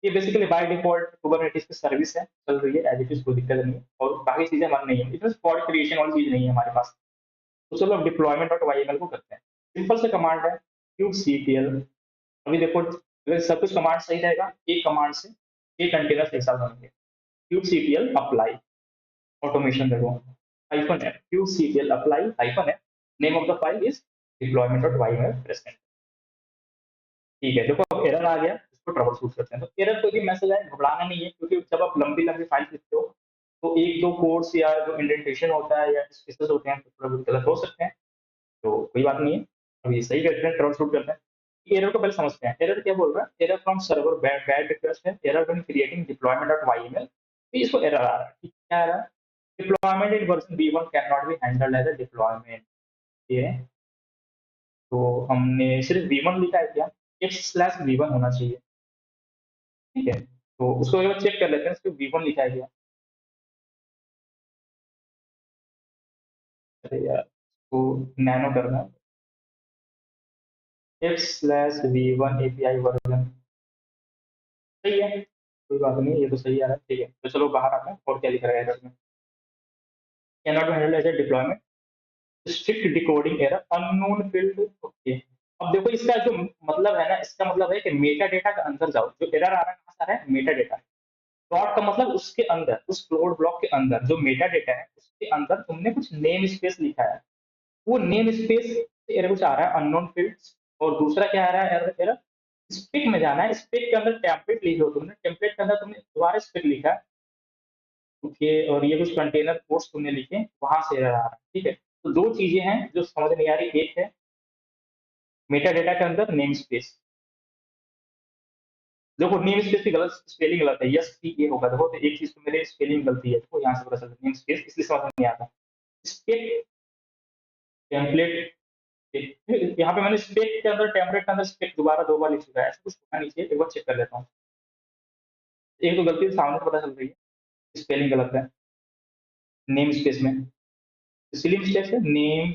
Speaker 1: ये बेसिकली बाय डिफॉल्ट कुबरनेटिस की सर्विस है, चल रही है एज इट इज, कोई दिक्कत नहीं है, और बाकी चीजें हमारी नहीं है, इसमें पॉड क्रिएशन वाली चीज नहीं है हमारे पास। तो चलो अब डिप्लॉयमेंट डॉट वाईएमएल को करते हैं। सिंपल से कमांड है, क्यूब सीटीएल। अभी देखो अगर सब कुछ कमांड सही रहेगा, एक कमांड से एक कंटेनर एक साथ बनेंगे। क्यूब सीटीएल अप्लाई ऑटोमेशन, देखो hyphen F, cube CTL apply hyphen F, name of the file is deployment dot YML present. ठीक है, देखो अब एरर आ गया, इसको ट्रबल शूट करते हैं। तो एरर कोई भी मैसेज आए घबराना नहीं है, क्योंकि जब आप लंबी लंबी फाइल लिखते हो, तो एक दो कोड्स या जो इंडेंटेशन होता है या स्पेसेस होते हैं तो थोड़ा बहुत गलत हो सकते हैं, तो कोई बात नहीं है। अभी सही करते हैं, ट्रबल शूट करते हैं। एरर को पहले समझते हैं, एरर क्या बोल रहा है, error from server bad bad request है, error when creating deployment dot YML, तो इसको एरर आ रहा है, ठीक क्या आ रहा है, deployment in version v1 can not be handled as a deployment. ये तो हमने सिर्फ v1 लिखा है क्या, x/v1 होना चाहिए, ठीक है। तो उसको एक बार चेक कर लेते हैं, इसको V1 लिखा है क्या। अरे यार, इसको नैनो करना है, x/v1 API वर्जन, सही है, कोई बात नहीं, ये तो सही आ रहा है, ठीक है। तो चलो बाहर आते हैं, और क्या लिख रहा है एरर में, can not handle as a deployment, strict decoding error, unknown field, okay. अब देखो इसका जो मतलब है ना, इसका मतलब है कि मेटा डेटा के अंदर जाओ, जो एरर आ रहा है कहाँ से आ रहा है, मेटा डेटा। प्लॉट का मतलब उसके अंदर, उस कोड ब्लॉक के अंदर जो मेटा डेटा है उसके अंदर तुमने कुछ नेम स्पेस लिखा है, वो नेम स्पेस एरर कुछ आ रहा है, अननोन फील्ड्स। और दूसरा क्या आ रहा है एरर, एरर स्पेक में जाना है, स्पेक के अंदर टेम्पलेट लिखे हो तुमने, टेम्पलेट के अंदर तुमने दोबारा स्पेक लिखा है, ओके, और ये कुछ कंटेनर कोड्स तुमने लिखे, वहां से एरर आ रहा है, ठीक है। तो दो चीजें हैं जो समझ नहीं आ रही, एक है मेटा डेटा के अंदर नेम स्पेस, देखो नेम स्पेस की गलत स्पेलिंग गलत है, यस टी ए होगा, देखो तो एक चीज तो मेरे स्पेलिंग गलती है, तो यहाँ से पता चलता है नेम स्पेस, इसलिए समझ में नहीं आता। स्पेक टेम्पलेट, यहाँ पे मैंने स्पेक के अंदर, टेम्पलेट के अंदर स्पेक दोबारा दो बार लिख चुका है, ऐसा कुछ होना नहीं चाहिए, एक बार चेक कर लेता हूँ। एक तो गलती सामने से पता चल रही है, स्पेलिंग गलत है नेम स्पेस में, इसलिए मिस्टेक है नेम,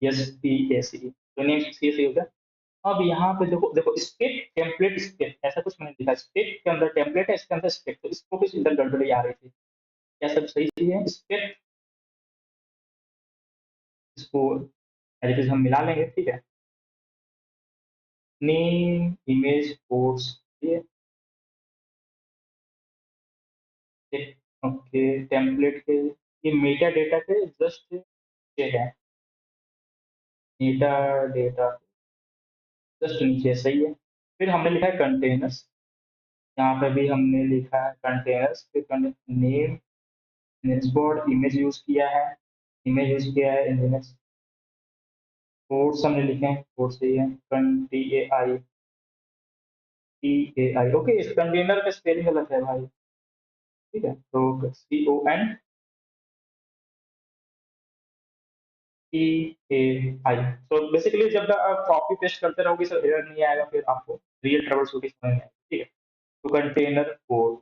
Speaker 1: एस टी ए सी, तो नेम सी सही होगा। अब यहाँ पे देखो, देखो स्पेक टेम्पलेट स्पेक ऐसा कुछ मैंने लिखा, स्पेक के अंदर टेम्पलेट है, इसके अंदर स्पेक, तो इसको कुछ इधर गड़बड़ी आ रही थी, क्या सब सही चीज है, स्पेक, इसको एज इट इज हम मिला लेंगे, ठीक है। नेम इमेज कोड्स, ये ओके, टेम्पलेट के ये मेटा डेटा के जस्ट ये है, मेटा डेटा जस्ट नीचे, सही है। फिर हमने लिखा है कंटेनर्स, यहाँ पे भी हमने लिखा है कंटेनर्स, फिर नेम, बोर्ड, इमेज यूज किया है, इमेज यूज किया है, इमेज कोड्स हमने लिखे हैं, कोड सही है, T A I, T A I, okay, इस कंटेनर का स्पेलिंग गलत है भाई, ठीक है, तो सी ओ एन टी ए आई। तो बेसिकली जब आप कॉपी पेस्ट करते रहोगे सर एरर नहीं आएगा, फिर आपको रियल ट्रबल शूटिंग समझ में आएगी, ठीक है। तो कंटेनर पोर्ट,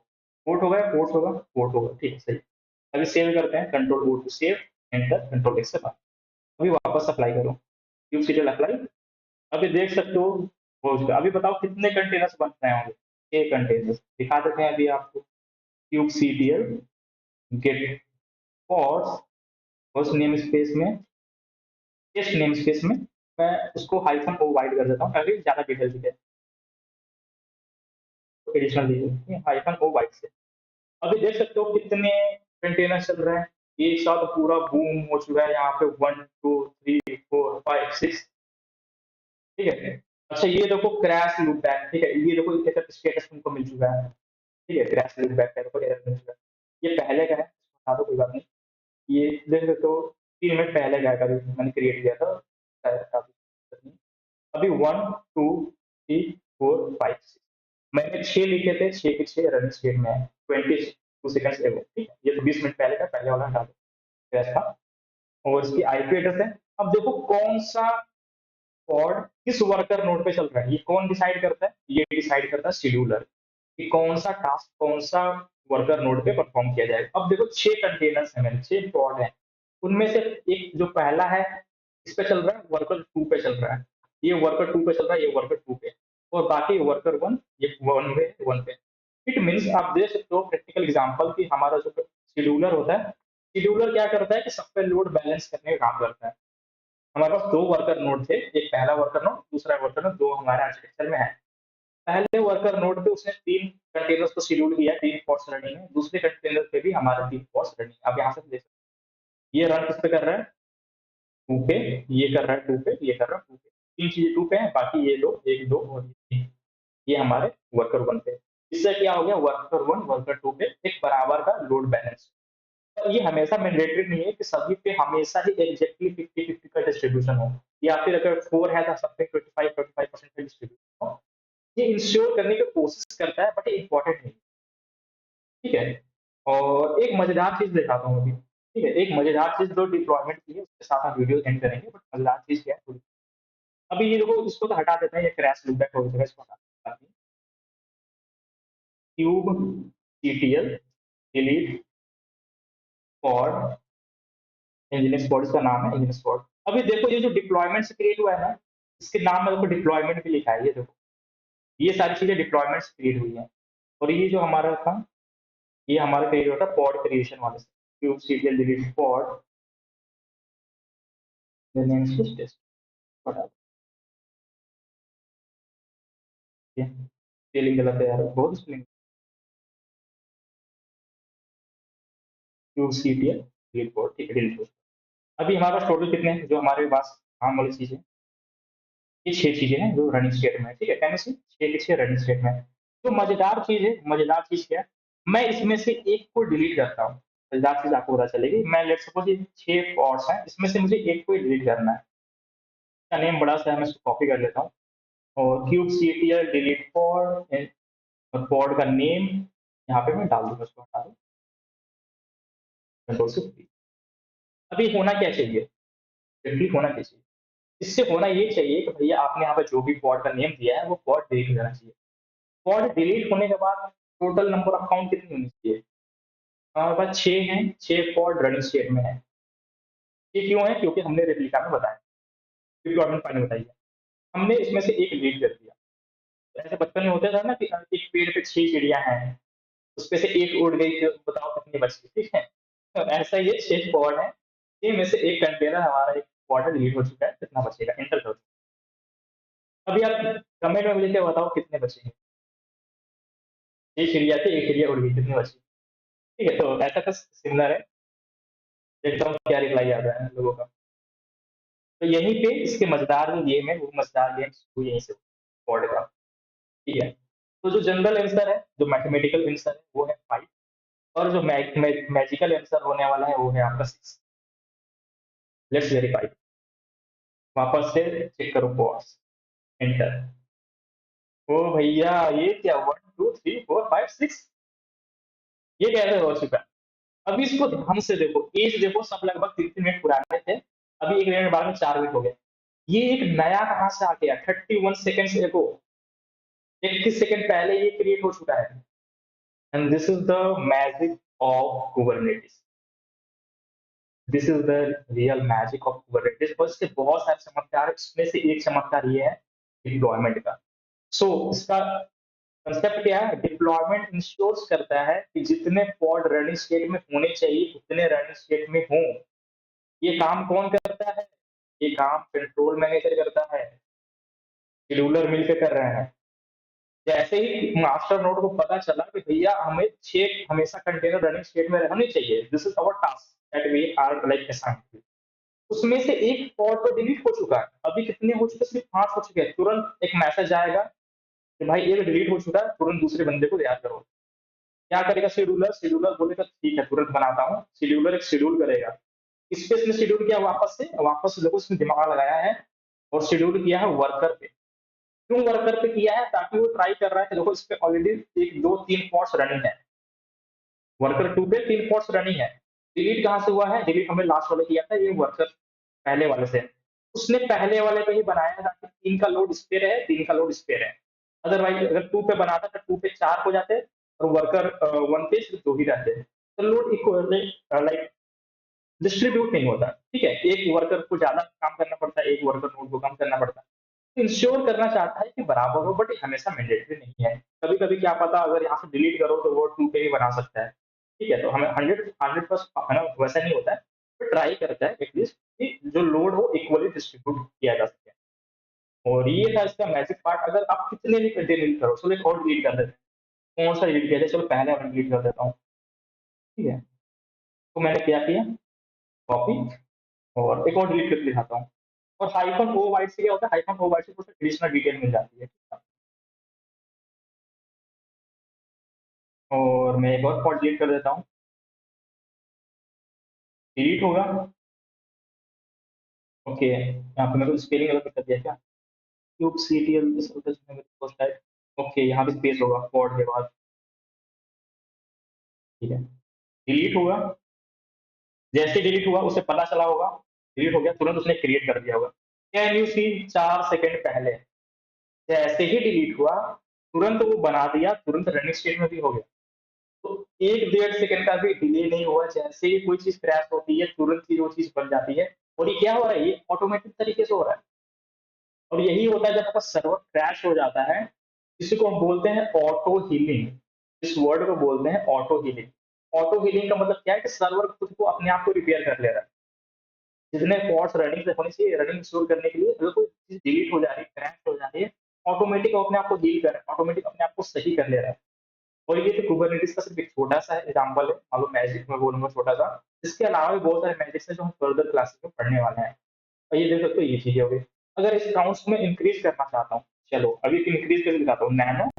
Speaker 1: पोर्ट होगा या पोर्ट होगा, पोर्ट होगा, ठीक है सही। अभी सेव करते हैं, control O to save, enter, control X से बाहर। अभी वापस अप्लाई करो, क्यूब सीरियल अप्लाई। अभी देख सकते हो चुका। अभी बताओ कितने कंटेनर्स बन रहे होंगे, 6 कंटेनर्स दिखा देते हैं अभी आपको। क्यूब सीरियल गेट पॉड्स, उस नेम स्पेस में, इस नेम स्पेस में मैं उसको हाइफन ओ वाइड कर देता हूँ ताकि ज्यादा डिटेल दिखे, तो एडिशनल दीजिए हाइफन ओ वाइड से। अभी देख सकते हो कितने कंटेनर चल रहे हैं, एक साथ पूरा बूम हो चुका है यहाँ पे, 1 2 3 4 5 6, ठीक है। अच्छा ये देखो क्रैश लूप बैक, ठीक है, ये देखो स्टेटस तुमको मिल चुका है, ठीक है, क्रैश लूप बैक का देखो एरर मिल चुका है। ये पहले का है, बता दो कोई बात नहीं। ये देख सकते हो 3 मिनट पहले का है, कभी मैंने क्रिएट किया था काफी। अभी 1 2 3 4 5 6 मैंने 6 लिखे थे, 6 के 6 रनिंग स्टेट में है, 22 सेकंड्स एगो, ठीक है। ये तो 20 मिनट पहले का, पहले वाला हटा दो क्रैश था। और इसकी आईपी एड्रेस है। अब देखो कौन सा पॉड किस वर्कर नोड पे चल रहा है, ये कौन डिसाइड करता है, ये डिसाइड करता है शेड्यूलर कि कौन सा टास्क कौन सा वर्कर नोड पे परफॉर्म किया जाएगा। अब देखो 6 कंटेनर्स हैं मेरे, 6 पॉड हैं, उनमें से एक जो पहला है इस पे चल रहा है, वर्कर टू पे चल रहा है, ये वर्कर टू पे चल रहा है, ये वर्कर टू पे, और बाकी वर्कर वन, ये वन पे। इट मीन्स आप देख सकते हो प्रैक्टिकल एग्जांपल कि हमारा जो शेड्यूलर होता है, शेड्यूलर क्या करता है कि सब पे लोड बैलेंस करने का काम करता है। हमारे पास 2 वर्कर नोड थे, एक पहला वर्कर नोड, दूसरा वर्कर नोड, 2 हमारे आर्किटेक्चर में है। पहले वर्कर नोड पे उसने 3 कंटेनर्स को शेड्यूल किया, 3 पॉड्स रनिंग है, दूसरे कंटेनर पे भी हमारे 3 पॉड्स रनिंग है। अब यहाँ से देख सकते हैं ये रन किस पे कर रहा है, टू पे, ये कर रहा है टू पे, ये कर रहा है टू पे, 3 चीजें टू पे है, बाकी ये दो, एक दो और ये 3, ये हमारे वर्कर वन पे। इससे क्या हो गया, वर्कर वन वर्कर टू पे एक बराबर का लोड बैलेंस। तो ये हमेशा मैंडेटरी नहीं है कि सभी पे हमेशा ही एग्जैक्टली 50-50 का डिस्ट्रीब्यूशन हो, या फिर अगर 4 है तो सब पे 25-25% का डिस्ट्रीब्यूशन हो। ये इंश्योर करने की कोशिश करता है बट ये इंपॉर्टेंट नहीं, ठीक है। और एक मजेदार चीज दिखाता हूँ अभी, ठीक है, एक मजेदार चीज जो डिप्लॉयमेंट की है उसके साथ हम वीडियो एंड करेंगे, बट मजेदार चीज क्या है थोड़ी। अभी ये देखो इसको तो हटा देते हैं, ये क्रैश लूपबैक हो जाएगा, इसको हटा देते हैं। Cube CTL delete pod, engineers pod इसका नाम है, इंजीनियर्स पॉड। अभी देखो ये जो डिप्लॉयमेंट से क्रिएट हुआ है ना, इसके नाम में देखो डिप्लॉयमेंट भी लिखा है, ये देखो ये सारी चीजें डिप्लॉयमेंट से क्रिएट हुई हैं। और ये जो हमारा था, ये हमारा क्रिएट होता है पॉड क्रिएशन वाले से, kube CTL delete pod test, बता दिया। स्पेलिंग गलत है यार, बहुत spelling. Kube CTL delete pod, ठीक है, डिलीट पॉड। अभी हमारे पास टोटल कितने हैं जो हमारे पास काम वाली चीजें, ये 6 चीजें हैं जो रनिंग स्टेट में है, ठीक है, कहने से 6 के 6 रनिंग स्टेट में है। तो मजेदार चीज है, मजेदार चीज क्या है, मैं इसमें से एक को डिलीट करता हूँ, मजेदार चीज आपको पता चलेगी। मैं लेट सपोज ये 6 पॉड्स हैं, इसमें से मुझे एक को डिलीट करना है, इसका नेम बड़ा सा है, मैं इसको कॉपी कर लेता हूँ, और क्यूब सीटीएल डिलीट पॉड, और पॉड का नेम यहाँ पे मैं डाल दूंगा, उसको हटा दूँ, कंट्रोल से free। अभी होना क्या चाहिए, एग्जैक्टली होना क्या चाहिए, इससे होना ये चाहिए कि भैया आपने यहाँ पे जो भी पॉड का नेम दिया है वो पॉड डिलीट हो जाना चाहिए। पॉड डिलीट होने के बाद टोटल नंबर ऑफ काउंट कितनी होनी चाहिए, हमारे पास 6 हैं, 6 पॉड रनिंग स्टेट में है। ये क्यों है, क्योंकि हमने रेप्लिका में बताया, डिप्लॉयमेंट फाइल में बताई है, हमने इसमें से एक डिलीट कर दिया। ऐसे बचपन में होता था ना कि एक पेड़ पे 6 चिड़िया हैं, उसपे से एक उड़ गई, तो बताओ कितनी बची, ठीक है। तो ऐसा ये 6 पॉड है, इनमें से एक कंटेनर हमारा एक पॉड डिलीट हो चुका है, कितना बचेगा, एंटर करो। अभी आप कमेंट में मुझे क्या बताओ कितने बचेंगे, 6 चिड़िया थी, एक चिड़िया उड़ गई, कितनी बची, ठीक है। तो ऐसा कुछ सिमिलर है, देखता हूँ क्या रिप्लाई आ रहा है लोगों का। तो यहीं पे इसके मजेदार जो गेम है वो मजेदार गेम शुरू यहीं से पॉड का, ठीक है। तो जो जनरल आंसर है, जो मैथमेटिकल आंसर है वो है 5, और जो मैजिकल आंसर होने वाला है वो है आपका 6। लेट्स वेरीफाई, वापस से चेक करो बॉस, एंटर। ओ भैया ये क्या, 1 2 3 4 5 6, ये कैसे हो चुका है। अभी इसको ध्यान से देखो, एज देखो, सब लगभग 3 3 मिनट पुराने थे, अभी 1 मिनट बाद में 4 मिनट हो गए। ये एक नया कहाँ से आ गया, 31 सेकेंड्स एगो, 21 सेकंड पहले ये क्रिएट हो चुका है। And this is the magic of Kubernetes. This is the real magic of Kubernetes. और इसके बहुत सारे चमत्कार हैं, इसमें से एक चमत्कार ये है डिप्लॉयमेंट का। सो इसका कंसेप्ट क्या है? डिप्लॉयमेंट इंश्योर्स करता है कि जितने पॉड रनिंग स्टेट में होने चाहिए उतने रनिंग स्टेट में हों। ये काम कौन करता है? ये काम कंट्रोल मैनेजर करता है, शेड्यूलर मिलकर कर रहे हैं। जैसे ही मास्टर नोड को पता चला कि भैया हमें 6 हमेशा कंटेनर रनिंग स्टेट में रहने चाहिए, this is our task that we are like assigned, उसमें से एक पॉड तो डिलीट हो चुका है। अभी कितने हो चुके? सिर्फ 5 हो चुके हैं। तुरंत एक मैसेज आएगा कि भाई एक डिलीट हो चुका है, तुरंत दूसरे बंदे को याद करो। क्या करेगा शेड्यूलर? शेड्यूलर बोलेगा ठीक है तुरंत बनाता हूँ। शेड्यूलर एक शेड्यूल करेगा। इस पे इसने शेड्यूल किया वापस से देखो इसने दिमाग लगाया है और शेड्यूल किया है वर्कर पे। क्यों वर्कर पे किया है? ताकि वो ट्राई कर रहा है कि देखो इस पे ऑलरेडी 1 2 3 पॉड्स रनिंग है, वर्कर 2 पे 3 पॉड्स रनिंग है। डिलीट कहाँ से हुआ है? डिलीट हमने लास्ट वाले किया था, ये वर्कर पहले वाले से। उसने पहले वाले पे ही बनाया है ताकि 3 का लोड इस पे रहे, 3 का लोड इस पे रहे। अदरवाइज अगर 2 पे बनाता तो 2 पे 4 हो जाते और वर्कर 1 पे सिर्फ 2 ही रहते। तो लोड इक्वल लाइक डिस्ट्रीब्यूट नहीं होता। ठीक है, एक वर्कर को ज्यादा काम करना पड़ता है, एक वर्कर नोड को कम करना पड़ता है। तो इंश्योर करना चाहता है कि बराबर हो, बट ये हमेशा मैंडेटरी नहीं है। कभी कभी क्या पता अगर यहाँ से डिलीट करो तो वो 2 पे ही बना सकता है। ठीक है, तो हमें 100% है ना, वैसा नहीं होता है। तो ट्राई करता है एटलीस्ट कि जो लोड हो इक्वली डिस्ट्रीब्यूट किया जा सके। और ये था इसका मैजिक पार्ट। अगर आप कितने भी कंटेनर डिलीट करो, चलो एक और डिलीट कर देते हैं। कौन सा डिलीट किया जाए? चलो पहले वाला डिलीट कर देता हूँ। ठीक है, तो मैंने क्या किया, कॉपी और एक और डिलीट करके दिखाता हूँ। और हाइफन ओ वाइट से क्या होता है? हाइफन ओ वाइट से कुछ एडिशनल डिटेल मिल जाती है। और मैं एक और पॉइंट डिलीट कर देता हूँ, डिलीट होगा। ओके, यहाँ पे मेरे को स्पेलिंग गलत कर दिया क्या? Kube C T L okay, यहाँ पे स्पेस होगा पॉड के बाद। ठीक है, डिलीट होगा। जैसे डिलीट हुआ उसे पता चला होगा डिलीट हो गया, तुरंत उसने क्रिएट कर दिया होगा। Can you C? 4 सेकंड पहले जैसे ही डिलीट हुआ तुरंत वो बना दिया, तुरंत रनिंग स्टेट में भी हो गया। तो 1 1.5 सेकंड का भी डिले नहीं हुआ। जैसे ही कोई चीज क्रैश होती है तुरंत ही वो चीज बन जाती है। और ये क्या हो रहा है? ये ऑटोमेटिक तरीके से हो रहा है। और यही होता है जब आपका सर्वर क्रैश हो जाता है, जिसे को हम बोलते हैं ऑटो हीलिंग। इस वर्ड को बोलते हैं ऑटो हीलिंग। ऑटो हीलिंग का मतलब क्या है? कि सर्वर खुद को अपने आप को रिपेयर कर ले रहा है। जितने पॉड्स रनिंग होने चाहिए, रनिंग शुरू करने के लिए अगर कोई चीज डिलीट हो जा रही है, क्रैश हो जा रही है, ऑटोमेटिक अपने आप को हील कर रहा है, ऑटोमेटिक अपने आप को सही कर ले रहा है। और ये तो कुबरनेटिस का सिर्फ एक छोटा सा एग्जाम्पल है, मान लो मैजिक में बोलूंगा छोटा सा। इसके अलावा भी बहुत सारे मैजिक्स हैं जो हम फर्दर क्लासेस में पढ़ने वाले हैं। और ये देख सकते हो, ये चीजें हो गई। अगर इस काउंट्स में इंक्रीज करना चाहता हूँ, चलो अभी इंक्रीज करके दिखाता हूँ। Nano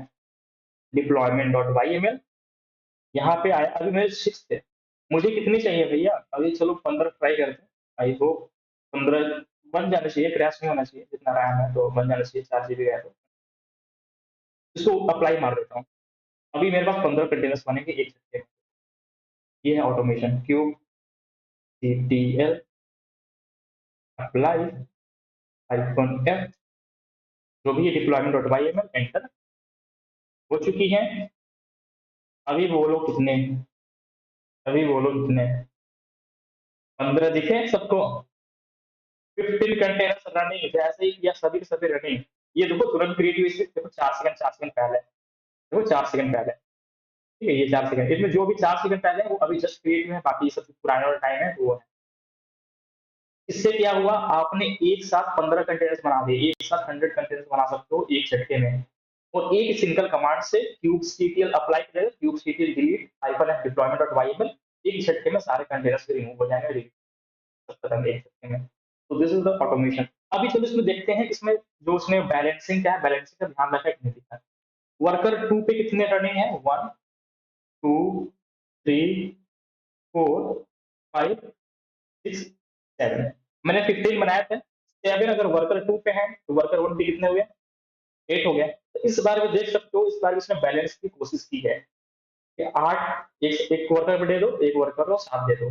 Speaker 1: deployment dot Y M L, यहाँ पे आया, अभी मेरे 6 थे। मुझे कितनी चाहिए भैया? अभी चलो 15 ट्राई करते हैं। आई होप 15 बन जाना चाहिए, क्रैश नहीं होना चाहिए। जितना रैम है तो बन जाना चाहिए, 4 GB है तो। इसको अप्लाई मार देता हूँ। अभी मेरे पास 15 कंटेनर्स बनेंगे एक झटके में। ये है automation, kube C T L apply hyphen F, जो भी ये deployment dot Y M L enter हो चुकी है। अभी बोलो कितने? अभी बोलो कितने? 15 दिखे सबको? 15 कंटेनर्स रनिंग, जैसे ही किया सभी के सभी रनिंग। ये देखो तुरंत क्रिएट हुई, देखो 4 सेकंड, 4 सेकंड पहले। देखो 4 सेकंड पहले। ठीक है, ये 4 सेकंड, इसमें जो भी 4 सेकंड पहले है वो अभी जस्ट क्रिएट में है, बाकी सब पुराने वाला टाइम है वो है। इससे क्या हुआ? आपने एक साथ 15 कंटेनर्स बना दिए, एक साथ 100 कंटेनर्स बना सकते हो एक झटके में। और एक सिंगल कमांड से क्यूब सीटीएल अप्लाई करेगा, kube CTL delete hyphen F deployment dot Y, एक झटके में सारे कंटेनर्स रिमूव हो जाएंगे, खत्म एक झटके में। तो दिस इज द ऑटोमेशन। अभी चलो इसमें देखते हैं, इसमें जो उसने बैलेंसिंग क्या है, बैलेंसिंग का ध्यान रखा है कि नहीं दिखा। वर्कर 2 पे कितने रनिंग है? 1 2 3 4 5 6 7। मैंने 15 बनाए थे। 7 अगर वर्कर 2 पे है तो वर्कर 1 पे कितने हुए? 8 हो गया। तो इस बार में देख सकते हो, इस बार इसने बैलेंस की कोशिश की है कि 8 एक वर्कर पे दे दो, एक वर्कर को 7 दे दो।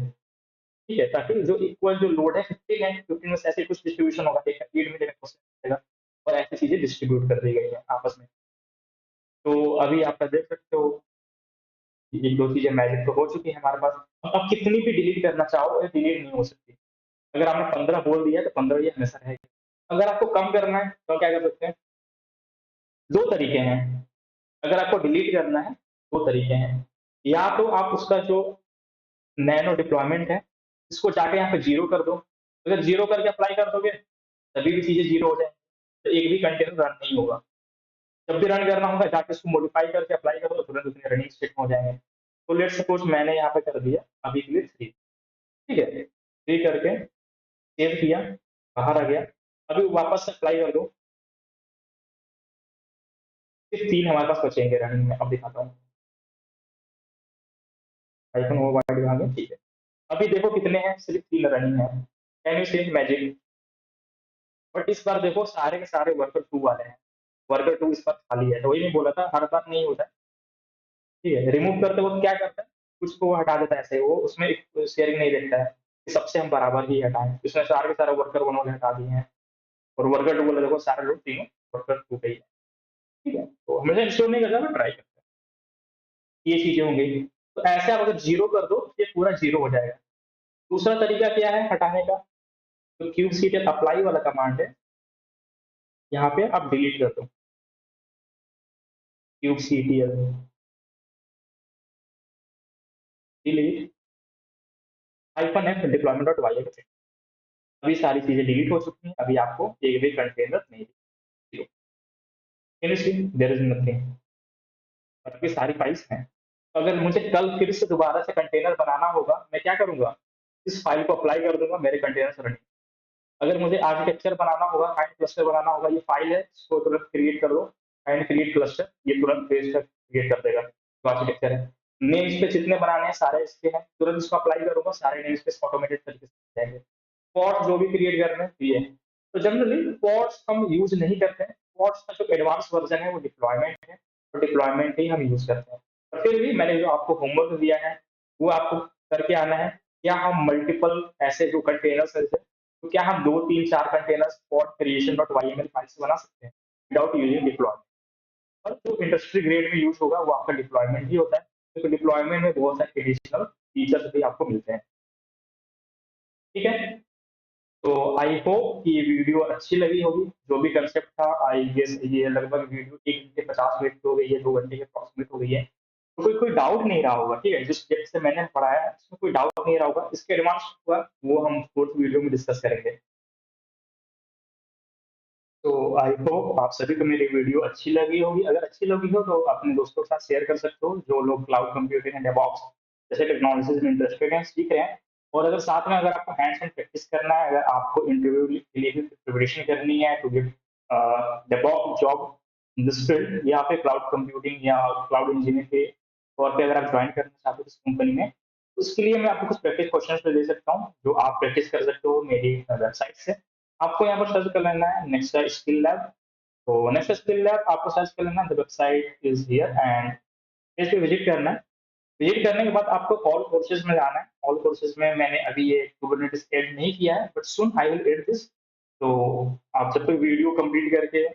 Speaker 1: ठीक है, ताकि जो इक्वल जो लोड है 15 है, 15 में से ऐसे कुछ डिस्ट्रीब्यूशन होगा, एक 8 में देगा और ऐसी चीजें डिस्ट्रीब्यूट कर दी गई है आपस में। तो अभी आप देख सकते हो, ये 2 चीज़ें मैजिक तो हो चुकी है हमारे पास। अब आप कितनी भी डिलीट करना चाहो, ये डिलीट नहीं हो सकती। अगर आपने 15 बोल दिया, तो 15 ही हमेशा रहेगी। अगर आपको कम करना है, तो क्या कर सकते हैं? 2 तरीके हैं। अगर आपको डिलीट करना है, 2 तरीके हैं। या तो आप उसका जो नैनो डिप्लॉयमेंट है, इसको जाके यहाँ पे 0 कर दो। अगर 0 करके अप्लाई कर दोगे, तभी भी चीज़ें 0 हो जाएँगी। तो एक भी कंटेनर रन नहीं होगा। जब भी रन करना होगा, जाके उसको मॉडिफाई करके अप्लाई कर दो, तुरंत उसमें रनिंग स्टेट में हो जाएँगे। तो लेट्स सपोज़ मैंने यहाँ पे कर दिया, अभी के लिए 3, ठीक है? 3 करके सेव किया, बाहर आ गया। अभी वापस से अप्लाई कर दो, सिर्फ 3 हमारे पास बचेंगे रनिंग में। अब दिखाता हूँ। हाइफ़न ओ वाइड आ गया, ठीक है। अभी देखो कितने हैं, सिर्फ 3 रनिंग है। Can you see magic? But इस बार देखो सारे के सारे वर्कर 2 वाले हैं। वर्कर 2 इस बार खाली है, तो वही मैं बोला था, हर बार नहीं होता है, ठीक है? रिमूव करते वक़्त क्या करता है, कुछ को हटा देता है ऐसे, वो उसमें एक शेयरिंग नहीं देखता है, कि सबसे हम बराबर ही हटाएँ। इसमें सारे के सारे वर्कर 1 वाले हटा दिए हैं, और वर्कर 2 वाले देखो सारे लोग तीनों वर्कर 2 पे ही हैं, ठीक है? तो हमेशा इंश्योर नहीं करता, मैं ट्राई करता हूँ। ये चीज़ें हो गई। तो ऐसे आप अगर 0 कर दो, ये पूरा 0 हो जाएगा। दूसरा तरीका क्या है हटाने का? तो क्यूबसीटी अप्लाई वाला कमांड है, यहाँ पे आप डिलीट कर दो, kubectl delete -f deployment dot Y अभी सारी चीज़ें डिलीट हो चुकी हैं, अभी आपको एक भी कंटेनर नहीं दिखेगा। Can you see? There is nothing, और अभी सारी फाइल्स हैं। तो अगर मुझे कल फिर से दोबारा से कंटेनर बनाना होगा, मैं क्या करूँगा? इस फाइल को अप्लाई कर दूँगा, मेरे कंटेनर्स रनिंग। अगर मुझे आर्किटेक्चर बनाना होगा, काइंड क्लस्टर बनाना होगा, ये फाइल है, इसको तुरंत क्रिएट कर दो, काइंड क्रिएट क्लस्टर, ये तुरंत पेज तक क्रिएट कर देगा, जो आर्किटेक्चर है। नेम स्पेस जितने बनाने हैं सारे इसके हैं, तुरंत इसको अप्लाई करूँगा, सारे नेम स्पेस ऑटोमेटेड तरीके से बन जाएँगे। पॉट्स जो भी क्रिएट करने हैं, ये है। तो जनरली पॉट्स हम यूज़ नहीं करते हैं, पॉट्स का जो एडवांस वर्ज़न है वो डिप्लॉयमेंट है, और डिप्लॉयमेंट ही हम यूज़ करते हैं। पर फिर भी मैंने जो आपको होमवर्क दिया है, वो आपको करके आना है। क्या हम मल्टीपल ऐसे जो कंटेनर्स हैं, तो क्या हम 2, 3, 4 containers pod creation dot YML file से बना सकते हैं विदाउट यूजिंग डिप्लॉयमेंट? और जो इंडस्ट्री ग्रेड में यूज़ होगा वो आपका डिप्लॉयमेंट ही होता है, क्योंकि डिप्लॉयमेंट में बहुत सारे एडिशनल फीचर्स भी आपको मिलते हैं, ठीक है? तो आई होप कि ये वीडियो अच्छी लगी होगी। जो भी कंसेप्ट था, आई गेस ये लगभग वीडियो 1 घंटे 50 मिनट की हो गई है, 2 घंटे के अप्रॉक्सिमेट हो गई है। तो कोई कोई डाउट नहीं रहा होगा, ठीक है? जिस सब्जेक्ट से मैंने पढ़ाया है, उसमें कोई डाउट नहीं रहा होगा। इसके एडवांस हुआ, वो हम 4th वीडियो में डिस्कस करेंगे। तो आई होप आप सभी को मेरी वीडियो अच्छी लगी होगी। अगर अच्छी लगी हो तो अपने दोस्तों के साथ शेयर कर सकते हो, जो लोग क्लाउड कंप्यूटिंग एंड डेवऑप्स जैसे टेक्नोलॉजीज़ में इंटरेस्टेड हैं, सीख रहे हैं। और अगर साथ में अगर आपको हैंड्स ऑन प्रैक्टिस करना है, अगर आपको इंटरव्यू के लिए भी प्रिपरेशन करनी है to get DevOps job in this field, या फिर क्लाउड कंप्यूटिंग या क्लाउड इंजीनियर के तौर पे अगर आप जॉइन करना चाहते हो किसी कंपनी में, तो उसके लिए मैं आपको कुछ प्रैक्टिस क्वेश्चंस भी दे सकता हूँ, जो आप प्रैक्टिस कर सकते हो मेरी वेबसाइट से। आपको यहाँ पर सर्च कर लेना है नेक्स्ट स्किल लैब। तो नेक्स्ट स्किल लैब आपको सर्च कर लेना है, the website is here, and page पे विजिट करना है। विजिट करने के बाद आपको ऑल कोर्सेज में जाना है। ऑल कोर्सेज में मैंने अभी ये कुबरनेटिस ऐड नहीं किया है, but soon I will add this. तो आप जब तक वीडियो कंप्लीट करके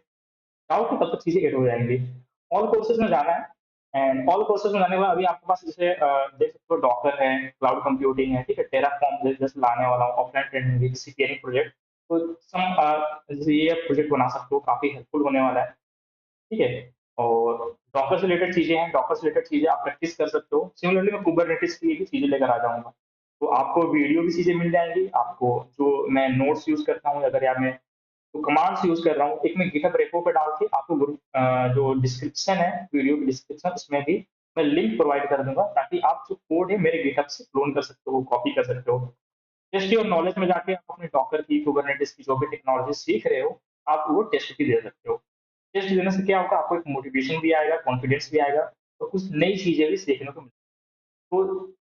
Speaker 1: आओ, तो तब तक चीजें ऐड हो जाएंगी। ऑल कोर्सेज में जाना है, एंड ऑल कोर्सेज में जाने के बाद अभी आपके पास जैसे देख सकते हो, डॉकर है, क्लाउड कंप्यूटिंग है, ठीक है, टेराफॉर्म जैसे लाने वाला हूँ, ऑफलाइन ट्रेनिंग भी, सीपीएन प्रोजेक्ट। तो जैसे ये प्रोजेक्ट बना सकते हो, काफी हेल्पफुल होने वाला है, ठीक है? और डॉकर से रिलेटेड चीजें हैं, डॉकर से रिलेटेड चीजें आप प्रैक्टिस कर सकते हो। सिमिलरली मैं कुबरनेटिस के लिए भी चीजें लेकर आ जाऊंगा, तो आपको वीडियो भी चीजें मिल जाएंगी। आपको जो मैं नोट्स यूज करता हूँ, अगर यार मैं तो कमांड्स यूज कर रहा हूँ, एक मैं गिटहब रेपो पे डाल के आपको ग्रुप जो डिस्क्रिप्शन है, वीडियो की डिस्क्रिप्शन, उसमें भी मैं लिंक प्रोवाइड कर दूंगा, ताकि आप जो कोड है मेरे गिटहब से क्लोन कर सकते हो, कॉपी कर सकते हो। टेस्ट योर नॉलेज में जाके आप अपने डॉकर की, कुबरनेटिस की जो भी टेक्नोलॉजी सीख रहे हो, आप वो टेस्ट भी दे सकते हो। टेस्ट देने से क्या होगा, आपको एक मोटिवेशन भी आएगा, कॉन्फिडेंस भी आएगा, और कुछ नई चीजें भी सीखने को मिलेगी। तो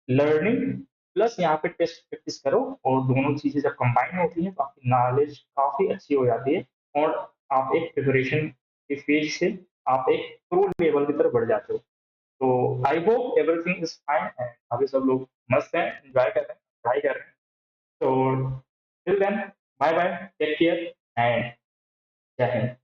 Speaker 1: लर्निंग प्लस यहाँ पे टेस्ट प्रैक्टिस करो, और दोनों चीजें जब कंबाइन होती हैं, तो आपकी नॉलेज काफी अच्छी हो जाती है, और आप एक प्रिपरेशन के फेज से आप एक प्रो लेवल की तरफ बढ़ जाते हो। तो I hope everything is fine, and अभी सब लोग मस्त हैं, एंजॉय कर रहे हैं, पढ़ाई कर रहे हैं। तो till then, bye bye, take care, and जय हिंद।